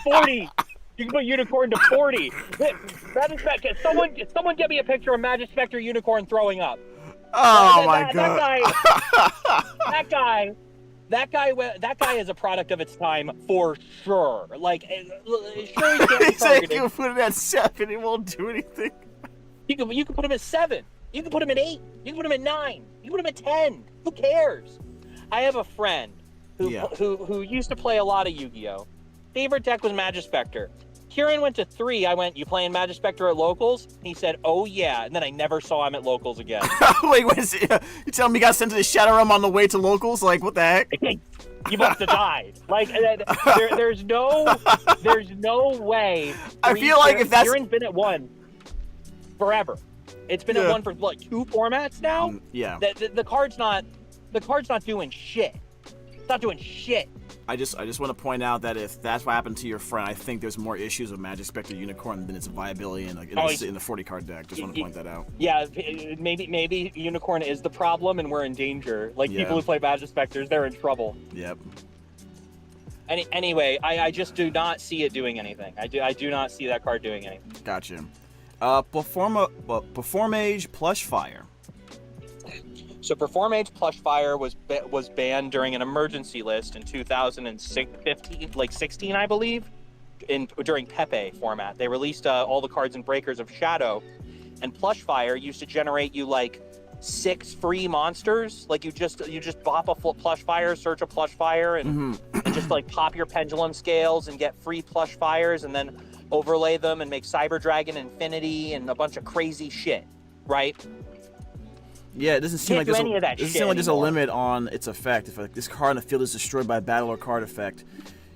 40. You can put Unicorn to 40. Magispector, someone get me a picture of Magispector Unicorn throwing up. Oh my god. That guy is a product of its time for sure. Like, sure he can't be He said targeted. you can put it at 7, it won't do anything. You can put him at 7. You can put him at 8. You can put him at 9. You can put him at 10. Who cares? I have a friend who used to play a lot of Yu-Gi-Oh. Favorite deck was Magispector. Kieran went to 3. I went, you playing Magispector at locals? He said, oh yeah. And then I never saw him at locals again. Wait, you telling me you got sent to the Shadow Realm on the way to locals? Like, what the heck? You must have died. Like, there's no way. I feel like if that's... Kieran's been at 1 forever. It's been at 1 for like 2 formats now. Yeah. The card's not doing shit. It's not doing shit. I just want to point out that if that's what happened to your friend, I think there's more issues with Magispector Unicorn than its viability in the 40 card deck. Just want to point that out. Yeah, maybe Unicorn is the problem and we're in danger. Like, people who play Magispectors, they're in trouble. Yep. Anyway, I just do not see it doing anything. I do not see that card doing anything. Gotcha. Performage Plush Fire. So Performage Plush Fire was banned during an emergency list in 2016, I believe, during Pepe format. They released all the cards and breakers of Shadow, and Plush Fire used to generate you like 6 free monsters. Like, you just bop a Plush Fire, search a Plush Fire, and just like pop your pendulum scales and get free Plush Fires, and then overlay them and make Cyber Dragon Infinity and a bunch of crazy shit, right? Yeah, it doesn't seem like there's a limit on its effect. If this card in the field is destroyed by battle or card effect,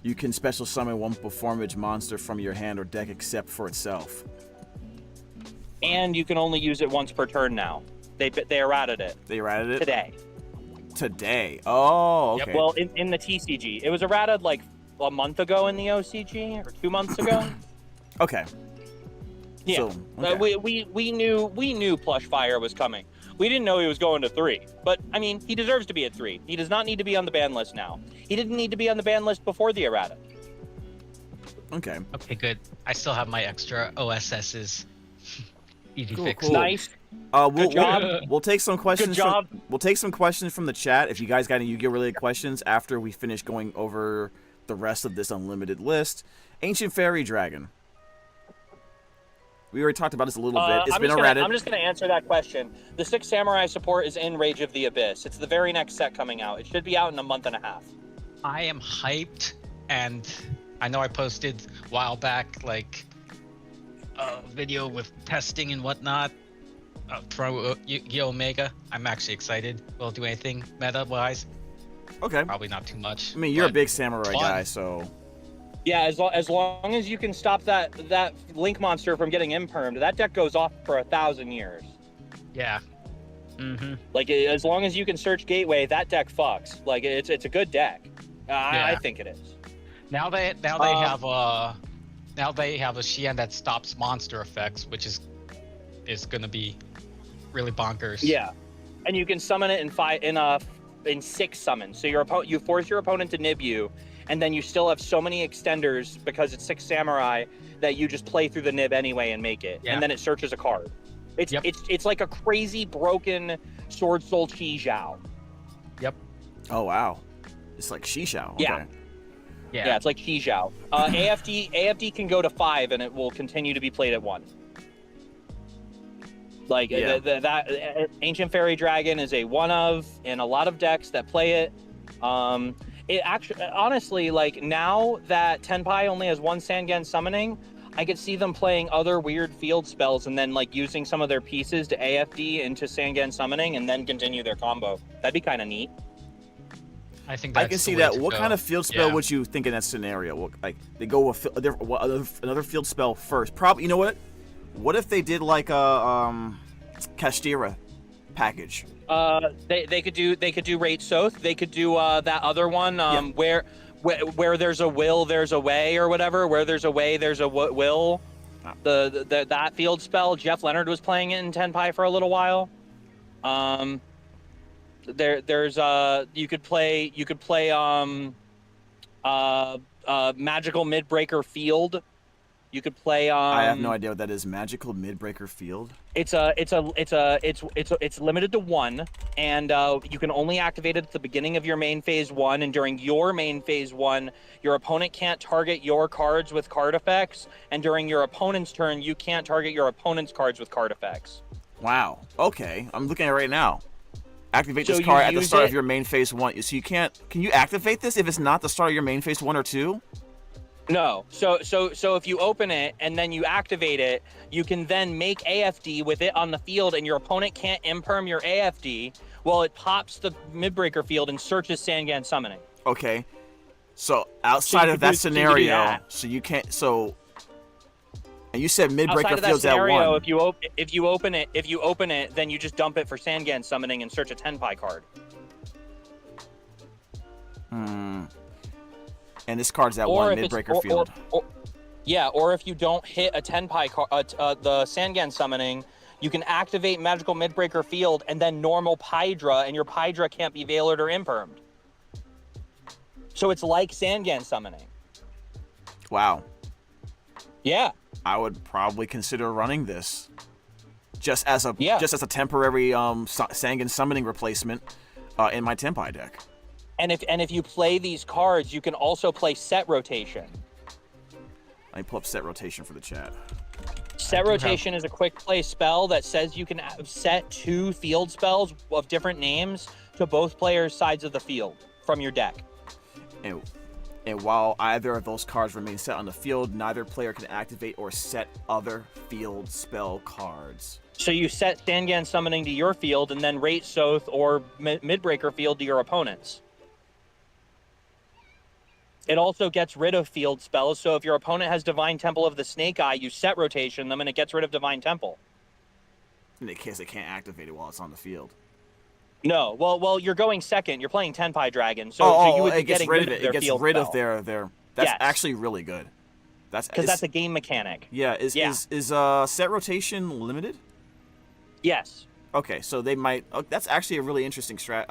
you can special summon 1 Performage monster from your hand or deck except for itself. And you can only use it once per turn now. They errated it. They errated it? Today. Oh, okay. Yep. Well, in the TCG. It was errated like a month ago in the OCG, or 2 months ago. Okay. Yeah. So, okay. We knew Plush Fire was coming. We didn't know he was going to 3. But, I mean, he deserves to be at 3. He does not need to be on the ban list now. He didn't need to be on the ban list before the errata. Okay. Okay, good. I still have my extra OSSs. Easy fix. Cool. Nice. Good job. We'll take some questions. Good job. We'll take some questions from the chat. If you guys got any Yu-Gi-Oh related questions after we finish going over the rest of this unlimited list. Ancient Fairy Dragon. We already talked about this a little bit. It's been errated. I'm just going to answer that question. The 6 Samurai support is in Rage of the Abyss. It's the very next set coming out. It should be out in a month and a half. I am hyped, and I know I posted a while back, like, a video with testing and whatnot for Yu-Gi-Oh! Omega. I'm actually excited. Will it do anything meta-wise? Okay. Probably not too much. I mean, you're a big samurai guy, so... Yeah, as long as you can stop that Link monster from getting impermed, that deck goes off for 1,000 years. Yeah. Mm-hmm. Like, as long as you can search Gateway, that deck fucks. Like, it's a good deck. Yeah. I think it is. Now they have a Xian that stops monster effects, which is gonna be really bonkers. Yeah, and you can summon it in 6 summons. So you force your opponent to nib you, and then you still have so many extenders because it's 6 Samurai that you just play through the nib anyway and make it, and then it searches a card. It's like a crazy broken Sword Soul Yugioh. Yep. Oh wow, it's like Shishao. Okay. Yeah, it's like Yugioh. AFD can go to 5 and it will continue to be played at 1. Like that Ancient Fairy Dragon is a one of in a lot of decks that play it. It actually, honestly, like now that Tenpai only has 1 Sangen summoning, I could see them playing other weird field spells and then like using some of their pieces to AFD into Sangan summoning and then continue their combo. That'd be kind of neat. I think that's I can the see way that. to What go. kind of field spell Yeah. would you think in that scenario? What, like they go with another field spell first? Probably. You know what? What if they did like a Kashtira package? They could do Rate Soth. They could do that other one where there's a will, there's a way, or whatever. Where there's a way, there's a will. Ah. That field spell. Jeff Leonard was playing it in Tenpai for a little while. There's you could play magical midbreaker field. You could play I have no idea what that is. Magical midbreaker field. It's limited to 1, and you can only activate it at the beginning of your main phase 1, and during your main phase 1, your opponent can't target your cards with card effects, and during your opponent's turn, you can't target your opponent's cards with card effects. Wow. Okay, I'm looking at it right now. Activate So this you card at the use start it- of your main phase 1. So you can't. Can you activate this if it's not the start of your main phase 1 or 2? No. So if you open it and then you activate it, you can then make AFD with it on the field, and your opponent can't imperm your AFD. Well, it pops the midbreaker field and searches Sangan summoning. Okay. So outside you of could that do- so you could do scenario, that. so you can't. So. And you said midbreaker Outside of that field's at scenario, 1. if you open it, then you just dump it for Sangan summoning and search a Tenpai card. And this card's at Or 1 if it's- midbreaker field. Or if you don't hit a Tenpai card, the Sangan summoning, you can activate magical midbreaker field and then normal Pydra, and your Pydra can't be veilered or impermed. So it's like Sangan summoning. Wow. Yeah. I would probably consider running this just as a Yeah. temporary Sangan summoning replacement in my Tenpai deck. And if you play these cards, you can also play set rotation. Let me pull up set rotation for the chat. Set rotation is a quick play spell that says you can set 2 field spells of different names to both players' sides of the field from your deck. And while either of those cards remain set on the field, neither player can activate or set other field spell cards. So you set Sangan summoning to your field and then Rate Soth or midbreaker field to your opponent's. It also gets rid of field spells, so if your opponent has Divine Temple of the Snake Eye, you set rotation them and it gets rid of Divine Temple. In case they can't activate it while it's on the field. No, well, you're going second. You're playing Tenpai Dragon, so you would be it gets getting rid of their it. It gets field rid of spell. their. That's Yes. actually really good. Because that's a game mechanic. Yeah. Is set rotation limited? Yes. Okay, so they might. Oh, that's actually a really interesting strat.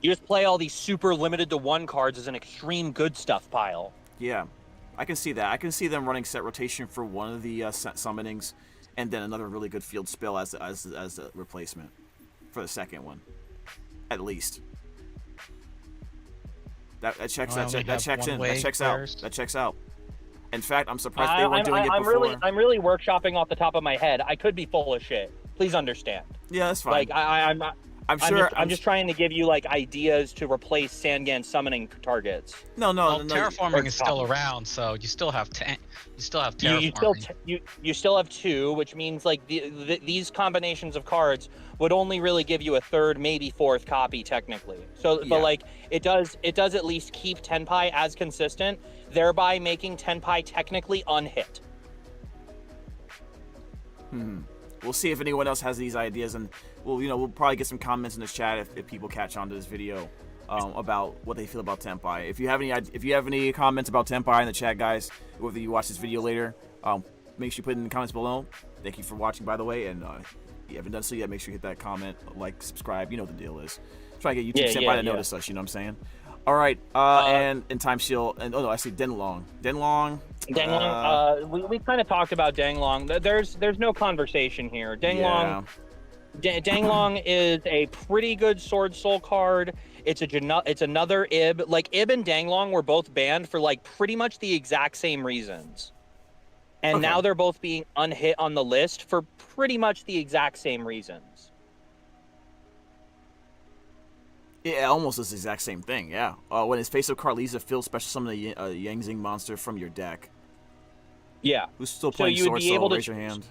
You just play all these super limited to 1 cards as an extreme good stuff pile. Yeah, I can see that. I can see them running set rotation for one of the summonings, and then another really good field spell as a replacement for the second one, at least. That checks. I only That have checks one in. way That checks out. first. That checks out. In fact, I'm surprised they weren't doing it I'm before. I'm really workshopping off the top of my head. I could be full of shit. Please understand. Yeah, that's fine. Like I'm not. I'm sure. I'm just trying to give you like ideas to replace Sangan summoning targets. Well, No. terraforming is still around, so you still have terraforming. You still have 2, which means like these combinations of cards would only really give you a 3rd, maybe 4th copy technically. So, Yeah. but like it does at least keep Tenpai as consistent, thereby making Tenpai technically unhit. We'll see if anyone else has these ideas, and we'll probably get some comments in the chat if people catch on to this video about what they feel about Tenpai. If you have any comments about Tenpai in the chat, guys, whether you watch this video later, make sure you put it in the comments below. Thank you for watching, by the way, and if you haven't done so yet, make sure you hit that comment, like, subscribe. You know what the deal is. Try to get YouTube Senpai to notice us. You know what I'm saying? All right, and Time Shield, and I see Denlong. We kind of talked about Danglong. There's no conversation here. Danglong. Yeah. Danglong is a pretty good Sword Soul card. It's another Ib. Like Ib and Danglong were both banned for like pretty much the exact same reasons, and Okay. now they're both being unhit on the list for pretty much the exact same reasons. Yeah, almost is the exact same thing, yeah. When his face-up card leaves a field, special summon a Yangzing monster from your deck. Yeah. Who's still So playing you would Sword be Soul? able to Raise your hand.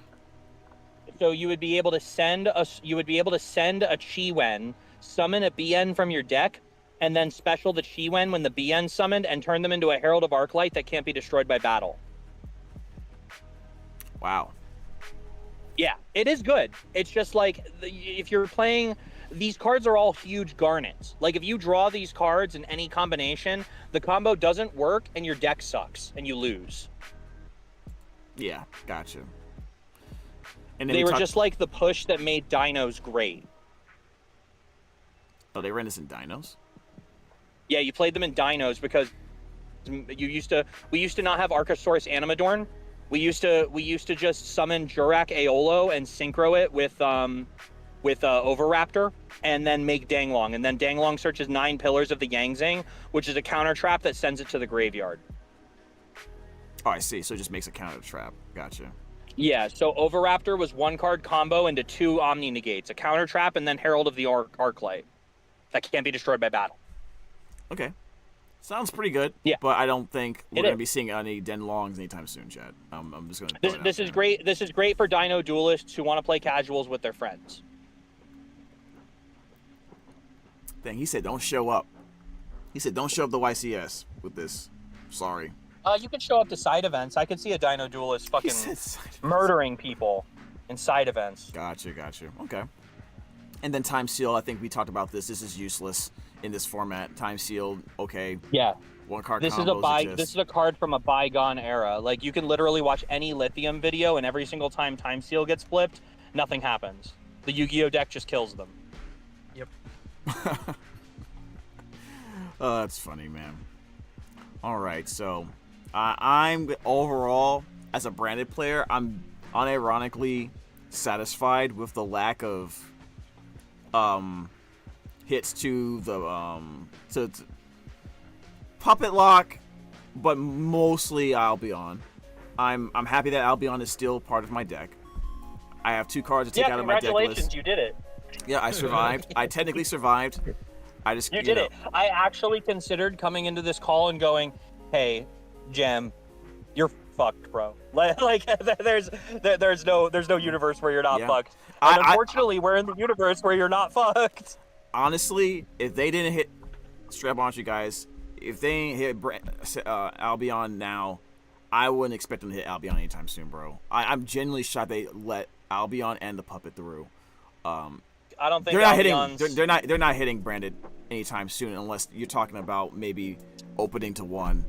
So you would be able to send a Chiwen, summon a BN from your deck, and then special the Chiwen when the BN summoned and turn them into a Herald of Arclight that can't be destroyed by battle. Wow. Yeah, it is good. It's just like if you're playing, these cards are all huge garnets. Like if you draw these cards in any combination, the combo doesn't work and your deck sucks and you lose. Yeah, gotcha. And They were just like the push that made dinos great. Oh, they ran this in dinos? Yeah, you played them in dinos because we used to not have Archosaurus Animadorn. We used to just summon Jurak Aolo and synchro it with Overraptor and then make Danglong. And then Danglong searches 9 Pillars of the Yangzing, which is a counter trap that sends it to the graveyard. Oh, I see. So it just makes a counter trap. Gotcha. Yeah, so Overraptor was 1-card combo into 2 Omni Negates, a counter trap, and then Herald of the Arclight that can't be destroyed by battle. Okay. Sounds pretty good. Yeah. But I don't think we're It going to is. be seeing any Denlongs anytime soon, Chad. I'm just going to. This is great. This is great for Dino Duelists who want to play casuals with their friends. Dang, he said don't show up. He said don't show up the YCS with this. Sorry. You can show up to side events. I could see a Dino Duelist He fucking said side events. murdering people in side events. Gotcha. Okay. And then Time Seal, I think we talked about this. This is useless in this format. Time Seal, okay. Yeah. 1-card This combos is a card from a bygone era. Like you can literally watch any Lithium video, and every single time Time Seal gets flipped, nothing happens. The Yu-Gi-Oh deck just kills them. Yep. Oh, that's funny, man. All right, so I'm overall, as a branded player, I'm unironically satisfied with the lack of hits to the to Puppet Lock, but mostly Albion. I'm happy that Albion is still part of my deck. I have 2 cards to take out of my deck list. Congratulations, you did it. Yeah, I survived. I technically survived. I just You did it. I actually considered coming into this call and going, "Hey, Jam, you're fucked, bro. Like there's no universe where you're not Yeah. fucked. And unfortunately, we're in the universe where you're not fucked." Honestly, if they didn't hit, strap on you guys, if they didn't hit Albion now, I wouldn't expect them to hit Albion anytime soon, bro. I'm genuinely shocked they let Albion and the puppet through. I don't think They're not Albion's... hitting. They're not hitting branded anytime soon, unless you're talking about maybe opening to 1,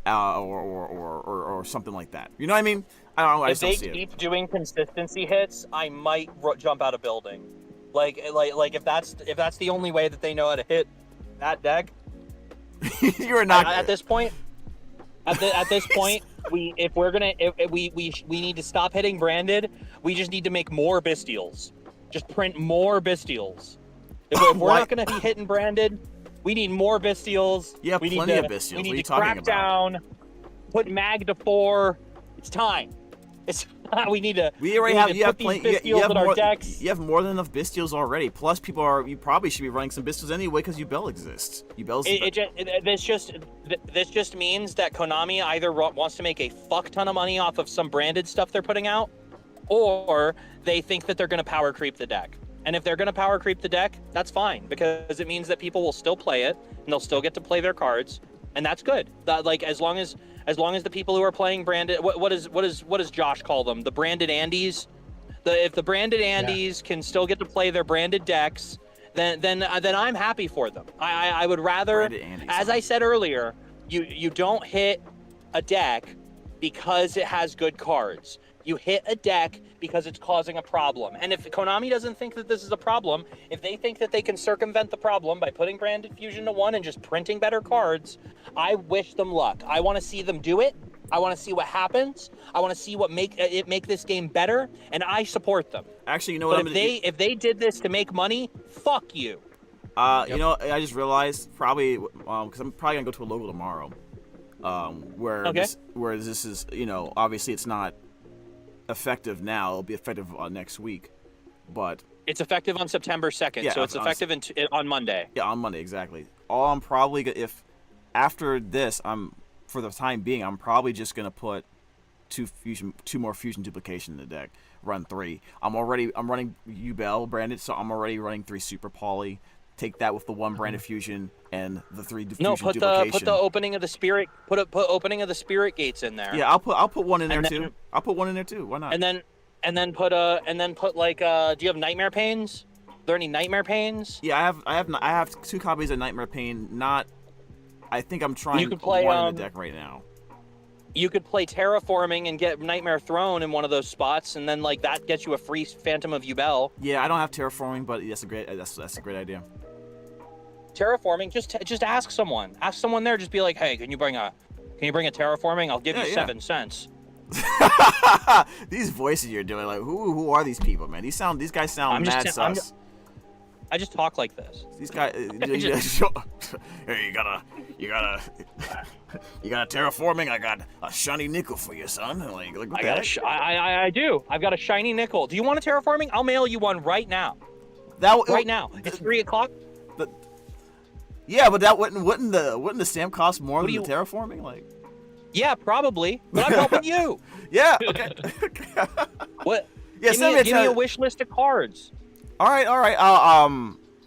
or something like that. You know what I mean? I don't know. I If just don't they see keep doing consistency hits, I might jump out of building. Like if that's the only way that they know how to hit that deck. it. You're not At this point, at this point, we need to stop hitting branded. We just need to make more Bestials. Just print more Bestials. If we're not going to be hitting branded, we need more Bestials. You have plenty of Bestials. We What are need you to talking crack about? down, put Mag to 4. It's time. We need to. We already need have. to You have put these plenty. You Bestials have in our more. decks. You have more than enough Bestials already. Plus, you probably should be running some Bestials anyway because Yubel exists. Yubel's. This just means that Konami either wants to make a fuck ton of money off of some branded stuff they're putting out, or they think that they're going to power creep the deck. And if they're going to power creep the deck, that's fine, because it means that people will still play it and they'll still get to play their cards, and that's good. Like as long as the people who are playing branded, what does Josh call them? The branded Andes. If the branded Andes can still get to play their branded decks, then I'm happy for them. I would rather, as I said earlier, you don't hit a deck because it has good cards. You hit a deck because it's causing a problem. And if Konami doesn't think that this is a problem, if they think that they can circumvent the problem by putting branded fusion to 1 and just printing better cards, I wish them luck. I want to see them do it. I want to see what happens. I want to see what make this game better, and I support them. Actually, you know what? But if they did this to make money, fuck you. You know, I just realized probably because I'm probably gonna go to a local tomorrow, where this is, you know, obviously it's not effective now. It'll be effective next week, but it's effective on September 2nd, yeah, so it's effective on Monday. Yeah, on Monday, exactly. All I'm probably if after this, for the time being, I'm probably just gonna put two more fusion duplication in the deck. Run 3. I'm running Yubel branded, so I'm already running 3 super poly. Take that with the 1 branded fusion and the 3 fusion duplication. Put the opening of the spirit. Put opening of the spirit gates in there. Yeah, I'll put one in there too. I'll put one in there too. Why not? And then put like do you have nightmare pains? Are there any nightmare pains? Yeah, I have 2 copies of Nightmare Pain. I think I'm trying you could play, one in the deck right now. You could play Terraforming and get Nightmare Throne in one of those spots, and then like that gets you a free Phantom of Yubel. Yeah, I don't have Terraforming, but that's a great idea. Terraforming, just ask someone. Ask someone there. Just be like, hey, can you bring a Terraforming? I'll give you 7 cents. These voices you're doing, like who are these people, man? These guys sound mad sus. I just talk like this. These guys, hey, you got a Terraforming. I got a shiny nickel for you, son. Like what the heck? I do. I've got a shiny nickel. Do you want a Terraforming? I'll mail you one right now. Right now. It's 3 o'clock. Yeah, but that wouldn't the stamp cost more than the Terraforming? Like. Yeah, probably. But I'm helping you. Yeah. Okay. What? Yeah, give me a wish list of cards. All right.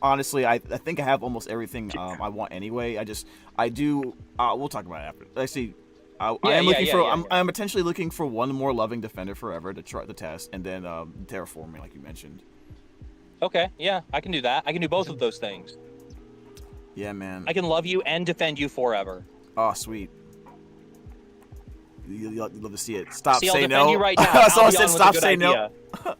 Honestly, I think I have almost everything I want anyway. I do. We'll talk about it after. Actually, I'm potentially looking for one more Loving Defender Forever to try the test, and then Terraforming, like you mentioned. Okay. Yeah, I can do that. I can do both of those things. Yeah, man. I can love you and defend you forever. Oh, sweet. You'd love to see it. Stop, see, say I'll no. You right now. Someone said stop, say idea. No.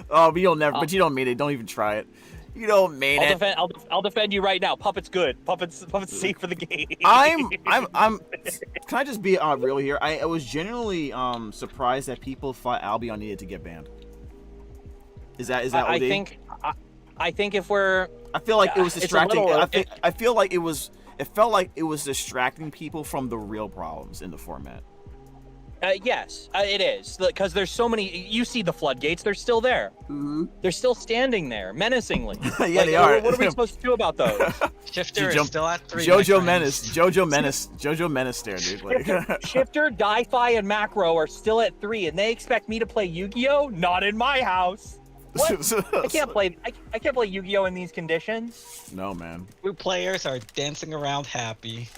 Oh, but you'll never. But you don't mean it. Don't even try it. You don't mean it. I'll defend you right now. Puppet's good. Puppet's safe for the game. I'm. Can I just be real here? I was genuinely surprised that people thought Albion needed to get banned. Is that OD? I think if we're. I feel like it was distracting. I feel like it was. It felt like it was distracting people from the real problems in the format. Yes, it is, because there's so many. You see the floodgates; they're still there. Mm-hmm. They're still standing there, menacingly. Yeah, they are. What are we supposed to do about those? Shifter is still at 3. JoJo Menace there, dude. Like. Shifter, Di-Fi, and Macro are still at 3, and they expect me to play Yu-Gi-Oh? Not in my house. What? I can't play Yu-Gi-Oh in these conditions. No, man. Blue players are dancing around happy.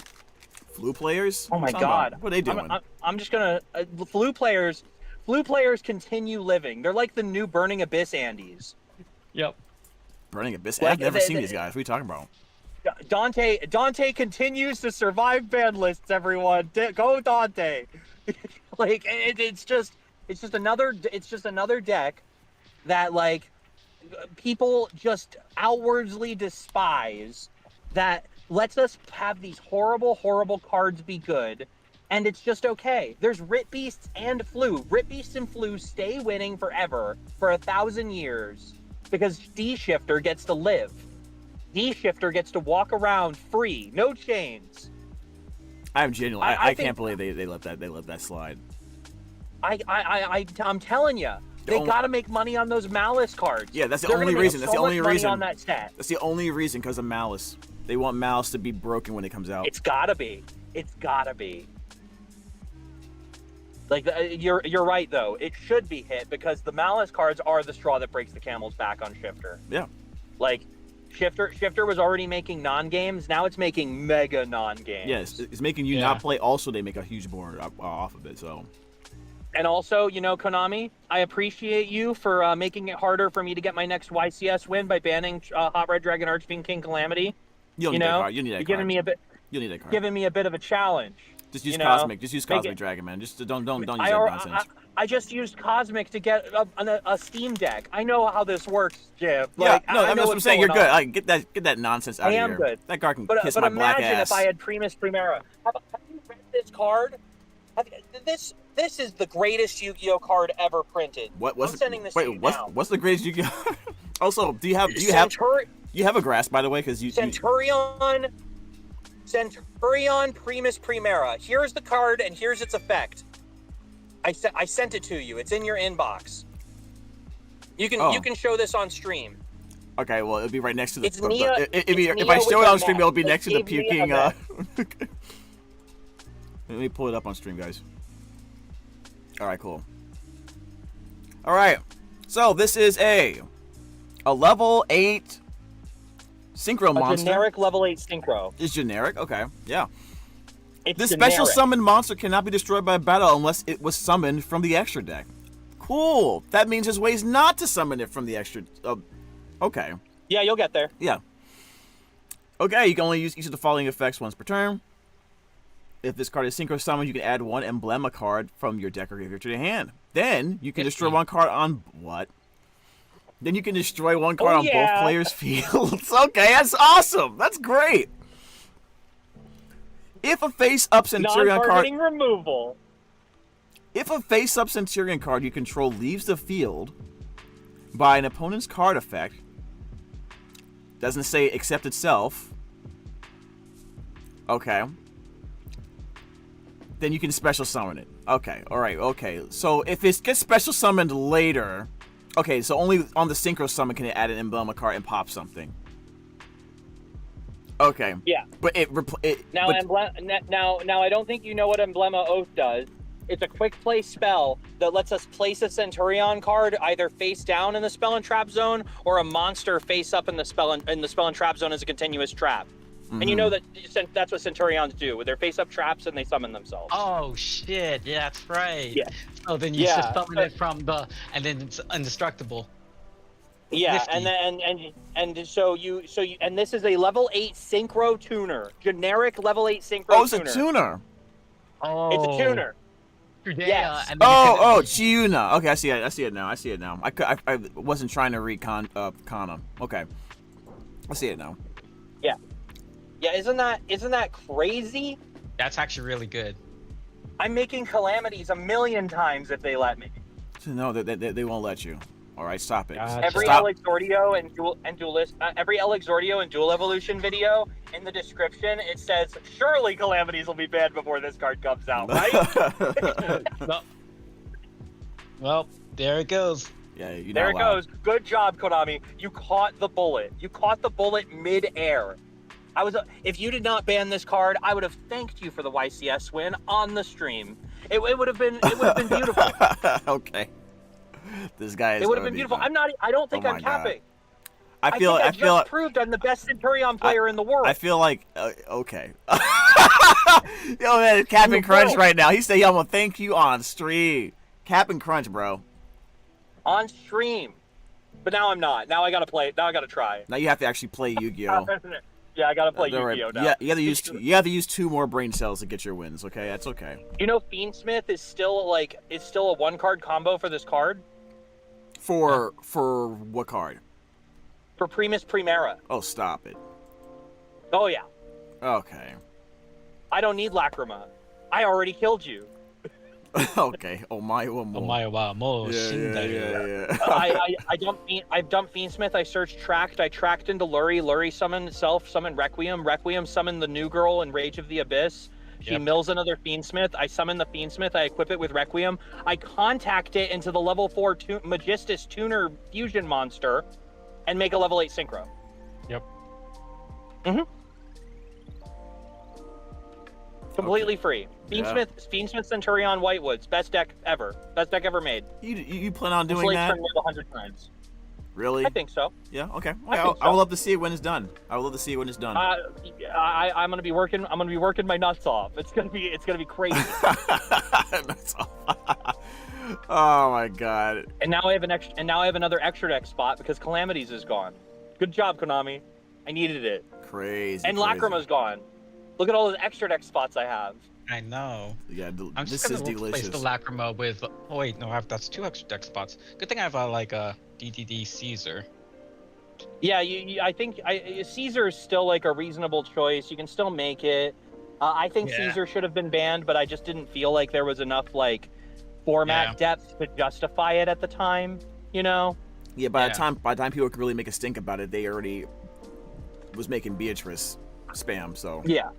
Blue players? Oh my god. What are they doing? I'm just gonna blue players continue living. They're like the new Burning Abyss Andes. Yep. Burning Abyss? I've never seen these guys. What are you talking about? Dante continues to survive Banlists, everyone. Go Dante. Like it's just another deck that like people just outwardly despise, that lets us have these horrible cards be good, and it's just okay. There's Rit Beasts and Flu. Rit Beasts and Flu stay winning forever for 1,000 years because D-Shifter gets to live. D-Shifter gets to walk around free, no chains. I'm genuinely. I can't believe they let that slide. I'm telling you. They gotta make money on those Malice cards. Yeah, that's the only reason. That's the only reason. On that set. That's the only reason, because of Malice. They want Malice to be broken when it comes out. It's gotta be. Like you're right though. It should be hit because the Malice cards are the straw that breaks the camel's back on Shifter. Yeah. Like Shifter was already making non-games. Now it's making mega non-games. Yes, it's making you not play. Also, they make a huge board off of it. So. And also, Konami, I appreciate you for making it harder for me to get my next YCS win by banning Hot Red Dragon Archfiend King Calamity. You need that card. You need that card. Giving me a bit. You need that card. Giving me a bit of a challenge. Just use Cosmic. Just use Cosmic Dragon, man. Just don't use that nonsense. I just used Cosmic to get a Steam Deck. I know how this works, Jim. Yeah, that's what I'm saying. You're good. Get that nonsense out of here. I am good. That card can kiss my black ass. But imagine if I had Primus Primera. Have you read this card? This is the greatest Yu-Gi-Oh card ever printed. I'm sending this to you now. What's the greatest Yu-Gi-Oh? Also, do you have a grasp, by the way? Because Centurion Primus Primera. Here's the card and here's its effect. I sent it to you. It's in your inbox. You can show this on stream. Okay, well it'll be right next to the. If I show it on stream, it'll be next to the puking. Let me pull it up on stream, guys. All right, cool. All right, so this is a level 8 synchro monster. Generic level 8 synchro. It's generic. Okay, yeah. It's This generic. special summon monster cannot be destroyed by battle unless it was summoned from the extra deck. Cool. That means there's ways not to summon it from the extra. Okay. Yeah, you'll get there. Yeah. Okay, you can only use each of the following effects once per turn. If this card is synchro summoned, you can add one emblema card from your deck or graveyard to your hand. Then you can destroy one card on what? Then you can destroy one card on both players' fields. Okay, that's awesome. That's great. If a face-up Centurion card, Non-targeting removal. if a face-up Centurion card you control leaves the field by an opponent's card effect, doesn't say except itself. Okay. Then you can special summon it. Okay, alright, okay. So if it gets special summoned later... Okay, so only on the synchro summon can it add an emblema card and pop something. Okay. Yeah. But Now, now, I don't think you know what Emblema Oath does. It's a quick play spell that lets us place a Centurion card either face down in the spell and trap zone or a monster face up in the spell and trap zone as a continuous trap. Mm-hmm. And you know that that's what Centurions do. They're face up traps and they summon themselves. Oh shit! Yeah, that's right. Yeah. So then you just summon it from the, and then it's indestructible. Yeah, Nifty. and then and this is a level 8 synchro tuner, generic level 8 synchro tuner. Oh, it's a tuner. Oh. It's a tuner. Yes. Chiuna. Okay, I see it now. I wasn't trying to read Kana. Okay. I see it now. Yeah. Yeah, isn't that crazy? That's actually really good. I'm making calamities a million times if they let me. No, they won't let you. All right, stop it. Every Stop. Elixordio and Duelist, every Elixordio and Duel Evolution video, in the description it says, surely calamities will be banned before this card comes out, right? Well, there it goes. Yeah, there it goes. Good job, Konami. You caught the bullet. You caught the bullet mid-air. If you did not ban this card, I would have thanked you for the YCS win on the stream. It would have been beautiful. Okay. This guy is. It would have been beautiful. I don't think I'm capping. I feel proved I'm the best Centurion player in the world. I feel like okay. Yo man, Captain Crunch right now. He said, "Yo, I'm gonna thank you on stream." Captain Crunch, bro. On stream, but now I'm not. Now I gotta play. Now I gotta try. Now you have to actually play Yu-Gi-Oh. Yeah, I gotta play Yu-Gi-Oh now. Yeah, you have to use 2 more brain cells to get your wins. Okay, that's okay. You know, Fiendsmith is still a 1-card combo for this card. For what card? For Primus Primera. Oh, stop it. Oh yeah. Okay. I don't need Lacrima. I already killed you. Okay. Omae wa mo. Yeah. I've dumped Fiendsmith. I searched Tracked. I tracked into Lurie. Lurie summoned itself. Summoned Requiem. Requiem summoned the new girl in Rage of the Abyss. She mills another Fiendsmith. I summon the Fiendsmith. I equip it with Requiem. I contact it into the level 4 Magistus Tuner Fusion monster, and make a level 8 synchro. Yep. Completely free. Fiendsmith Centurion Whitewoods. Best deck ever. Best deck ever made. You plan on doing that? 100 times. Really? I think so. Yeah. Okay. I would love to see it when it's done. I would love to see it when it's done. I'm gonna be working. I'm gonna be working my nuts off. It's gonna be crazy. Nuts off. Oh my god. And now I have another extra deck spot because Calamities is gone. Good job, Konami. I needed it. Crazy. And Lacrima's gone. Look at all those extra deck spots I have. I know. Yeah, I'm just this is gonna delicious. replace the Lacrima with. Oh wait, no, that's 2 extra deck spots. Good thing I have like a DDD Caesar. Yeah, I think Caesar is still like a reasonable choice. You can still make it. I think Caesar should have been banned, but I just didn't feel like there was enough like format depth to justify it at the time. You know. Yeah, by the time people could really make a stink about it, they already was making Beatrice spam. So yeah,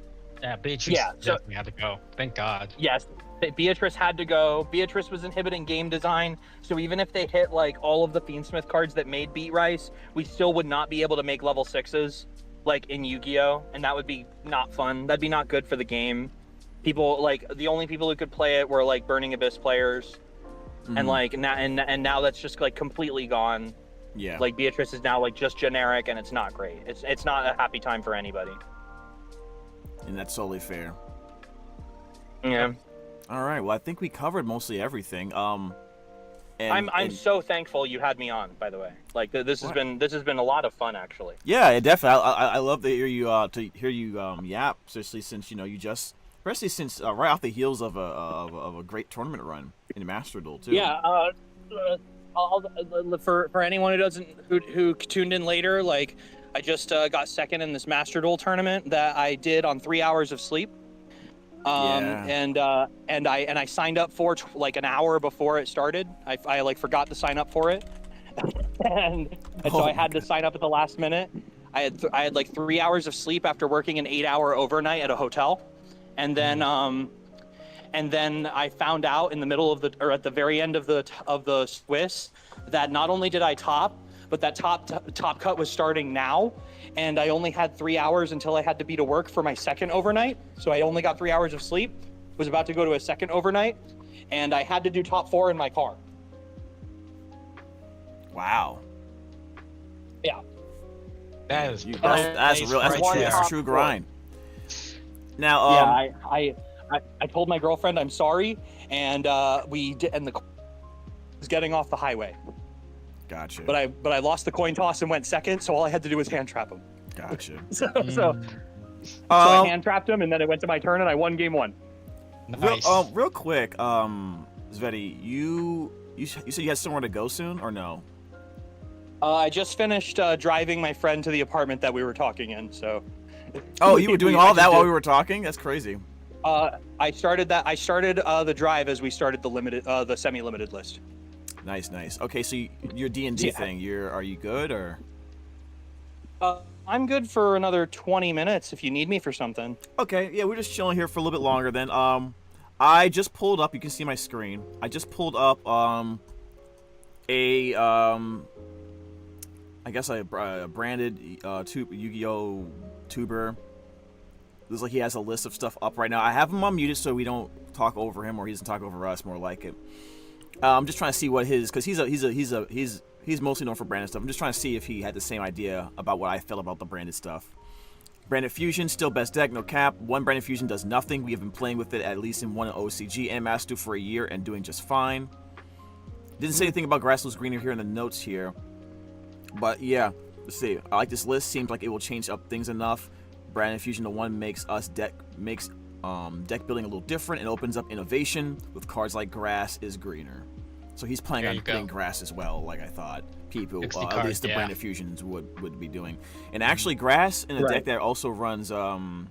Beatrice definitely had to go. Thank God. Yes, Beatrice had to go. Beatrice was inhibiting game design, so even if they hit like all of the Fiendsmith cards that made Beat Rice, we still would not be able to make level 6s like in Yu-Gi-Oh, and that would be not fun. That'd be not good for the game. People like the only people who could play it were like Burning Abyss players, and like now and now that's just like completely gone. Yeah. Like Beatrice is now like just generic, and it's not great. It's not a happy time for anybody. And that's totally fair. Yeah. All right. Well, I think we covered mostly everything. I'm so thankful you had me on. By the way, like this has been a lot of fun actually. Yeah, definitely. I love to hear you yap, especially since especially since right off the heels of a great tournament run in Master Duel too. Yeah. For anyone who tuned in later, like I just got second in this Master Duel tournament that I did on 3 hours of sleep. And I signed up for like an hour before it started. I like forgot to sign up for it, and so I had to sign up at the last minute. I had like 3 hours of sleep after working an 8-hour overnight at a hotel, and then I found out in the middle of at the very end of the Swiss that not only did I top, but that top cut was starting now. And I only had 3 hours until I had to be to work for my second overnight. So I only got 3 hours of sleep, was about to go to a second overnight, and I had to do top 4 in my car. Wow. Yeah. That's a true grind. Now, I told my girlfriend I'm sorry, and the was getting off the highway. Gotcha. But I lost the coin toss and went second, so all I had to do was hand trap him. Gotcha. So I hand trapped him, and then it went to my turn, and I won game 1. Nice. Real quick, Svetty, you said you had somewhere to go soon, or no? I just finished driving my friend to the apartment that we were talking in. So. Oh, you were doing all that while we were talking? That's crazy. I started the drive as we started the semi-limited list. Nice. Okay, so your D&D thing, are you good or? I'm good for another 20 minutes if you need me for something. Okay, yeah, we're just chilling here for a little bit longer then. I just pulled up, you can see my screen. I just pulled up I guess a branded Yu-Gi-Oh tuber. Looks like he has a list of stuff up right now. I have him unmuted so we don't talk over him or he doesn't talk over us, more like it. I'm just trying to see what because he's mostly known for branded stuff. I'm just trying to see if he had the same idea about what I felt about the branded stuff. Branded Fusion, still best deck, no cap. One Branded Fusion does nothing. We have been playing with it at least in one OCG and Master Duel for a year and doing just fine. Didn't say anything about Grass Looks Greener here in the notes here. But yeah, let's see. I like this list. Seems like it will change up things enough. Branded Fusion to 1 makes deck building a little different and opens up innovation with cards like Grass is Greener. So he's planning on getting Grass as well, like I thought people, at least the Branded Fusions would be doing. And actually, Grass in a deck that also runs Yubel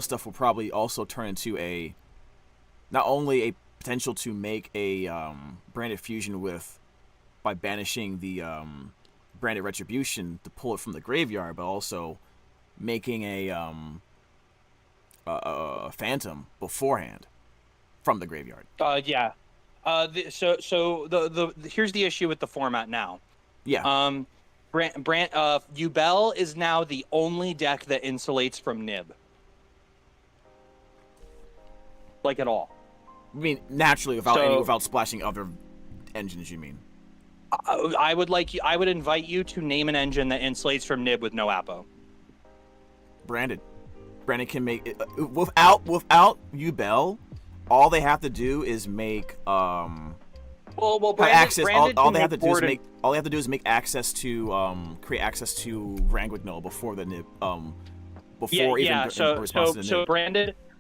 stuff will probably also turn into not only a potential to make a Branded Fusion by banishing the Branded Retribution to pull it from the graveyard, but also making a Phantom beforehand from the graveyard. Yeah. Here's the issue with the format now. Yeah. Yubel is now the only deck that insulates from Nib. Like at all. I mean, naturally, without splashing other engines, you mean? I would invite you to name an engine that insulates from Nib with no Apo. Branded can make it without Yubel. All they have to do is make access. All they have to do is make access to create access to Rangwignol before the Nib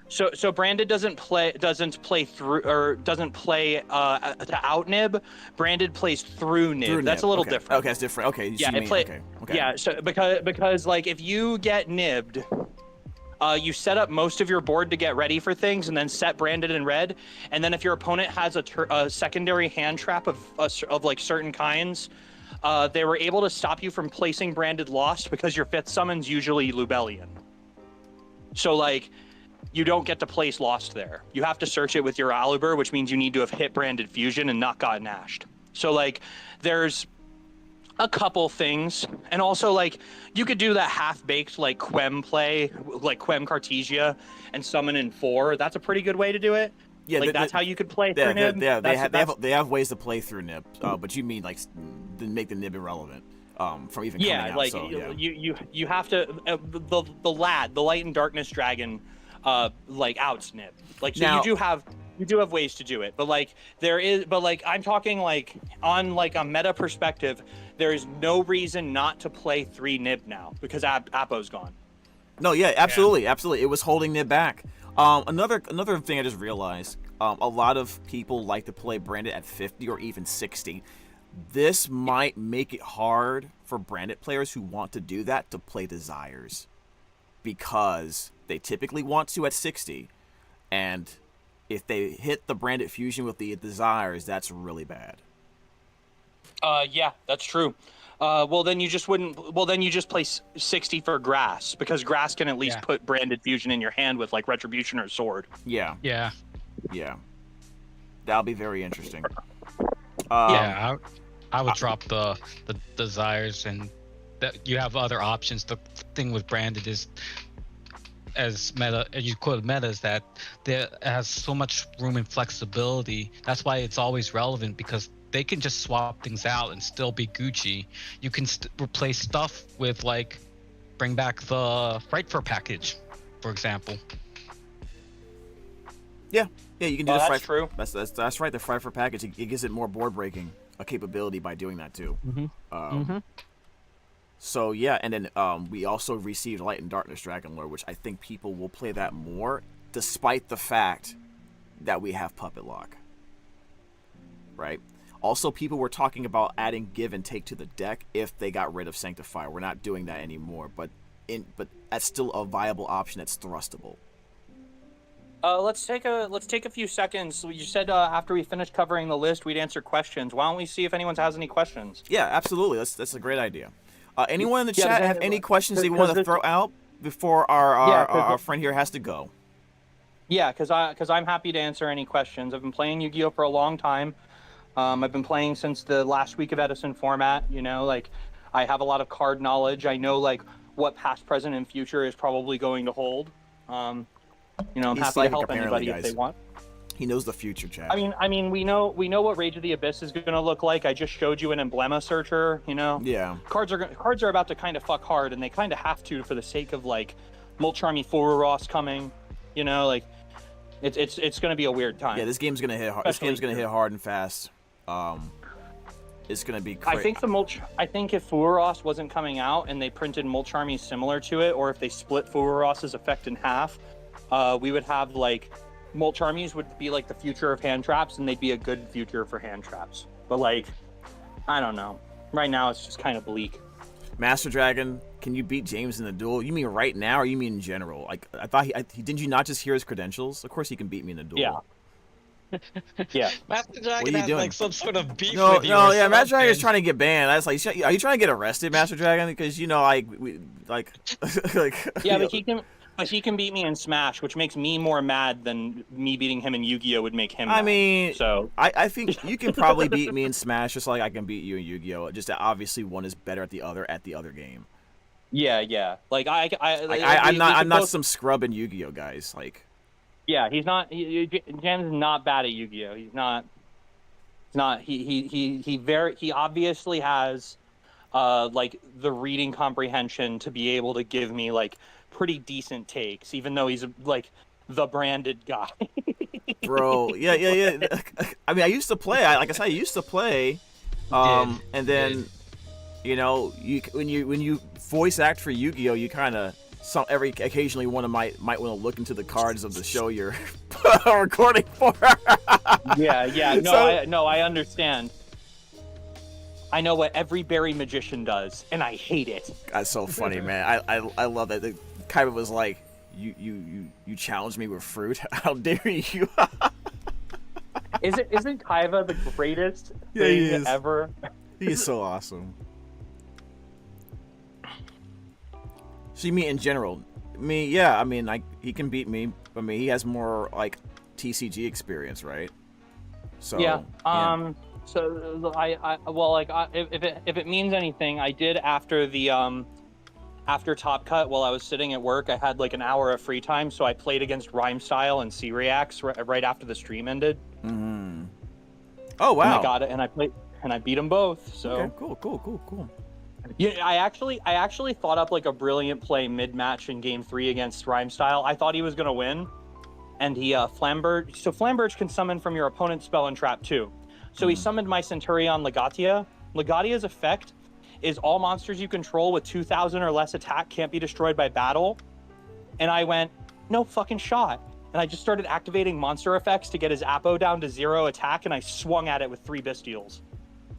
So Branded doesn't play through or doesn't play to out Nib. Branded plays through Nib. That's a little different. Okay, it's different. Okay, okay. Yeah, so because like if you get nibbed, you set up most of your board to get ready for things, and then set Branded in red. And then if your opponent has a secondary hand trap of like certain kinds, they were able to stop you from placing Branded Lost because your 5th summon's usually Lubellian. So like, you don't get to place Lost there. You have to search it with your Aluber, which means you need to have hit Branded Fusion and not gotten ashed. So like, there's a couple things, and also like you could do that half-baked like Quem play, like Quem Cartesia, and summon in 4. That's a pretty good way to do it. Yeah, like that's how you could play through nib. They have ways to play through nib, but you mean like to make the nib irrelevant from even coming out. Like so, yeah. you have to the light and darkness dragon like outs nib. Like so Now, you do have ways to do it, but like I'm talking like on like a meta perspective, there is no reason not to play 3 nib now because Apo's gone. No, yeah, absolutely. It was holding nib back. Another thing I just realized, a lot of people like to play branded at 50 or even 60. This might make it hard for branded players who want to do that to play Desires, because they typically want to at 60, and if they hit the branded fusion with the Desires, that's really bad. Yeah, that's true. Well, then you just play 60 for grass, because grass can at least put branded fusion in your hand with like retribution or sword. Yeah. That'll be very interesting. I would drop the Desires, and that you have other options. The thing with branded is, as you quote meta, is that it has so much room and flexibility. That's why it's always relevant, because they can just swap things out and still be Gucci. You can replace stuff with, like, bring back the Frightfur package, for example. Yeah, you can do the that's true. That's right. The Frightfur package, it gives it more board breaking capability by doing that too. So yeah, and then we also received Light and Darkness Dragon Lore, which I think people will play that more, despite the fact that we have Puppet Lock. Right. Also, people were talking about adding Give and Take to the deck if they got rid of Sanctifier. We're not doing that anymore, but that's still a viable option that's thrustable. Let's take a few seconds. You said after we finish covering the list, we'd answer questions. Why don't we see if anyone has any questions? Yeah, absolutely. That's a great idea. Anyone in the chat have any questions they want to throw out before our friend here has to go? Yeah, because I'm happy to answer any questions. I've been playing Yu-Gi-Oh for a long time. I've been playing since the last week of Edison format. You know, like I have a lot of card knowledge. I know like what past, present, and future is probably going to hold. You know, I'm happy to help anybody if they want. He knows the future, chat. I mean, we know what Rage of the Abyss is going to look like. I just showed you an emblema searcher. You know, yeah. Cards are about to kind of fuck hard, and they kind of have to for the sake of like Molcharmy Ross coming. You know, like it's going to be a weird time. Yeah, this game's going to hit hard. This game's going to hit hard and fast. It's going to be crazy. I think if Ross wasn't coming out and they printed Molcharmy similar to it, or if they split Ross's effect in half, we would have like Molcharmies would be like the future of hand traps, and they'd be a good future for hand traps. But like, I don't know. Right now, it's just kind of bleak. Master Dragon, can you beat James in the duel? You mean right now, or you mean in general? Like, I thought didn't you not just hear his credentials? Of course, he can beat me in the duel. Yeah. Yeah. Master Dragon has like some sort of beef no, with you. No, yeah, Master Dragon is trying to get banned. I was like, are you trying to get arrested, Master Dragon? Because you know, like, yeah, but he can beat me in Smash, which makes me more mad than me beating him in Yu-Gi-Oh would make him. I mean, so I think you can probably beat me in Smash just like I can beat you in Yu-Gi-Oh. Just that obviously one is better at the other game. Yeah. Like I'm not some scrub in Yu-Gi-Oh, guys. Like. Yeah, he's not. James is not bad at Yu-Gi-Oh. He's not. He obviously has, like the reading comprehension to be able to give me like pretty decent takes, even though he's like the branded guy. Bro, yeah. I mean, I used to play. Like I said, I used to play. And then, you know, when you voice act for Yu-Gi-Oh, you kind of. Occasionally one might want to look into the cards of the show you're recording for. Yeah. No, I understand. I know what every berry magician does, and I hate it. That's so funny, man. I love that. Kaiba was like, you challenged me with fruit. How dare you? Isn't Kaiba the greatest thing ever? He is so awesome. So you mean in general? I mean, like he can beat me. I mean, he has more like TCG experience, right? So yeah. So if it means anything, I did after after Top Cut, while I was sitting at work, I had like an hour of free time, so I played against Rhyme Style and C-Reacts right after the stream ended. Mm-hmm. Oh wow! And I got it, and I played, and I beat them both. So okay, cool. Yeah, I actually thought up like a brilliant play mid-match in Game 3 against Rhyme Style. I thought he was gonna win, and he Flamberge. So Flamberge can summon from your opponent's spell and trap too. So he summoned my Centurion Legatia. Legatia's effect is all monsters you control with 2,000 or less attack can't be destroyed by battle. And I went, no fucking shot. And I just started activating monster effects to get his Apo down to 0 attack, and I swung at it with 3 Bestials.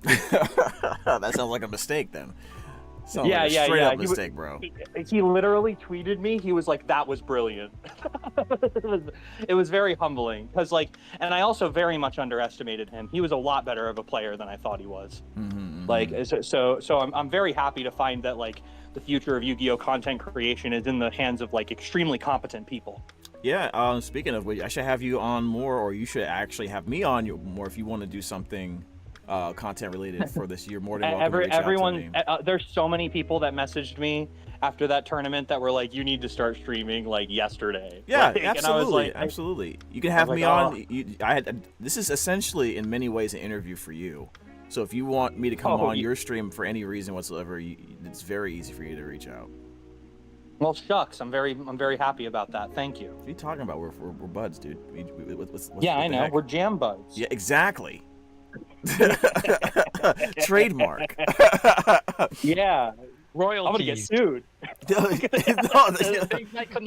That sounds like a mistake then. Sounds like a straight up mistake, bro. He literally tweeted me. He was like, "That was brilliant." it was very humbling because, like, and I also very much underestimated him. He was a lot better of a player than I thought he was. Like, so I'm very happy to find that like the future of Yu-Gi-Oh content creation is in the hands of like extremely competent people. Yeah. Speaking of which, I should have you on more, or you should actually have me on more if you want to do something. Content related for this year, more than welcome to reach everyone out to me. There's so many people that messaged me after that tournament that were like, you need to start streaming like yesterday. Yeah, like, absolutely, absolutely. You can have me on. Oh. This is essentially in many ways an interview for you, so if you want me to come on your stream for any reason whatsoever, it's very easy for you to reach out. Well, shucks, I'm very happy about that. Thank you. What are you talking about? We're buds, dude. Yeah, I know. We're jam buds. Yeah, exactly. Trademark. Yeah, royalties. I'm gonna get sued.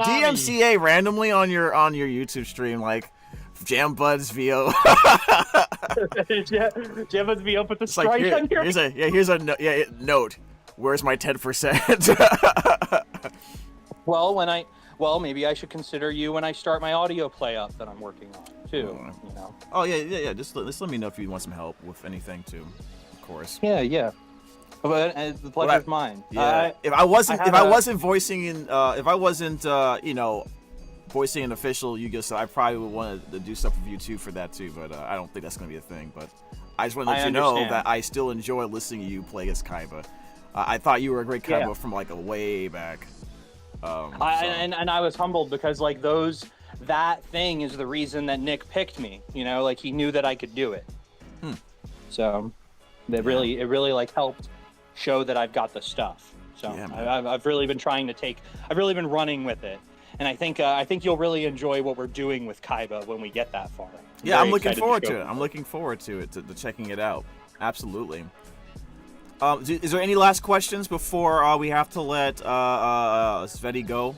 DMCA randomly on your YouTube stream, like JamBudsVO. JamBudsVO put the strike on your. Here's a note. Where's my 10%? Well, maybe I should consider you when I start my audio play up that I'm working on too. You know. Oh yeah. Just let me know if you want some help with anything too, of course. Yeah. But the pleasure's mine. Yeah. If I wasn't voicing voicing an official Yu-Gi-Oh, so I probably would want to do stuff with you too for that too. But I don't think that's gonna be a thing. But I just want to let you know that I still enjoy listening to you play as Kaiba. I thought you were a great Kaiba from like a way back. And I was humbled because like that thing is the reason that Nick picked me. You know, like he knew that I could do it. So it really like helped show that I've got the stuff. So I've really been running with it, and I think you'll really enjoy what we're doing with Kaiba when we get that far. I'm looking forward to it. I'm looking forward to it, to checking it out. Absolutely. Is there any last questions before we have to let Svetty go?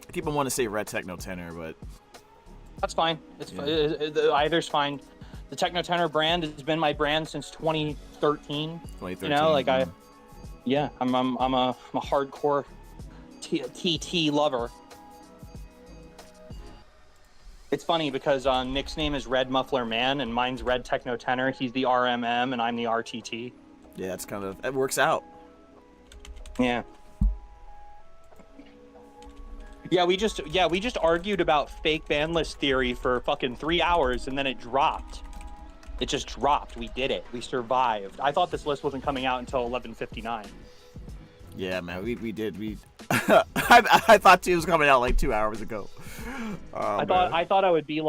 I keep on wanting to say Red Techno Tenor, but that's fine. Either's fine. The Techno Tenor brand has been my brand since 2013. You know, like I'm a hardcore TT lover. It's funny because Nick's name is Red Muffler Man and mine's Red Techno Tenor. He's the RMM and I'm the RTT. Yeah, it works out. Yeah. Yeah, we just argued about fake Banlist theory for fucking 3 hours and then it dropped. It just dropped. We did it. We survived. I thought this list wasn't coming out until 11:59. Yeah, man, we did. I thought it was coming out like 2 hours ago. I thought I'd be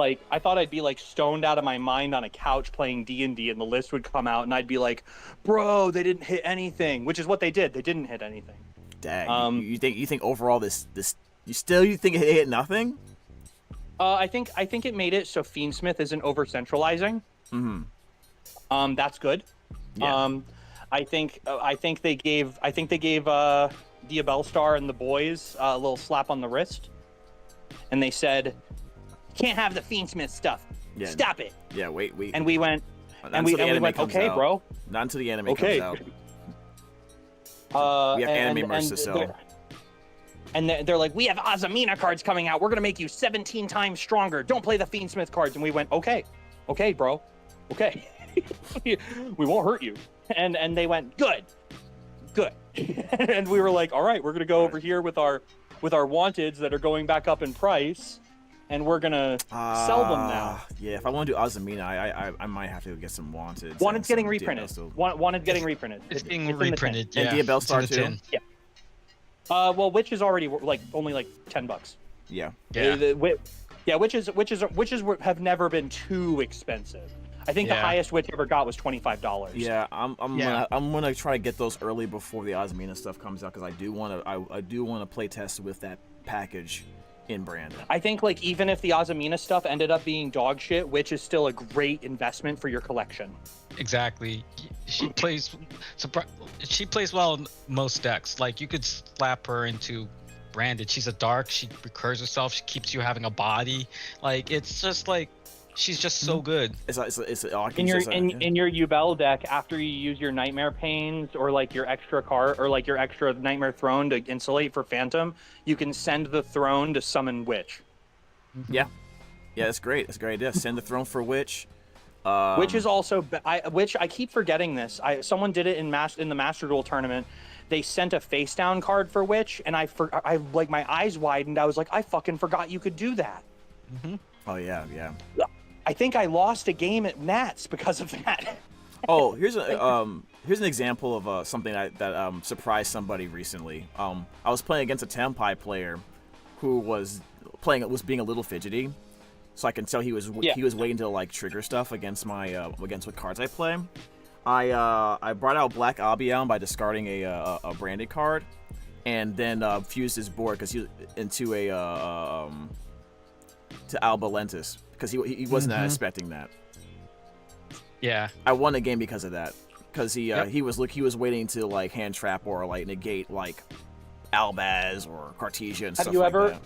like stoned out of my mind on a couch playing D&D, and the list would come out, and I'd be like, "Bro, they didn't hit anything," which is what they did. They didn't hit anything. Dang. You think overall this you think it hit nothing? I think it made it so Fiendsmith isn't over centralizing. Mm-hmm. That's good. Yeah. I think they gave Diabell Star and the boys a little slap on the wrist, and they said, "Can't have the Fiendsmith stuff. Yeah. Stop it." Yeah, wait. And we went, "Okay, bro." Not until the anime comes out. We have anime merch to sell. And they're like, "We have Azamina cards coming out. We're gonna make you 17 times stronger. Don't play the Fiendsmith cards." And we went, "Okay, bro, okay." We won't hurt you. And they went, good. And we were like, all right, we're gonna go over here with our wanteds that are going back up in price, and we're gonna sell them now. Yeah, if I want to do Azumina, I might have to get some Wanted. Wanted's getting reprinted. Wanted's getting reprinted. It's being in the reprinted. tin. Yeah. And DUEL It's in the Star too? tin. Yeah. Well, Witch is already like only like $10. Yeah. Yeah. Witches have never been too expensive. I think the Yeah. highest Witch ever got was $25. Yeah, I'm Yeah. gonna try to get those early before the Azumina stuff comes out, because I do want to play test with that package in Brandon. I think like even if the Azumina stuff ended up being dog shit, Witch is still a great investment for your collection. Exactly. She plays well in most decks. Like you could slap her into Branded. She's a dark. She recurs herself. She keeps you having a body. Like it's just like she's just so good. In your Yubel deck, after you use your Nightmare Pains or like your extra card or like your extra Nightmare Throne to insulate for Phantom, you can send the Throne to summon Witch. Yeah, that's great. That's a great idea. Send the Throne for Witch. Which is also which I keep forgetting this. Someone did it in the Master Duel tournament. They sent a face down card for Witch, and I like my eyes widened. I was like, I fucking forgot you could do that. Mm-hmm. Oh yeah. I think I lost a game at Nats because of that. Oh, here's an example of something that surprised somebody recently. I was playing against a Tenpai player who was being a little fidgety, so I can tell he was waiting to like trigger stuff against my against what cards I play. I brought out Black Abion by discarding a branded card, and then fused his board because he into to Alba Lentis, because he wasn't expecting that. Yeah. I won the game because of that, because he was waiting to like hand trap or like negate like Albaz or Cartesia and stuff like that.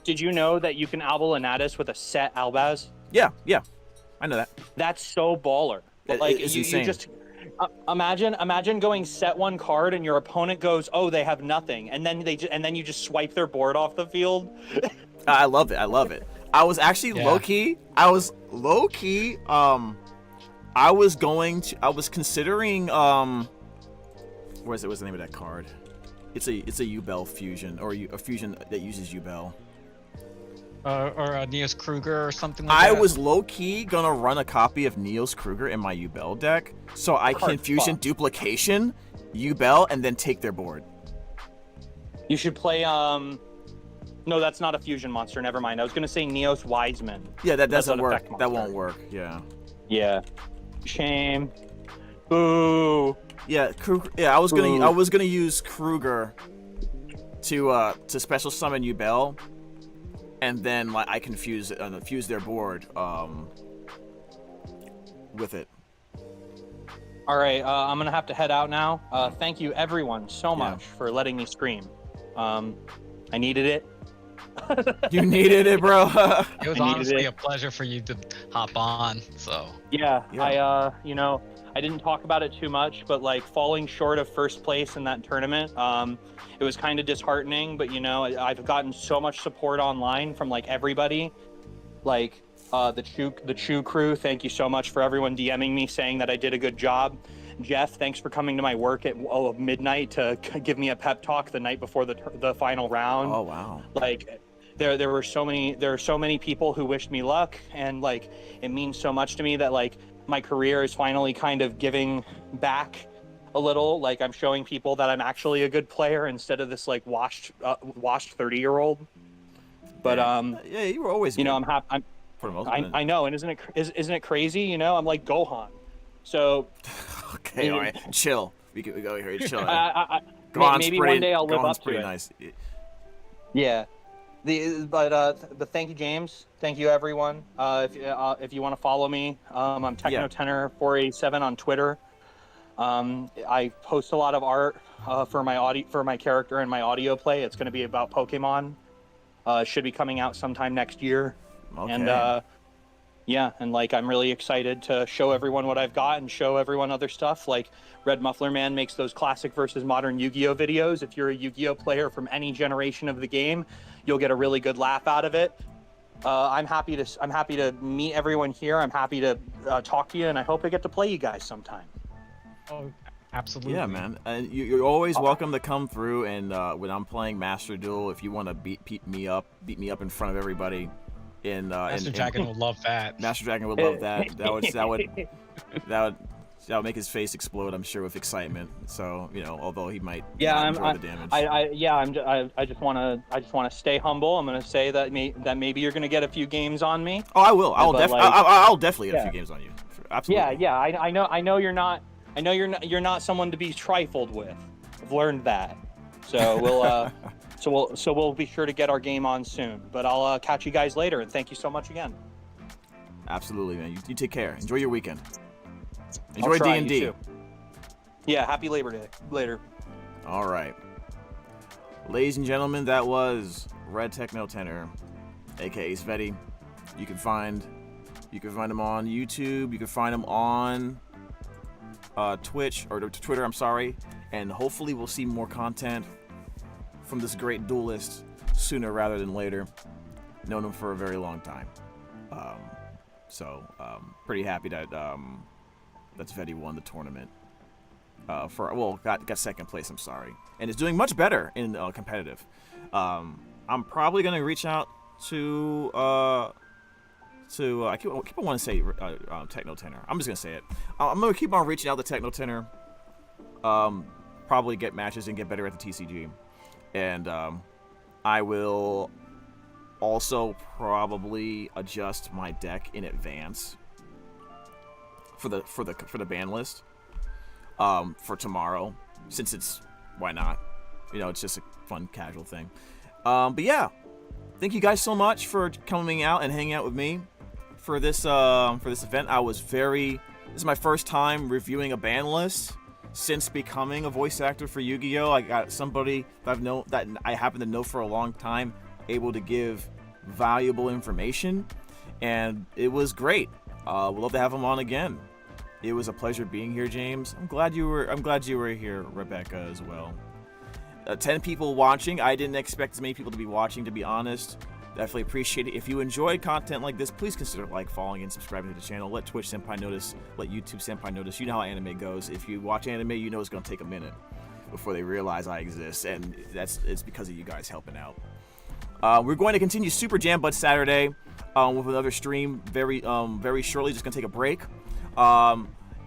Did you know that you can Alba Lenatus with a set Albaz? Yeah, I know that. That's so baller. Like it's you insane. just imagine going set one card and your opponent goes, oh, they have nothing, and then you just swipe their board off the field. I love it. I was actually low key. I was considering what's the name of that card? It's a Yubel fusion, or a fusion that uses Yubel. Or a Neos Kruger or something like that. I was low key gonna run a copy of Neos Kruger in my Yubel deck, so I can fusion duplication, Yubel, and then take their board. You should play no, that's not a fusion monster. Never mind. I was gonna say Neos Wiseman. Yeah, that doesn't work. That won't work. Yeah. Yeah. Shame. Boo. Yeah, Kruger. Yeah, I was gonna use Kruger to special summon Yubel, and then like I can fuse their board with it. All right, I'm gonna have to head out now. Thank you everyone so much for letting me stream. I needed it. You needed it, bro. It was honestly a pleasure for you to hop on. So yeah. I didn't talk about it too much, but like falling short of first place in that tournament, it was kind of disheartening. But I've gotten so much support online from like everybody, like the Chew crew. Thank you so much for everyone DMing me saying that I did a good job. Jeff, thanks for coming to my work at midnight to give me a pep talk the night before the final round. Oh wow! Like there are so many people who wished me luck, and like it means so much to me that like my career is finally kind of giving back a little. Like I'm showing people that I'm actually a good player instead of this like washed 30-year-old. But yeah, you were always good. I'm happy. I know, and isn't it crazy? I'm like Gohan. So okay, all right, chill. We go here, chill. Maybe one day I'll live up to it. Nice. Yeah. But thank you, James. Thank you, everyone. If you want to follow me, I'm TechnoTenor487 on Twitter. I post a lot of art for my character and my audio play. It's going to be about Pokemon. It should be coming out sometime next year. Okay. And and like I'm really excited to show everyone what I've got and show everyone other stuff. Like Red Muffler Man makes those classic versus modern Yu-Gi-Oh videos. If you're a Yu-Gi-Oh player from any generation of the game, you'll get a really good laugh out of it. I'm happy to meet everyone here. I'm happy to talk to you, and I hope I get to play you guys sometime. Oh, absolutely. Yeah, man. And you're always welcome to come through. And when I'm playing Master Duel, if you want to beat me up in front of everybody, Master Dragon will love that. Master Dragon would love that. That would make his face explode, I'm sure, with excitement. So, you know, although he might not enjoy the damage. I just want to stay humble. I'm going to say that maybe you're going to get a few games on me. Oh, I will. I'll definitely get a few games on you. Absolutely. Yeah. I know you're not. I know you're not someone to be trifled with. I've learned that. So we'll be sure to get our game on soon. But I'll catch you guys later, and thank you so much again. Absolutely, man. You take care. Enjoy your weekend. Enjoy D&D. Yeah, happy Labor Day. Later. All right. Ladies and gentlemen, that was Red Techno Tenor, aka Svetty. You can find him on YouTube. You can find him on Twitch or Twitter, I'm sorry. And hopefully we'll see more content from this great duelist sooner rather than later. Known him for a very long time. Pretty happy that Svetty won the tournament. Got second place, I'm sorry. And is doing much better in competitive. I'm probably going to reach out to I keep on wanting to say Techno Tenor. I'm just going to say it. I'm going to keep on reaching out to Techno Tenor. Probably get matches and get better at the TCG. And I will also probably adjust my deck in advance for the ban list for tomorrow, since it's, why not? You know, it's just a fun casual thing. But yeah, thank you guys so much for coming out and hanging out with me for this event. This is my first time reviewing a ban list since becoming a voice actor for Yu-Gi-Oh! I got somebody that I happen to know for a long time able to give valuable information, and it was great. We'd love to have him on again. It was a pleasure being here, James. I'm glad you were here, Rebecca, as well. 10 people watching. I didn't expect as many people to be watching, to be honest. Definitely appreciate it. If you enjoyed content like this, please consider following and subscribing to the channel. Let Twitch Senpai notice. Let YouTube Senpai notice. You know how anime goes. If you watch anime, you know it's going to take a minute before they realize I exist, and it's because of you guys helping out. We're going to continue Super Jam Bud Saturday with another stream very shortly. Just going to take a break.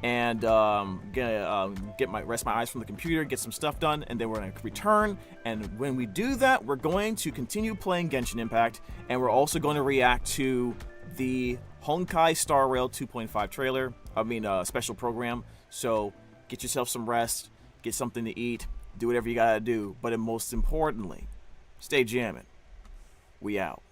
And rest my eyes from the computer, get some stuff done, and then we're going to return. And when we do that, we're going to continue playing Genshin Impact, and we're also going to react to the honkaistarrail 2.5 trailer. Special program. So get yourself some rest, get something to eat, do whatever you gotta do. But most importantly, stay jamming. We out.